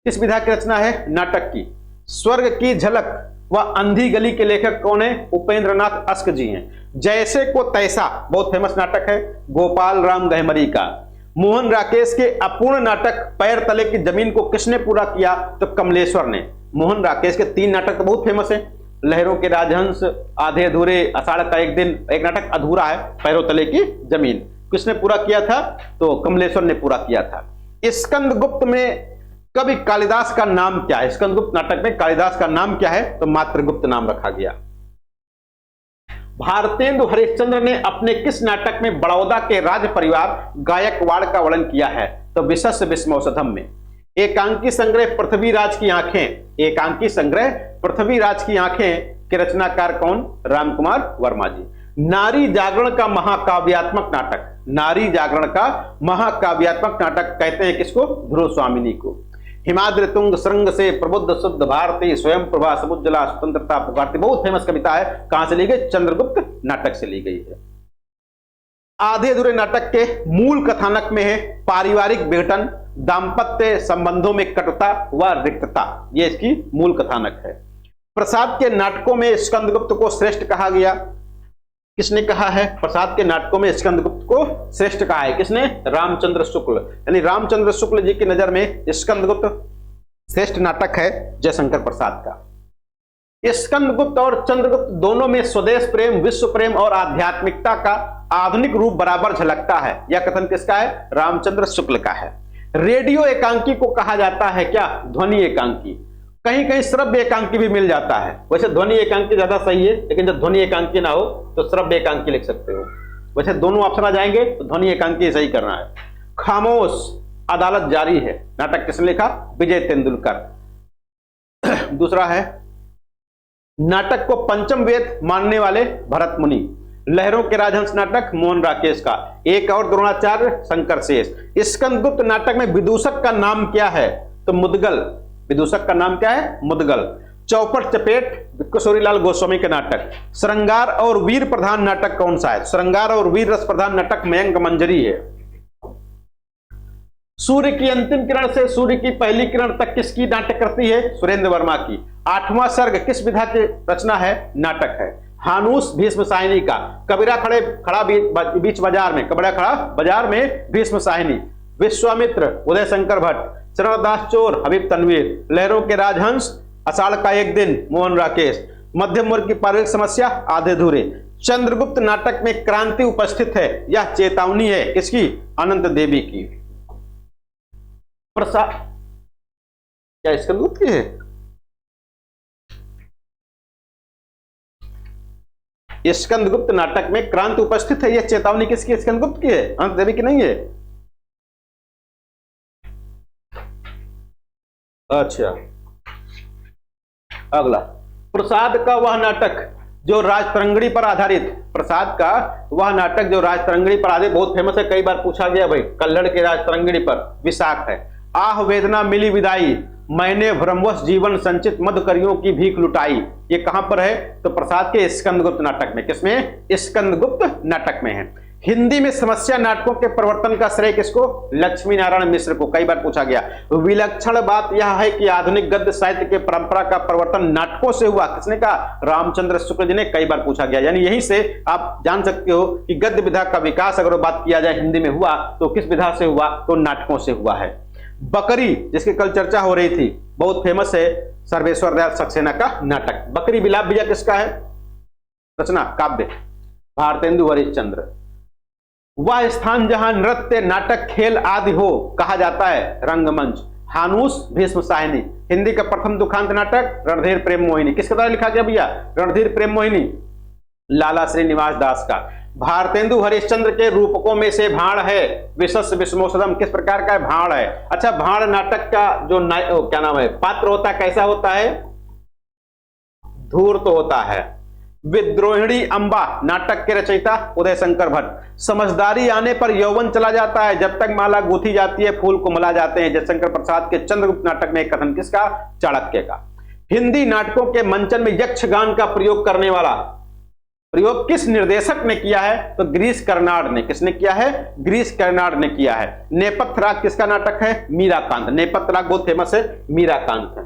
Speaker 1: किस विधा की रचना है? नाटक की। स्वर्ग की झलक व अंधी गली के लेखक कौन है? उपेंद्र नाथ अस्क जी हैं। जैसे को तैसा बहुत फेमस नाटक है, गोपाल राम गहमरी का। मोहन राकेश के अपूर्ण नाटक पैर तले की जमीन को किसने पूरा किया? तो कमलेश्वर ने। मोहन राकेश के 3 नाटक तो बहुत फेमस है, लहरों के राजहंस, आधे अधूरे, आषाढ़ का एक दिन, एक नाटक अधूरा है, पैरों तले की जमीन। किसने पूरा किया था? तो कमलेश्वर ने पूरा किया था। स्कंदगुप्त में कवि कालिदास का नाम क्या है? स्कंदगुप्त नाटक में कालिदास का नाम क्या है? तो मातृगुप्त नाम रखा गया। भारतेंदु हरिश्चंद्र ने अपने किस नाटक में बड़ौदा के राज परिवार गायकवाड़ का वर्णन किया है? तो विशस्य विस्मौषधम में। एकांकी संग्रह पृथ्वीराज की आंखें, एकांकी संग्रह पृथ्वीराज की आंखें के रचनाकार कौन? रामकुमार वर्मा जी। नारी जागरण का महाकाव्यात्मक नाटक, नारी जागरण का महाकाव्यात्मक नाटक कहते हैं किसको? ध्रुव स्वामिनी को। हिमाद्रि तुंग श्रृंग से प्रबुद्ध शुद्ध भारती, स्वयं प्रभा समुज्जला स्वतंत्रता पुकारती, बहुत फेमस कविता है। कहां से ली गई? चंद्रगुप्त नाटक से ली गई है। आधे अधूरे नाटक के मूल कथानक में है पारिवारिक विघटन, दाम्पत्य संबंधों में कटुता व रिक्तता, ये इसकी मूल कथानक है। प्रसाद के नाटकों में स्कंदगुप्त को श्रेष्ठ कहा गया। किसने कहा है? प्रसाद के नाटकों में स्कंदगुप्त को श्रेष्ठ कहा है। किसने? रामचंद्र शुक्ल, यानी रामचंद्र शुक्ल जी की नजर में स्कंदगुप्त श्रेष्ठ नाटक है जयशंकर प्रसाद का। स्कंदगुप्त और चंद्रगुप्त दोनों में स्वदेश प्रेम, विश्व प्रेम और आध्यात्मिकता का आधुनिक रूप बराबर झलकता है। यह कथन किसका है? रामचंद्र शुक्ल का है। रेडियो एकांकी को कहा जाता है क्या? ध्वनि एकांकी। कहीं कहीं श्रव्य एकांकी भी मिल जाता है, वैसे ध्वनि एकांकी ज्यादा सही है, लेकिन जब ध्वनि एकांकी ना हो तो श्रव्य एकांकी लिख सकते हो। वैसे दोनों ऑप्शन आ जाएंगे तो ध्वनि एकांकी सही करना है। खामोश अदालत जारी है नाटक किसने लिखा? विजय तेंदुलकर। दूसरा है नाटक को पंचम वेद मानने वाले भरत मुनि। लहरों के राजहंस नाटक मोहन राकेश का। एक और द्रोणाचार्य शंकर शेष। स्कंदगुप्त नाटक में विदूषक का नाम क्या है? तो मुदगल। विदूषक का नाम क्या है? मुदगल। चौपट चपेट किशोरीलाल गोस्वामी का नाटक। श्रृंगार और वीर प्रधान नाटक कौन सा है? श्रृंगार और वीर रस प्रधान नाटक मयंक मंजरी है। सूर्य की अंतिम किरण से सूर्य की पहली किरण तक किसकी नाटक करती है? सुरेंद्र वर्मा की। 8वां सर्ग किस विधा की रचना है? नाटक है। हानूस भीष्म साहिनी का। कबीरा खड़ा बीच बाजार में, कबीरा खड़ा बाजार में भीष्म साहिनी। विश्वामित्र उदय शंकर भट्ट। चरणदास चोर हबीब तनवीर। लहरों के राजहंस आषाढ़ का एक दिन मोहन राकेश। मध्यम वर्ग की पारिवारिक समस्या आधे अधूरे। चंद्रगुप्त नाटक में क्रांति उपस्थित है, यह चेतावनी है किसकी? अनंत देवी की। प्रसाद क्या स्कंदगुप्त की है? स्कंदगुप्त नाटक में क्रांति उपस्थित है, यह चेतावनी किसकी? स्कंदगुप्त की है, अनंत देवी की नहीं है। अच्छा, अगला प्रसाद का वह नाटक जो राजतरंगिणी पर आधारित, प्रसाद का वह नाटक जो राजतरंगिणी पर आधारित, बहुत फेमस है, कई बार पूछा गया भाई। कल्हड़ के राजतरंगिणी पर विशाख है। आह वेदना मिली विदाई, मैंने भ्रमवश जीवन संचित मधुकरियों की भीख लुटाई, ये कहां पर है? तो प्रसाद के स्कंदगुप्त नाटक में। किसमें? स्कंदगुप्त नाटक में है। हिंदी में समस्या नाटकों के प्रवर्तन का श्रेय किसको? लक्ष्मी नारायण मिश्र को, कई बार पूछा गया। विलक्षण बात यह है कि आधुनिक गद्य साहित्य के परंपरा का प्रवर्तन नाटकों से हुआ, किसने कहा? रामचंद्र शुक्ल जी ने, कई बार पूछा गया। यानी यहीं से आप जान सकते हो कि गद्य विधा का विकास अगर बात किया जाए हिंदी में हुआ तो किस विधा से हुआ? तो नाटकों से हुआ है। बकरी, जिसकी कल चर्चा हो रही थी, बहुत फेमस है, सर्वेश्वर दयाल सक्सेना का नाटक। बकरी विलाप विजय किसका है? रचना काव्य भारतेंदु हरिश्चंद्र। वह स्थान जहां नृत्य नाटक खेल आदि हो कहा जाता है रंगमंच। हानूस भीष्म साहिनी। हिंदी का प्रथम दुखांत नाटक रणधीर प्रेम मोहिनी, किसके द्वारा लिखा गया भैया? रणधीर प्रेम मोहिनी, लाला श्रीनिवास दास का। भारतेंदु हरिश्चंद्र के रूपकों में से भाण है विशस्य विस्मोषधम, किस प्रकार का है? भाण है। अच्छा, भाण नाटक का जो क्या नाम है, पात्र होता है, कैसा होता है? धूर्त होता है। विद्रोहिणी अंबा नाटक के रचयिता उदय शंकर भट्ट। समझदारी आने पर यौवन चला जाता है, जब तक माला गूंथी जाती है फूल को मला जाते हैं, जयशंकर प्रसाद के चंद्रगुप्त नाटक में कथन किसका? चाणक्य का। हिंदी नाटकों के मंचन में यक्षगान का प्रयोग करने वाला प्रयोग किस निर्देशक ने किया है? तो गिरीश कर्नाड ने। किसने किया है? गिरीश कर्नाड ने किया है। नेपथ्य राग किसका नाटक है? मीराकांत। नेपथ्य राग बहुत फेमस है, मीराकांत है।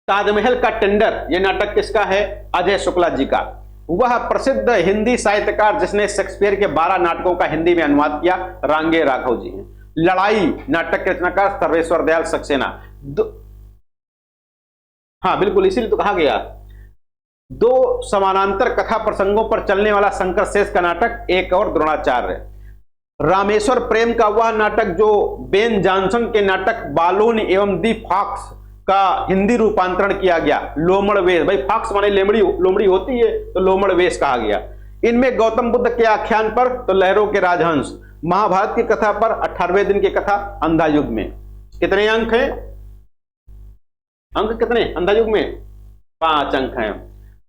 Speaker 1: ताजमहल का टेंडर यह नाटक किसका है? अजय शुक्ला जी का। वह प्रसिद्ध हिंदी साहित्यकार जिसने शेक्सपियर के 12 नाटकों का हिंदी में अनुवाद किया, रांगे राघव जी हैं। लड़ाई नाटक के रचनाकार सर्वेश्वर दयाल सक्सेना। हाँ बिल्कुल, इसीलिए तो कहा गया। 2 समानांतर कथा प्रसंगों पर चलने वाला शंकर शेष का नाटक एक और द्रोणाचार्य। रामेश्वर प्रेम का वह नाटक जो बेन जॉनसन के नाटक बालून एवं दी फॉक्स का हिंदी रूपांतरण किया गया, लोमड़ वेश। भाई फॉक्स माने लोमड़ी होती है, तो लोमड़ वेश कहा गया। इनमें गौतम बुद्ध के आख्यान पर तो लहरों के राजहंस, महाभारत की कथा पर 18वें दिन की कथा अंधा युग में। कितने अंक हैं? अंक कितने अंधा युग में? 5 अंक हैं।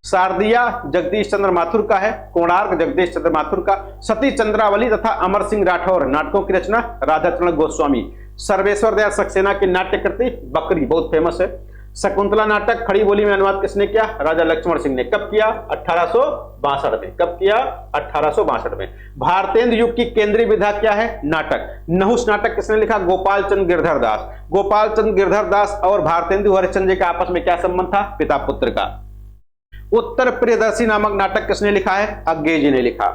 Speaker 1: शारदिया जगदीश चंद्र माथुर का है, कोणार्क जगदीश चंद्र माथुर का। सती चंद्रावली तथा अमर सिंह राठौर नाटकों की रचना राधाचरण गोस्वामी। सर्वेश्वर दयाल सक्सेना की नाट्य कृति बकरी बहुत फेमस है। शकुंतला नाटक खड़ी बोली में अनुवाद किसने किया? राजा लक्ष्मण सिंह ने। कब किया? 1862 में। कब किया? 1862 में। भारतेंद्र युग की केंद्रीय विधा क्या है? नाटक। नहुस नाटक किसने लिखा? गोपाल चंद गिरधर दास। गोपाल चंद गिरधर दास और भारतेंदु हरिश्चंद्र जी का आपस में क्या संबंध था? पिता पुत्र का। उत्तर प्रियदर्शी नामक नाटक किसने लिखा है? अज्ञे जी ने लिखा।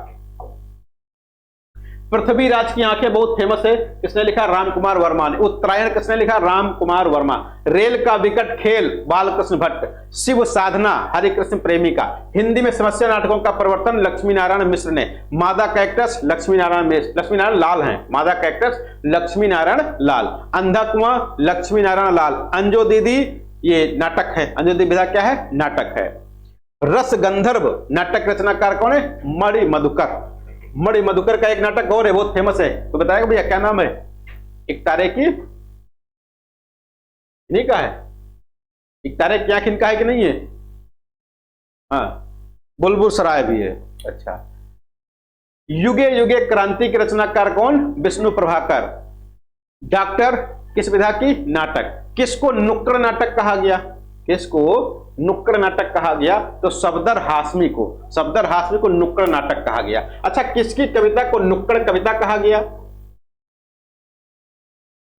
Speaker 1: पृथ्वीराज की आंखें बहुत फेमस है, किसने लिखा? रामकुमार वर्मा ने। उत्तरायण किसने लिखा? रामकुमार वर्मा। रेल का विकट खेल बालकृष्ण भट्ट। शिव साधना हरिकृष्ण प्रेमी का। हिंदी में समस्या नाटकों का प्रवर्तन लक्ष्मी नारायण मिश्र ने। मादा कैक्टस लक्ष्मी नारायण लाल हैं। मादा कैक्टस लक्ष्मी नारायण लाल। अंधा कुआं लक्ष्मी नारायण लाल। अंजो दीदी ये नाटक है। अंजो दीदी विधा क्या है? नाटक है। रस गंधर्व नाटक रचनाकार कौन है? मणि मधुकर। मणि मधुकर का एक नाटक और है, बहुत फेमस है, तो बताएगा भैया क्या नाम है? एक तारे की नहीं का है? एक तारे की आंख इनका है कि नहीं है? हाँ, बुलबुल सराय भी है। अच्छा। युगे युगे क्रांति के रचनाकार कौन? विष्णु प्रभाकर। डॉक्टर किस विधा की? नाटक। किसको नुक्कड़ नाटक कहा गया? किसको नुक्कड़ नाटक कहा गया? तो सफदर हाशमी को। सफदर हाशमी को नुक्कड़ नाटक कहा गया। अच्छा, किसकी कविता को नुक्कड़ कविता कहा गया?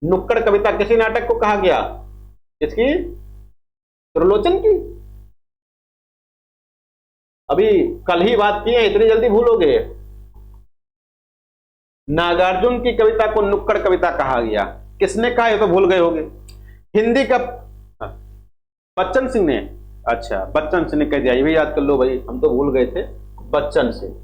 Speaker 1: नुक्कड़ कविता किसी नाटक को कहा गया? किसकी? त्रिलोचन की। अभी कल ही बात की है, इतनी जल्दी भूलोगे? नागार्जुन की कविता को नुक्कड़ कविता कहा गया। किसने कहा? ये तो भूल गए होगे। हिंदी का बच्चन सिंह ने। अच्छा, बच्चन सिंह ने कह दिया, ये भी याद कर लो भाई, हम तो भूल गए थे। बच्चन सिंह।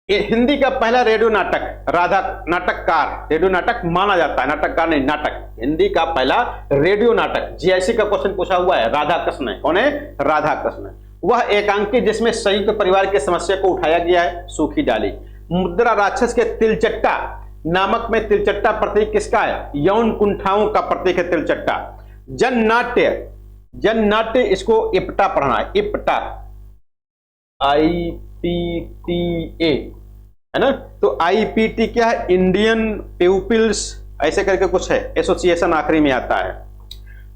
Speaker 1: ये हिंदी का पहला रेडियो नाटक राधा नाटककार। रेडियो नाटक माना जाता है, नाटककार नहीं, नाटक। हिंदी का पहला रेडियो नाटक। जीआईसी का क्वेश्चन पूछा हुआ है। राधा कृष्ण। कौन है? राधा कृष्ण। वह एकांकी जिसमें संयुक्त परिवार की समस्या को उठाया गया है, सूखी डाली। मुद्रा राक्षस के तिलचट्टा नामक में तिलचट्टा प्रतीक किसका है? यौन कुंठाओं का प्रतीक है तिलचट्टा। जन नाट्य इसको इप्टा पढ़ना है। इप्टा IPTA है ना? तो IPT क्या है? इंडियन पीपुल्स ऐसे करके कुछ है, एसोसिएशन आखिरी में आता है।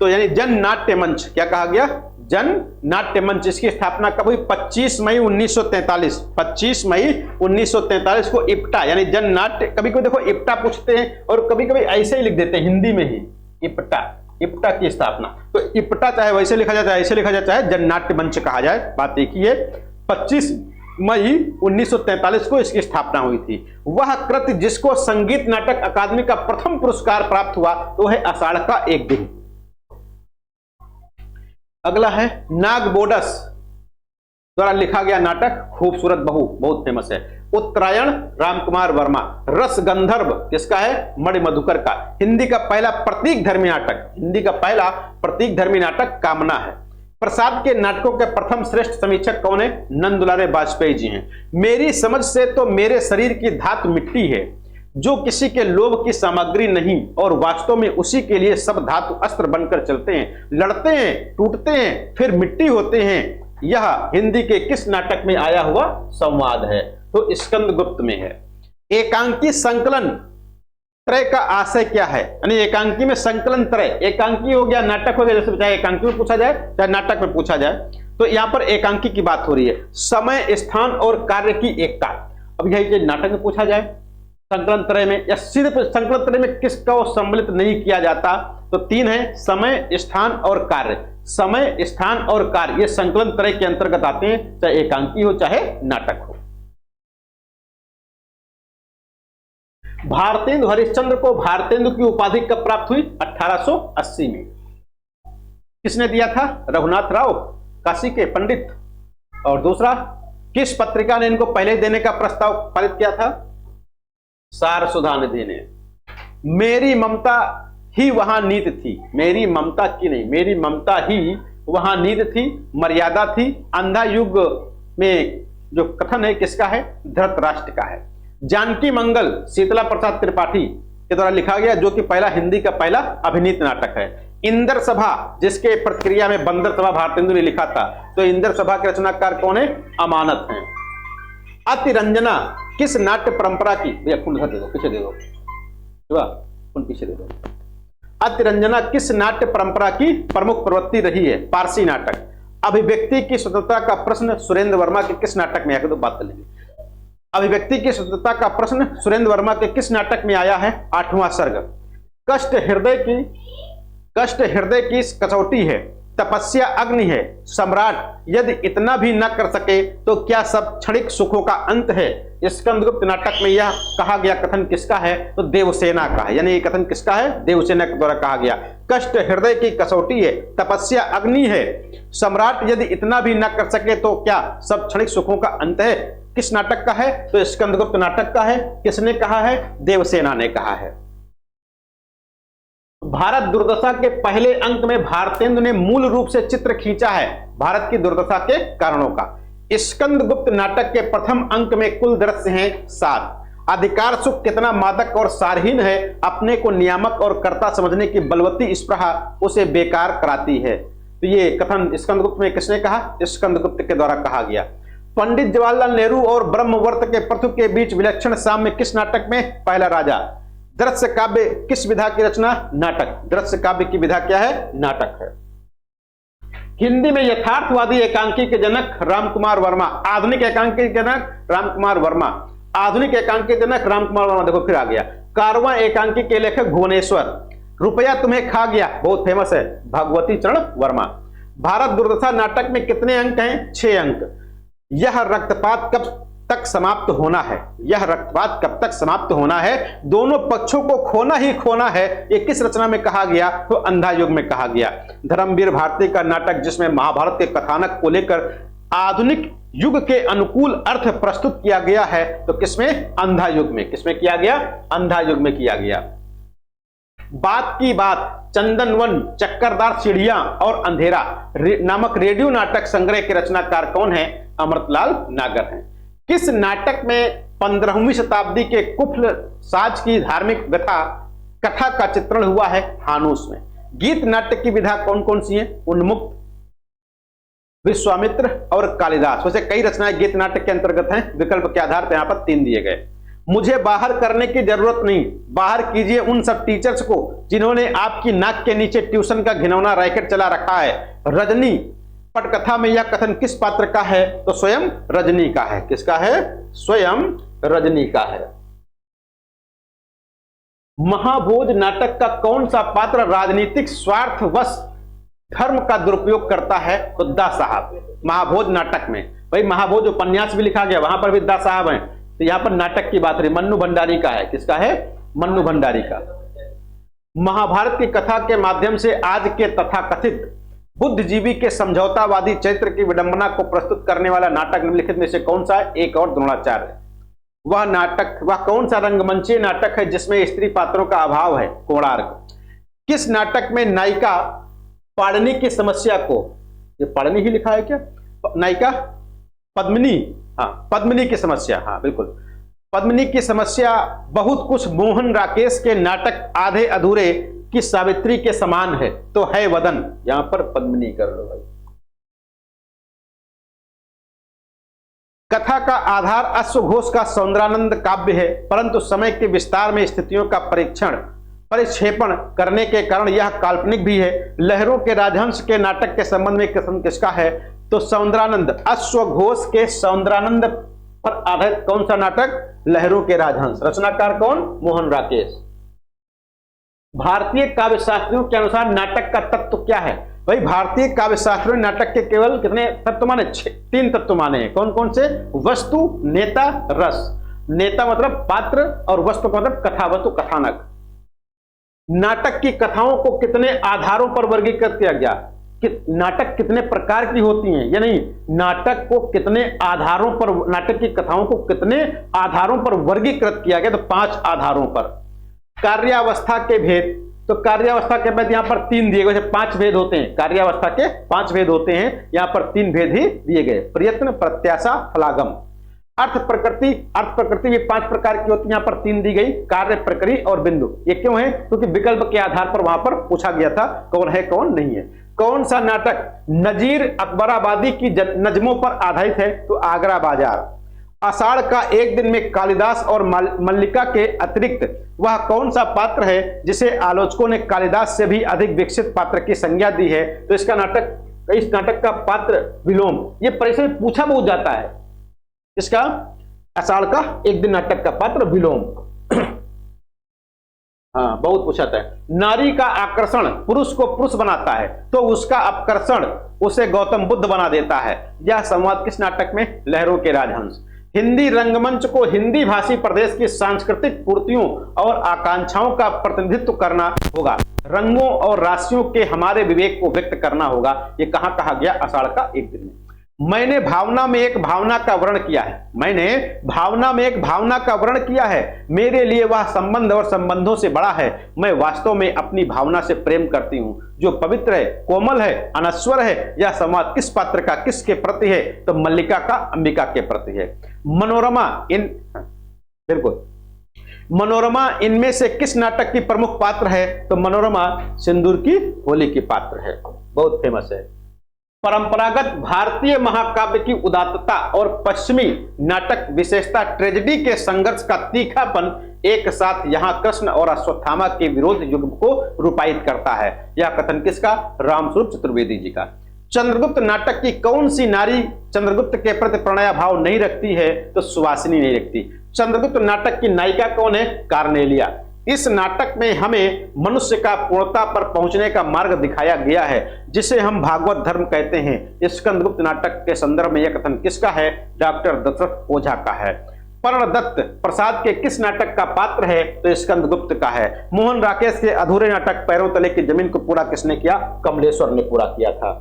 Speaker 1: तो यानी जन नाट्य मंच क्या कहा गया? जन नाट्य मंच। इसकी स्थापना कब हुई? 25 मई 1943। 25 मई 1943 को इप्टा यानी जन नाट्य। कभी कभी देखो इप्टा पूछते हैं और कभी कभी ऐसे ही लिख देते हैं हिंदी में ही, इप्टा। इप्टा की स्थापना। तो इप्टा चाहे वैसे लिखा जाए, चाहे ऐसे लिखा जाए, चाहे जन नाट्य मंच कहा जाए, बात एक ही है। 25 मई 1943 को इसकी स्थापना हुई थी। वह कृति जिसको संगीत नाटक अकादमी का प्रथम पुरस्कार प्राप्त हुआ तो है आषाढ़ का एक दिन। अगला है नागबोडस द्वारा लिखा गया नाटक खूबसूरत बहू, बहुत फेमस है। उत्तरायण रामकुमार वर्मा। रस गंधर्व किसका है? मणि मधुकर का। हिंदी का पहला प्रतीक धर्मी नाटक। हिंदी का पहला प्रतीक धर्मी नाटक कामना है। प्रसाद के नाटकों के प्रथम श्रेष्ठ समीक्षक कौन है? नंद दुलारे वाजपेयी जी हैं। मेरी समझ से तो मेरे शरीर की धातु मिट्टी है, जो किसी के लोभ की सामग्री नहीं और वास्तव में उसी के लिए सब धातु अस्त्र बनकर चलते हैं, लड़ते हैं, टूटते हैं, फिर मिट्टी होते हैं। यह हिंदी के किस नाटक में आया हुआ संवाद है? तो स्कंदगुप्त में है। एकांकी संकलन त्रय का आशय क्या है? यानी एकांकी में संकलन त्रय, एकांकी हो गया, नाटक हो गया, जैसे चाहे एकांकी में पूछा जाए चाहे नाटक में पूछा जाए, तो यहां पर एकांकी की बात हो रही है। समय, स्थान और कार्य की एकता। अब यही चीज नाटक में पूछा जाए संकलन त्रय में, या सीधे संकलन त्रय में किसका सम्मिलित नहीं किया जाता? तो तीन है, समय, स्थान और कार्य। समय, स्थान और कार्य ये संकलन त्रय के अंतर्गत आते हैं, चाहे एकांकी हो चाहे नाटक हो। भारतेंदु हरिश्चंद्र को भारतेंदु की उपाधि कब प्राप्त हुई? 1880 में। किसने दिया था? रघुनाथ राव, काशी के पंडित। और दूसरा, किस पत्रिका ने इनको पहले देने का प्रस्ताव पारित किया था? सार सुधा निधि ने। मेरी ममता ही वहां नीति थी, मेरी ममता की नहीं, मेरी ममता ही वहां नीति थी, मर्यादा थी। अंधा युग में जो कथन है किसका है? धृतराष्ट्र का है। जानकी मंगल शीतला प्रसाद त्रिपाठी के द्वारा लिखा गया, जो कि पहला हिंदी का पहला अभिनीत नाटक है। इंद्र सभा, जिसके प्रतिक्रिया में बंदर सभा भारतेंदु ने लिखा था, तो इंद्र सभा के रचनाकार कौन है? अमानत हैं। अतिरंजना किस नाट्य परंपरा की? भैया फुल दे दो, पीछे दे दो, फुल पीछे दे दो। अतिरंजना किस नाट्य परंपरा की प्रमुख प्रवृत्ति रही है? पारसी नाटक। अभिव्यक्ति की स्वतंत्रता का प्रश्न सुरेंद्र वर्मा के किस नाटक में आया? तो बात कर लेंगे। अभिव्यक्ति की स्वतंत्रता का प्रश्न सुरेंद्र वर्मा के किस नाटक में आया है? 8वां सर्ग। कष्ट हृदय की कसौटी है, तपस्या अग्नि है, सम्राट यदि इतना भी न कर सके तो क्या सब क्षणिक सुखों का अंत है? स्कंदगुप्त नाटक में यह कहा गया कथन किसका है? तो देवसेना का है। यानी ये कथन किसका है? देवसेना के द्वारा कहा गया। कष्ट हृदय की कसौटी है, तपस्या अग्नि है, सम्राट यदि इतना भी न कर सके तो क्या सब क्षणिक सुखों का अंत है? किस नाटक का है? तो स्कंदगुप्त नाटक का है। किसने कहा है? देवसेना ने कहा है। भारत दुर्दशा के पहले अंक में भारतेंदु ने मूल रूप से चित्र खींचा है भारत की दुर्दशा के कारणों का। स्कंदगुप्त नाटक के प्रथम अंक में कुल दृश्य हैं 7। अधिकार सुख कितना मादक और सारहीन है, अपने को नियामक और कर्ता समझने की बलवती स्पृहा उसे बेकार कराती है। तो ये कथन स्कंदगुप्त में किसने कहा? स्कंदगुप्त के द्वारा कहा गया। पंडित जवाहरलाल नेहरू और ब्रह्मवर्त के पृथु के बीच विलक्षण साम्य किस नाटक में? पहला राजा। दृश्य काव्य किस विधा की रचना? नाटक। दृश्य काव्य की विधा क्या है? नाटक है। हिंदी में यथार्थवादी एकांकी के जनक रामकुमार वर्मा। आधुनिक एकांकी के जनक रामकुमार वर्मा। आधुनिक एकांकी के जनक रामकुमार वर्मा, देखो फिर आ गया। कारवां एकांकी के लेखक भुवनेश्वर। रुपया तुम्हें खा गया बहुत फेमस है, भगवती चरण वर्मा। भारत दुर्दशा नाटक में कितने अंक हैं? 6 अंक। यह रक्तपात कब तक समाप्त होना है? यह रक्तपात कब तक समाप्त होना है? दोनों पक्षों को खोना ही खोना है। ये किस रचना में कहा गया? तो अंधा युग में कहा गया। धर्मवीर भारती का नाटक, जिसमें महाभारत के कथानक को लेकर आधुनिक युग के अनुकूल अर्थ प्रस्तुत किया गया है, तो किसमें? अंधा युग में। किसमें किया गया? अंधा युग में किया गया। बात की बात, चंदनवन, चक्करदार सीढ़ियां और अंधेरा नामक रेडियो नाटक संग्रह के रचनाकार कौन है? अमृतलाल नागर हैं। किस नाटक में 15वीं शताब्दी के कुफल साज की धार्मिक कथा का चित्रण हुआ है? हानूस में। गीत नाटक की विधा कौन कौन सी है? उन्मुक्त, विश्वामित्र और कालिदास। वैसे कई रचनाएं गीत नाटक के अंतर्गत हैं, विकल्प के आधार पर यहां पर 3 दिए गए। मुझे बाहर करने की जरूरत नहीं, बाहर कीजिए उन सब टीचर्स को जिन्होंने आपकी नाक के नीचे ट्यूशन का घिनौना रैकेट चला रखा है। रजनी पटकथा में यह कथन किस पात्र का है? तो स्वयं रजनी का है। किसका है? स्वयं रजनी का है। महाभोज नाटक का कौन सा पात्र राजनीतिक स्वार्थवश धर्म का दुरुपयोग करता है? तो दा साहब। महाभोज नाटक में, भाई महाभोज उपन्यास भी लिखा गया, वहां पर भी दा साहब हैं। तो यहां पर नाटक की बात रही, मन्नू भंडारी का है। किसका है? मन्नू भंडारी का। महाभारत की कथा के माध्यम से आज के तथाकथित बुद्धिजीवी के समझौतावादी चरित्र की विडंबना को प्रस्तुत करने वाला नाटक निम्नलिखित में से कौन सा है? एक और द्रोणाचार्य। वह कौन सा रंगमंचीय नाटक है जिसमें स्त्री पात्रों का अभाव है? कोणार्क। किस नाटक में नायिका पाणिनि की समस्या को, ये पाणिनि ही लिखा है क्या? नायिका पद्मिनी, हाँ पद्मिनी की समस्या, हाँ बिल्कुल। पद्मिनी की समस्या बहुत कुछ मोहन राकेश के नाटक आधे अधूरे की सावित्री के समान है, तो है वदन। यहां पर पद्मिनी कर लो भाई। कथा का आधार अश्वघोष का सौंदर्यानंद काव्य है, परंतु समय के विस्तार में स्थितियों का परिक्षेपण करने के कारण यह काल्पनिक भी है। लहरों के राजहंस के नाटक के संबंध में कथन किसका है? तो सौंदर्यानंद, अश्वघोष के सौंदर्यानंद पर आधारित कौन सा नाटक? लहरों के राजहंस। रचनाकार कौन? मोहन राकेश। भारतीय काव्य शास्त्रियों के अनुसार नाटक का तत्व क्या है? भाई भारतीय काव्य शास्त्रियों ने नाटक के केवल कितने तत्व माने? 3 तत्व माने हैं। कौन कौन से? वस्तु, नेता, रस। नेता मतलब पात्र और वस्तु मतलब कथा, वस्तु कथानक। नाटक की कथाओं को कितने आधारों पर वर्गीकृत किया गया? नाटक कितने प्रकार की होती हैं, या नहीं, नाटक को कितने आधारों पर, नाटक की कथाओं को कितने आधारों पर वर्गीकृत किया गया? तो 5 आधारों पर। कार्यावस्था के भेद, तो कार्यावस्था के भेद यहां पर 3 दिए गए। 5 भेद होते हैं कार्यावस्था के, 5 भेद होते हैं, यहां पर 3 भेद ही दिए गए। प्रयत्न, प्रत्याशा, फलागम। अर्थ प्रकृति भी 5 प्रकार की होती है, यहां पर 3 दी गई, कार्य, प्रकृति और बिंदु। ये क्यों है? क्योंकि विकल्प के आधार पर वहां पर पूछा गया था कौन है कौन नहीं है। कौन सा नाटक नजीर अकबराबादी की नज्मों पर आधारित है? तो आगरा बाजार। आषाढ़ का एक दिन में कालिदास और मल्लिका के अतिरिक्त वह कौन सा पात्र है जिसे आलोचकों ने कालिदास से भी अधिक विकसित पात्र की संज्ञा दी है? तो इस नाटक का पात्र विलोम। ये परीक्षा में पूछा बहुत जाता है। इसका आषाढ़ का एक दिन नाटक का पात्र विलोम। हाँ, बहुत पूछा है। नारी का आकर्षण पुरुष को पुरुष बनाता है, तो उसका अपकर्षण उसे गौतम बुद्ध बना देता है। यह संवाद किस नाटक में? लहरों के राजहंस। हिंदी रंगमंच को हिंदी भाषी प्रदेश की सांस्कृतिक पूर्तियों और आकांक्षाओं का प्रतिनिधित्व करना होगा। रंगों और राशियों के हमारे विवेक को व्यक्त करना होगा। ये कहां कहा गया? आषाढ़ का एक दिन में। मैंने भावना में एक भावना का वर्ण किया है। मैंने भावना में एक भावना का वर्ण किया है। मेरे लिए वह संबंध और संबंधों से बड़ा है। मैं वास्तव में अपनी भावना से प्रेम करती हूं, जो पवित्र है, कोमल है, अनश्वर है। यह संवाद किस पात्र का किसके प्रति है? तो मल्लिका का अंबिका के प्रति है। मनोरमा मनोरमा इनमें से किस नाटक की प्रमुख पात्र है? तो मनोरमा सिंदूर की होली की पात्र है, बहुत फेमस है। परंपरागत भारतीय महाकाव्य की उदात्तता और पश्चिमी नाटक विशेषता ट्रेजेडी के संघर्ष का तीखापन एक साथ यहां कृष्ण और अश्वत्थामा के विरोध युग को रूपायित करता है। यह कथन किसका? रामस्वरूप चतुर्वेदी जी का। चंद्रगुप्त नाटक की कौन सी नारी चंद्रगुप्त के प्रति प्रणय भाव नहीं रखती है? तो सुवासिनी नहीं रखती। चंद्रगुप्त नाटक की नायिका कौन है? कार्नेलिया। इस नाटक में हमें मनुष्य का पूर्णता पर पहुंचने का मार्ग दिखाया गया है, जिसे हम भागवत धर्म कहते हैं। स्कंदगुप्त नाटक के संदर्भ में यह कथन किसका है? डॉक्टर दशरथ ओझा का है। पर्णदत्त प्रसाद के किस नाटक का पात्र है? तो स्कंदगुप्त का है। मोहन राकेश के अधूरे नाटक पैरों तले की जमीन को पूरा किसने किया? कमलेश्वर ने पूरा किया था।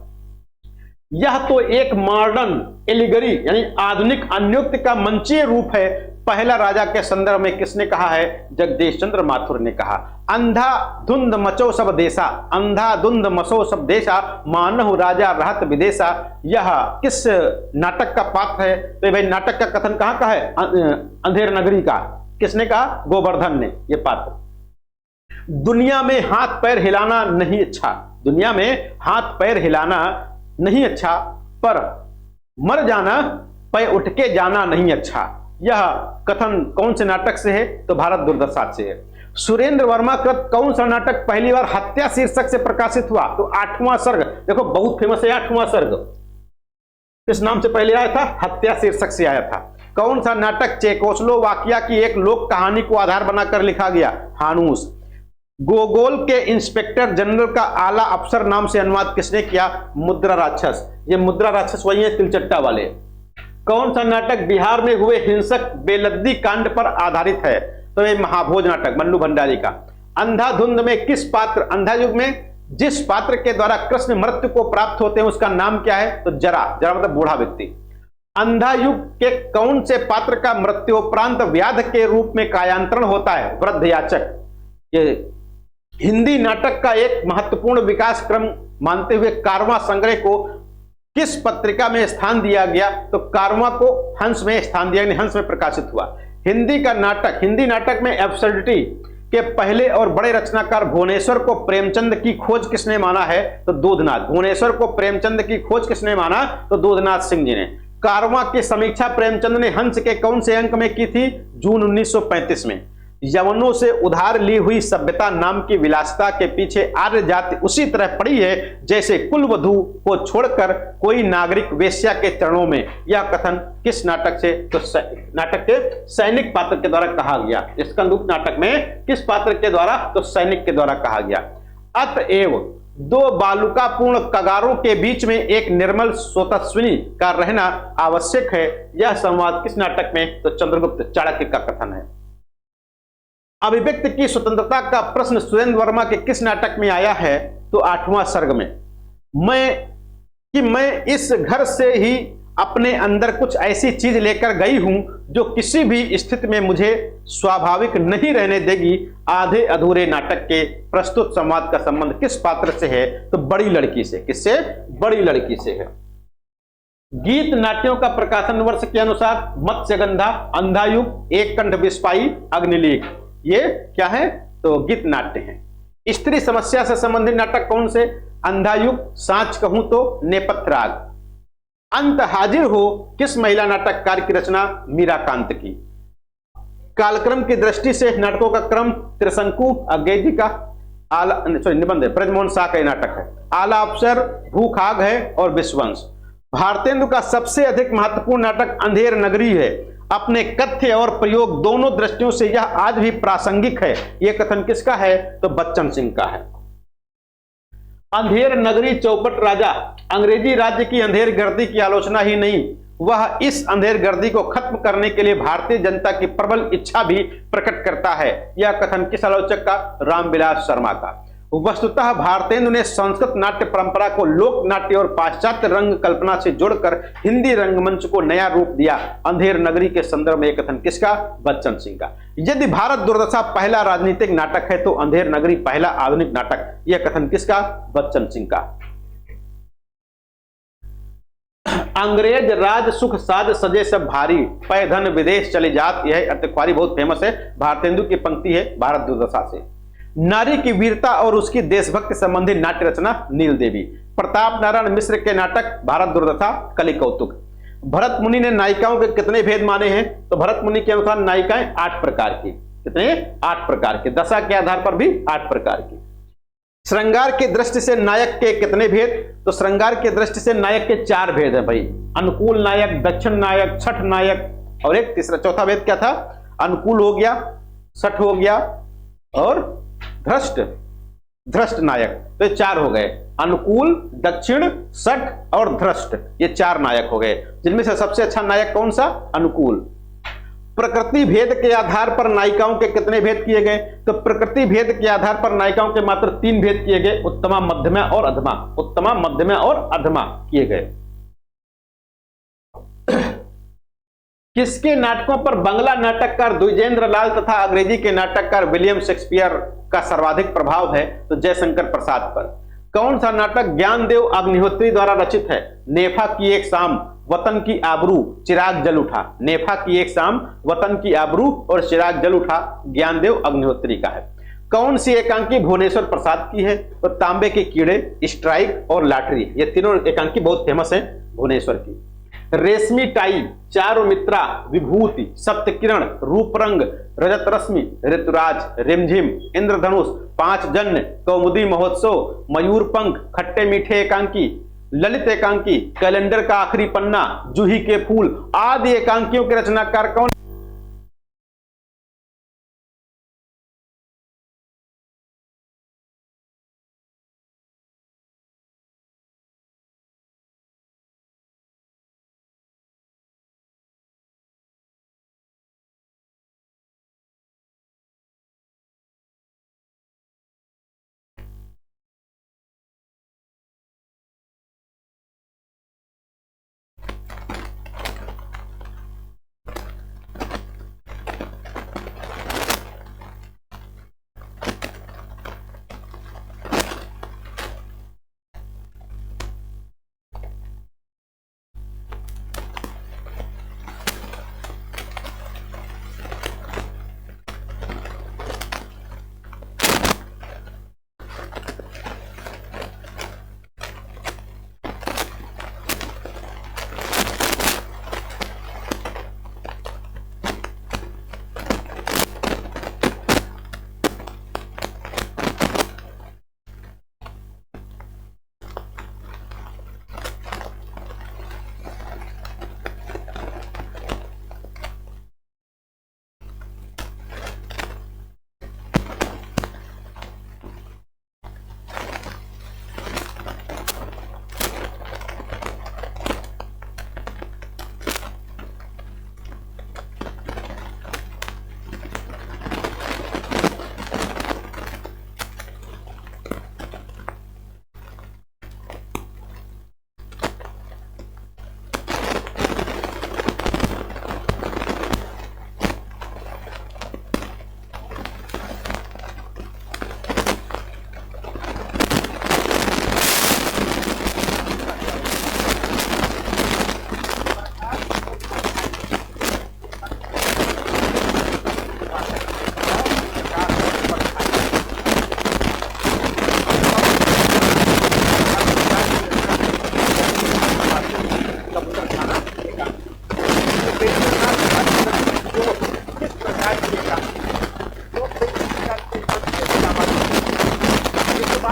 Speaker 1: यह तो एक मॉडर्न एलिगरी यानी आधुनिक अन्योक्ति का मंचीय रूप है। पहला राजा के संदर्भ में किसने कहा है? जगदीश चंद्र माथुर ने कहा। अंधा धुंध मचो सब देशा, अंधा धुंध मचो सब देशा, मानहु राजा रहत विदेशा। यह किस नाटक का पात्र है? तो भाई नाटक का कथन कहां का है? अंधेर नगरी का। किसने कहा? गोवर्धन ने। यह पात्र। दुनिया में हाथ पैर हिलाना नहीं अच्छा, दुनिया में हाथ पैर हिलाना नहीं अच्छा, पर मर जाना पैर उठ के जाना नहीं अच्छा। यह कथन कौन से नाटक से है? तो भारत दुर्दशा से है। सुरेंद्र वर्मा कृत कौन सा नाटक पहली बार हत्या शीर्षक से प्रकाशित हुआ? तो 8वां सर्ग। देखो बहुत फेमस है 8वां सर्ग। किस नाम से पहले आया था? हत्या शीर्षक से आया था। कौन सा नाटक चेकोस्लोवाकिया की एक लोक कहानी को आधार बनाकर लिखा गया? हानूस। गोगोल के इंस्पेक्टर जनरल का आला अफसर नाम से अनुवाद किसने किया? मुद्रा राक्षस। ये मुद्रा राक्षस वही है तिलचट्टा वाले। कौन सा नाटक बिहार में हुए हिंसक बेलद्दी कांड पर आधारित है? तो ये महाभोज नाटक मन्नू भंडारी का। अंधाधुंध में किस पात्र, अंधायुग में जिस पात्र के द्वारा कृष्ण मृत्यु को प्राप्त होते हैं उसका नाम क्या है? तो जरा। जरा मतलब बूढ़ा व्यक्ति। अंधायुग के कौन से पात्र का मृत्योपरांत व्याध के रूप में कायांतरण होता है? वृद्ध याचक। ये हिंदी नाटक का एक महत्वपूर्ण विकास क्रम मानते हुए कारवां संग्रह को किस पत्रिका में स्थान दिया गया? तो कारवां को हंस में स्थान दिया, हंस में प्रकाशित हुआ। हिंदी का नाटक, हिंदी नाटक में एब्सर्डिटी के पहले और बड़े रचनाकार भुवनेश्वर को प्रेमचंद की खोज किसने माना है? तो दूधनाथ। भुवनेश्वर को प्रेमचंद की खोज किसने माना? तो दूधनाथ सिंह जी ने। कारवां की समीक्षा प्रेमचंद ने हंस के कौन से अंक में की थी? जून 1935 में। यवनों से उधार ली हुई सभ्यता नाम की विलासिता के पीछे आर्य जाति उसी तरह पड़ी है जैसे कुलवधू को छोड़कर कोई नागरिक वेश्या के चरणों में। यह कथन किस नाटक से? तो नाटक के सैनिक पात्र के द्वारा कहा गया। स्कंदगुप्त नाटक में किस पात्र के द्वारा? तो सैनिक के द्वारा कहा गया। अतएव दो बालुकापूर्ण कगारों के बीच में एक निर्मल स्वतस्विनी का रहना आवश्यक है। यह संवाद किस नाटक में? तो चंद्रगुप्त चाणक्य का कथन है। अभिव्यक्ति की स्वतंत्रता का प्रश्न सुरेंद्र वर्मा के किस नाटक में आया है? तो 8वां सर्ग में। मैं इस घर से ही अपने अंदर कुछ ऐसी चीज लेकर गई हूं जो किसी भी स्थिति में मुझे स्वाभाविक नहीं रहने देगी। आधे अधूरे नाटक के प्रस्तुत संवाद का संबंध किस पात्र से है? तो बड़ी लड़की से। किससे? बड़ी लड़की से है। गीत नाट्यों का प्रकाशन वर्ष के अनुसार मत्स्यगंधा, अंधायुग, एक कंठ बिस्पाई, अग्निलेख, ये क्या है? तो गीत नाट्य हैं। स्त्री समस्या से संबंधित नाटक कौन से? अंधायुग, सांच कहूं तो, नेपथ्य राग। अंत हाजिर हो किस महिला नाटककार की रचना? मीराकांत की। कालक्रम की दृष्टि से नाटकों का क्रम त्रिशंकु अज्ञेय जी का निबंध है, ब्रजमोहन शाह का नाटक है। आला अफसर, भूखाग है और विश्ववंश। भारतेंदु का सबसे अधिक महत्वपूर्ण नाटक अंधेर नगरी है। अपने कथ्य और प्रयोग दोनों दृष्टियों से यह आज भी प्रासंगिक है। यह कथन किसका है? तो बच्चन सिंह का है। अंधेर नगरी चौपट राजा अंग्रेजी राज्य की अंधेर गर्दी की आलोचना ही नहीं, वह इस अंधेर गर्दी को खत्म करने के लिए भारतीय जनता की प्रबल इच्छा भी प्रकट करता है। यह कथन किस आलोचक का? रामविलास शर्मा का। वस्तुतः भारतेंदु ने संस्कृत नाट्य परंपरा को लोक नाट्य और पाश्चात्य रंग कल्पना से जोड़कर हिंदी रंगमंच को नया रूप दिया। अंधेर नगरी के संदर्भ में कथन किसका? बच्चन सिंह का। यदि भारत दुर्दशा पहला राजनीतिक नाटक है तो अंधेर नगरी पहला आधुनिक नाटक। यह कथन किसका? बच्चन सिंह का। अंग्रेज राज सुख साज सजे सब भारी, पै धन विदेश चले जात। यह अतिक्वारी बहुत फेमस है, भारतेंदु की पंक्ति है भारत दुर्दशा से। नारी की वीरता और उसकी देशभक्ति संबंधी नाट्य रचना नील देवी। प्रताप नारायण मिश्र के नाटक भारत दुर्दशा, कलि कौतुक। भरत मुनि ने नायिकाओं के कितने भेद माने हैं? तो भरत मुनि के अनुसार नायिकाएं 8 प्रकार की। कितने? 8 प्रकार के। दशा के आधार पर भी 8 प्रकार की। श्रृंगार की दृष्टि से नायक के कितने भेद? तो श्रृंगार की दृष्टि से नायक के 4 भेद है भाई। अनुकूल नायक, दक्षिण नायक, छठ नायक और एक तीसरा चौथा भेद क्या था? अनुकूल हो गया, छठ हो गया और धृष्ट नायक। तो ये 4 हो गए। अनुकूल, दक्षिण, छठ और धृष्ट, ये 4 नायक हो गए, जिनमें से सबसे अच्छा नायक कौन सा? अनुकूल। प्रकृति भेद के आधार पर नायिकाओं के कितने भेद किए गए? तो प्रकृति भेद के आधार पर नायिकाओं के मात्र 3 भेद किए गए, उत्तमा, मध्यमा और अधमा। उत्तमा, मध्यमा और अधमा किए गए। किसके नाटकों पर बंगला नाटककार द्विजेंद्र लाल तथा अंग्रेजी के नाटककार विलियम शेक्सपियर का सर्वाधिक प्रभाव है? तो जयशंकर प्रसाद पर। कौन सा नाटक ज्ञानदेव अग्निहोत्री द्वारा रचित है? नेफा की एक शाम, वतन की आबरू, चिराग जल उठा। नेफा की एक शाम, वतन की आबरू और चिराग जल उठा ज्ञानदेव अग्निहोत्री का है। कौन सी एकांकी भुवनेश्वर प्रसाद की है? तो तांबे के कीड़े, स्ट्राइक और लॉटरी। ये तीनों एकांकी बहुत फेमस है भुवनेश्वर की। रेशमी टाई, चारुमित्रा, विभूति, सप्तकिरण, रूपरंग, रजत रश्मि, ऋतुराज, रिमझिम, इंद्रधनुष, 5 जन्य, कौमुदी महोत्सव, मयूर पंख, खट्टे मीठे एकांकी, ललित एकांकी, कैलेंडर का आखिरी पन्ना, जूही के फूल आदि एकांकियों के रचनाकार कौन?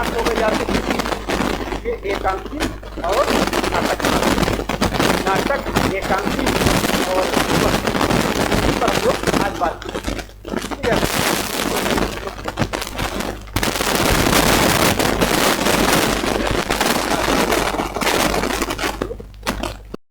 Speaker 1: बात हो गई आपकी ये एकांकी और नाटक, नाटक एकांकी और विपक्षी, इस पर हम लोग आज बात करेंगे।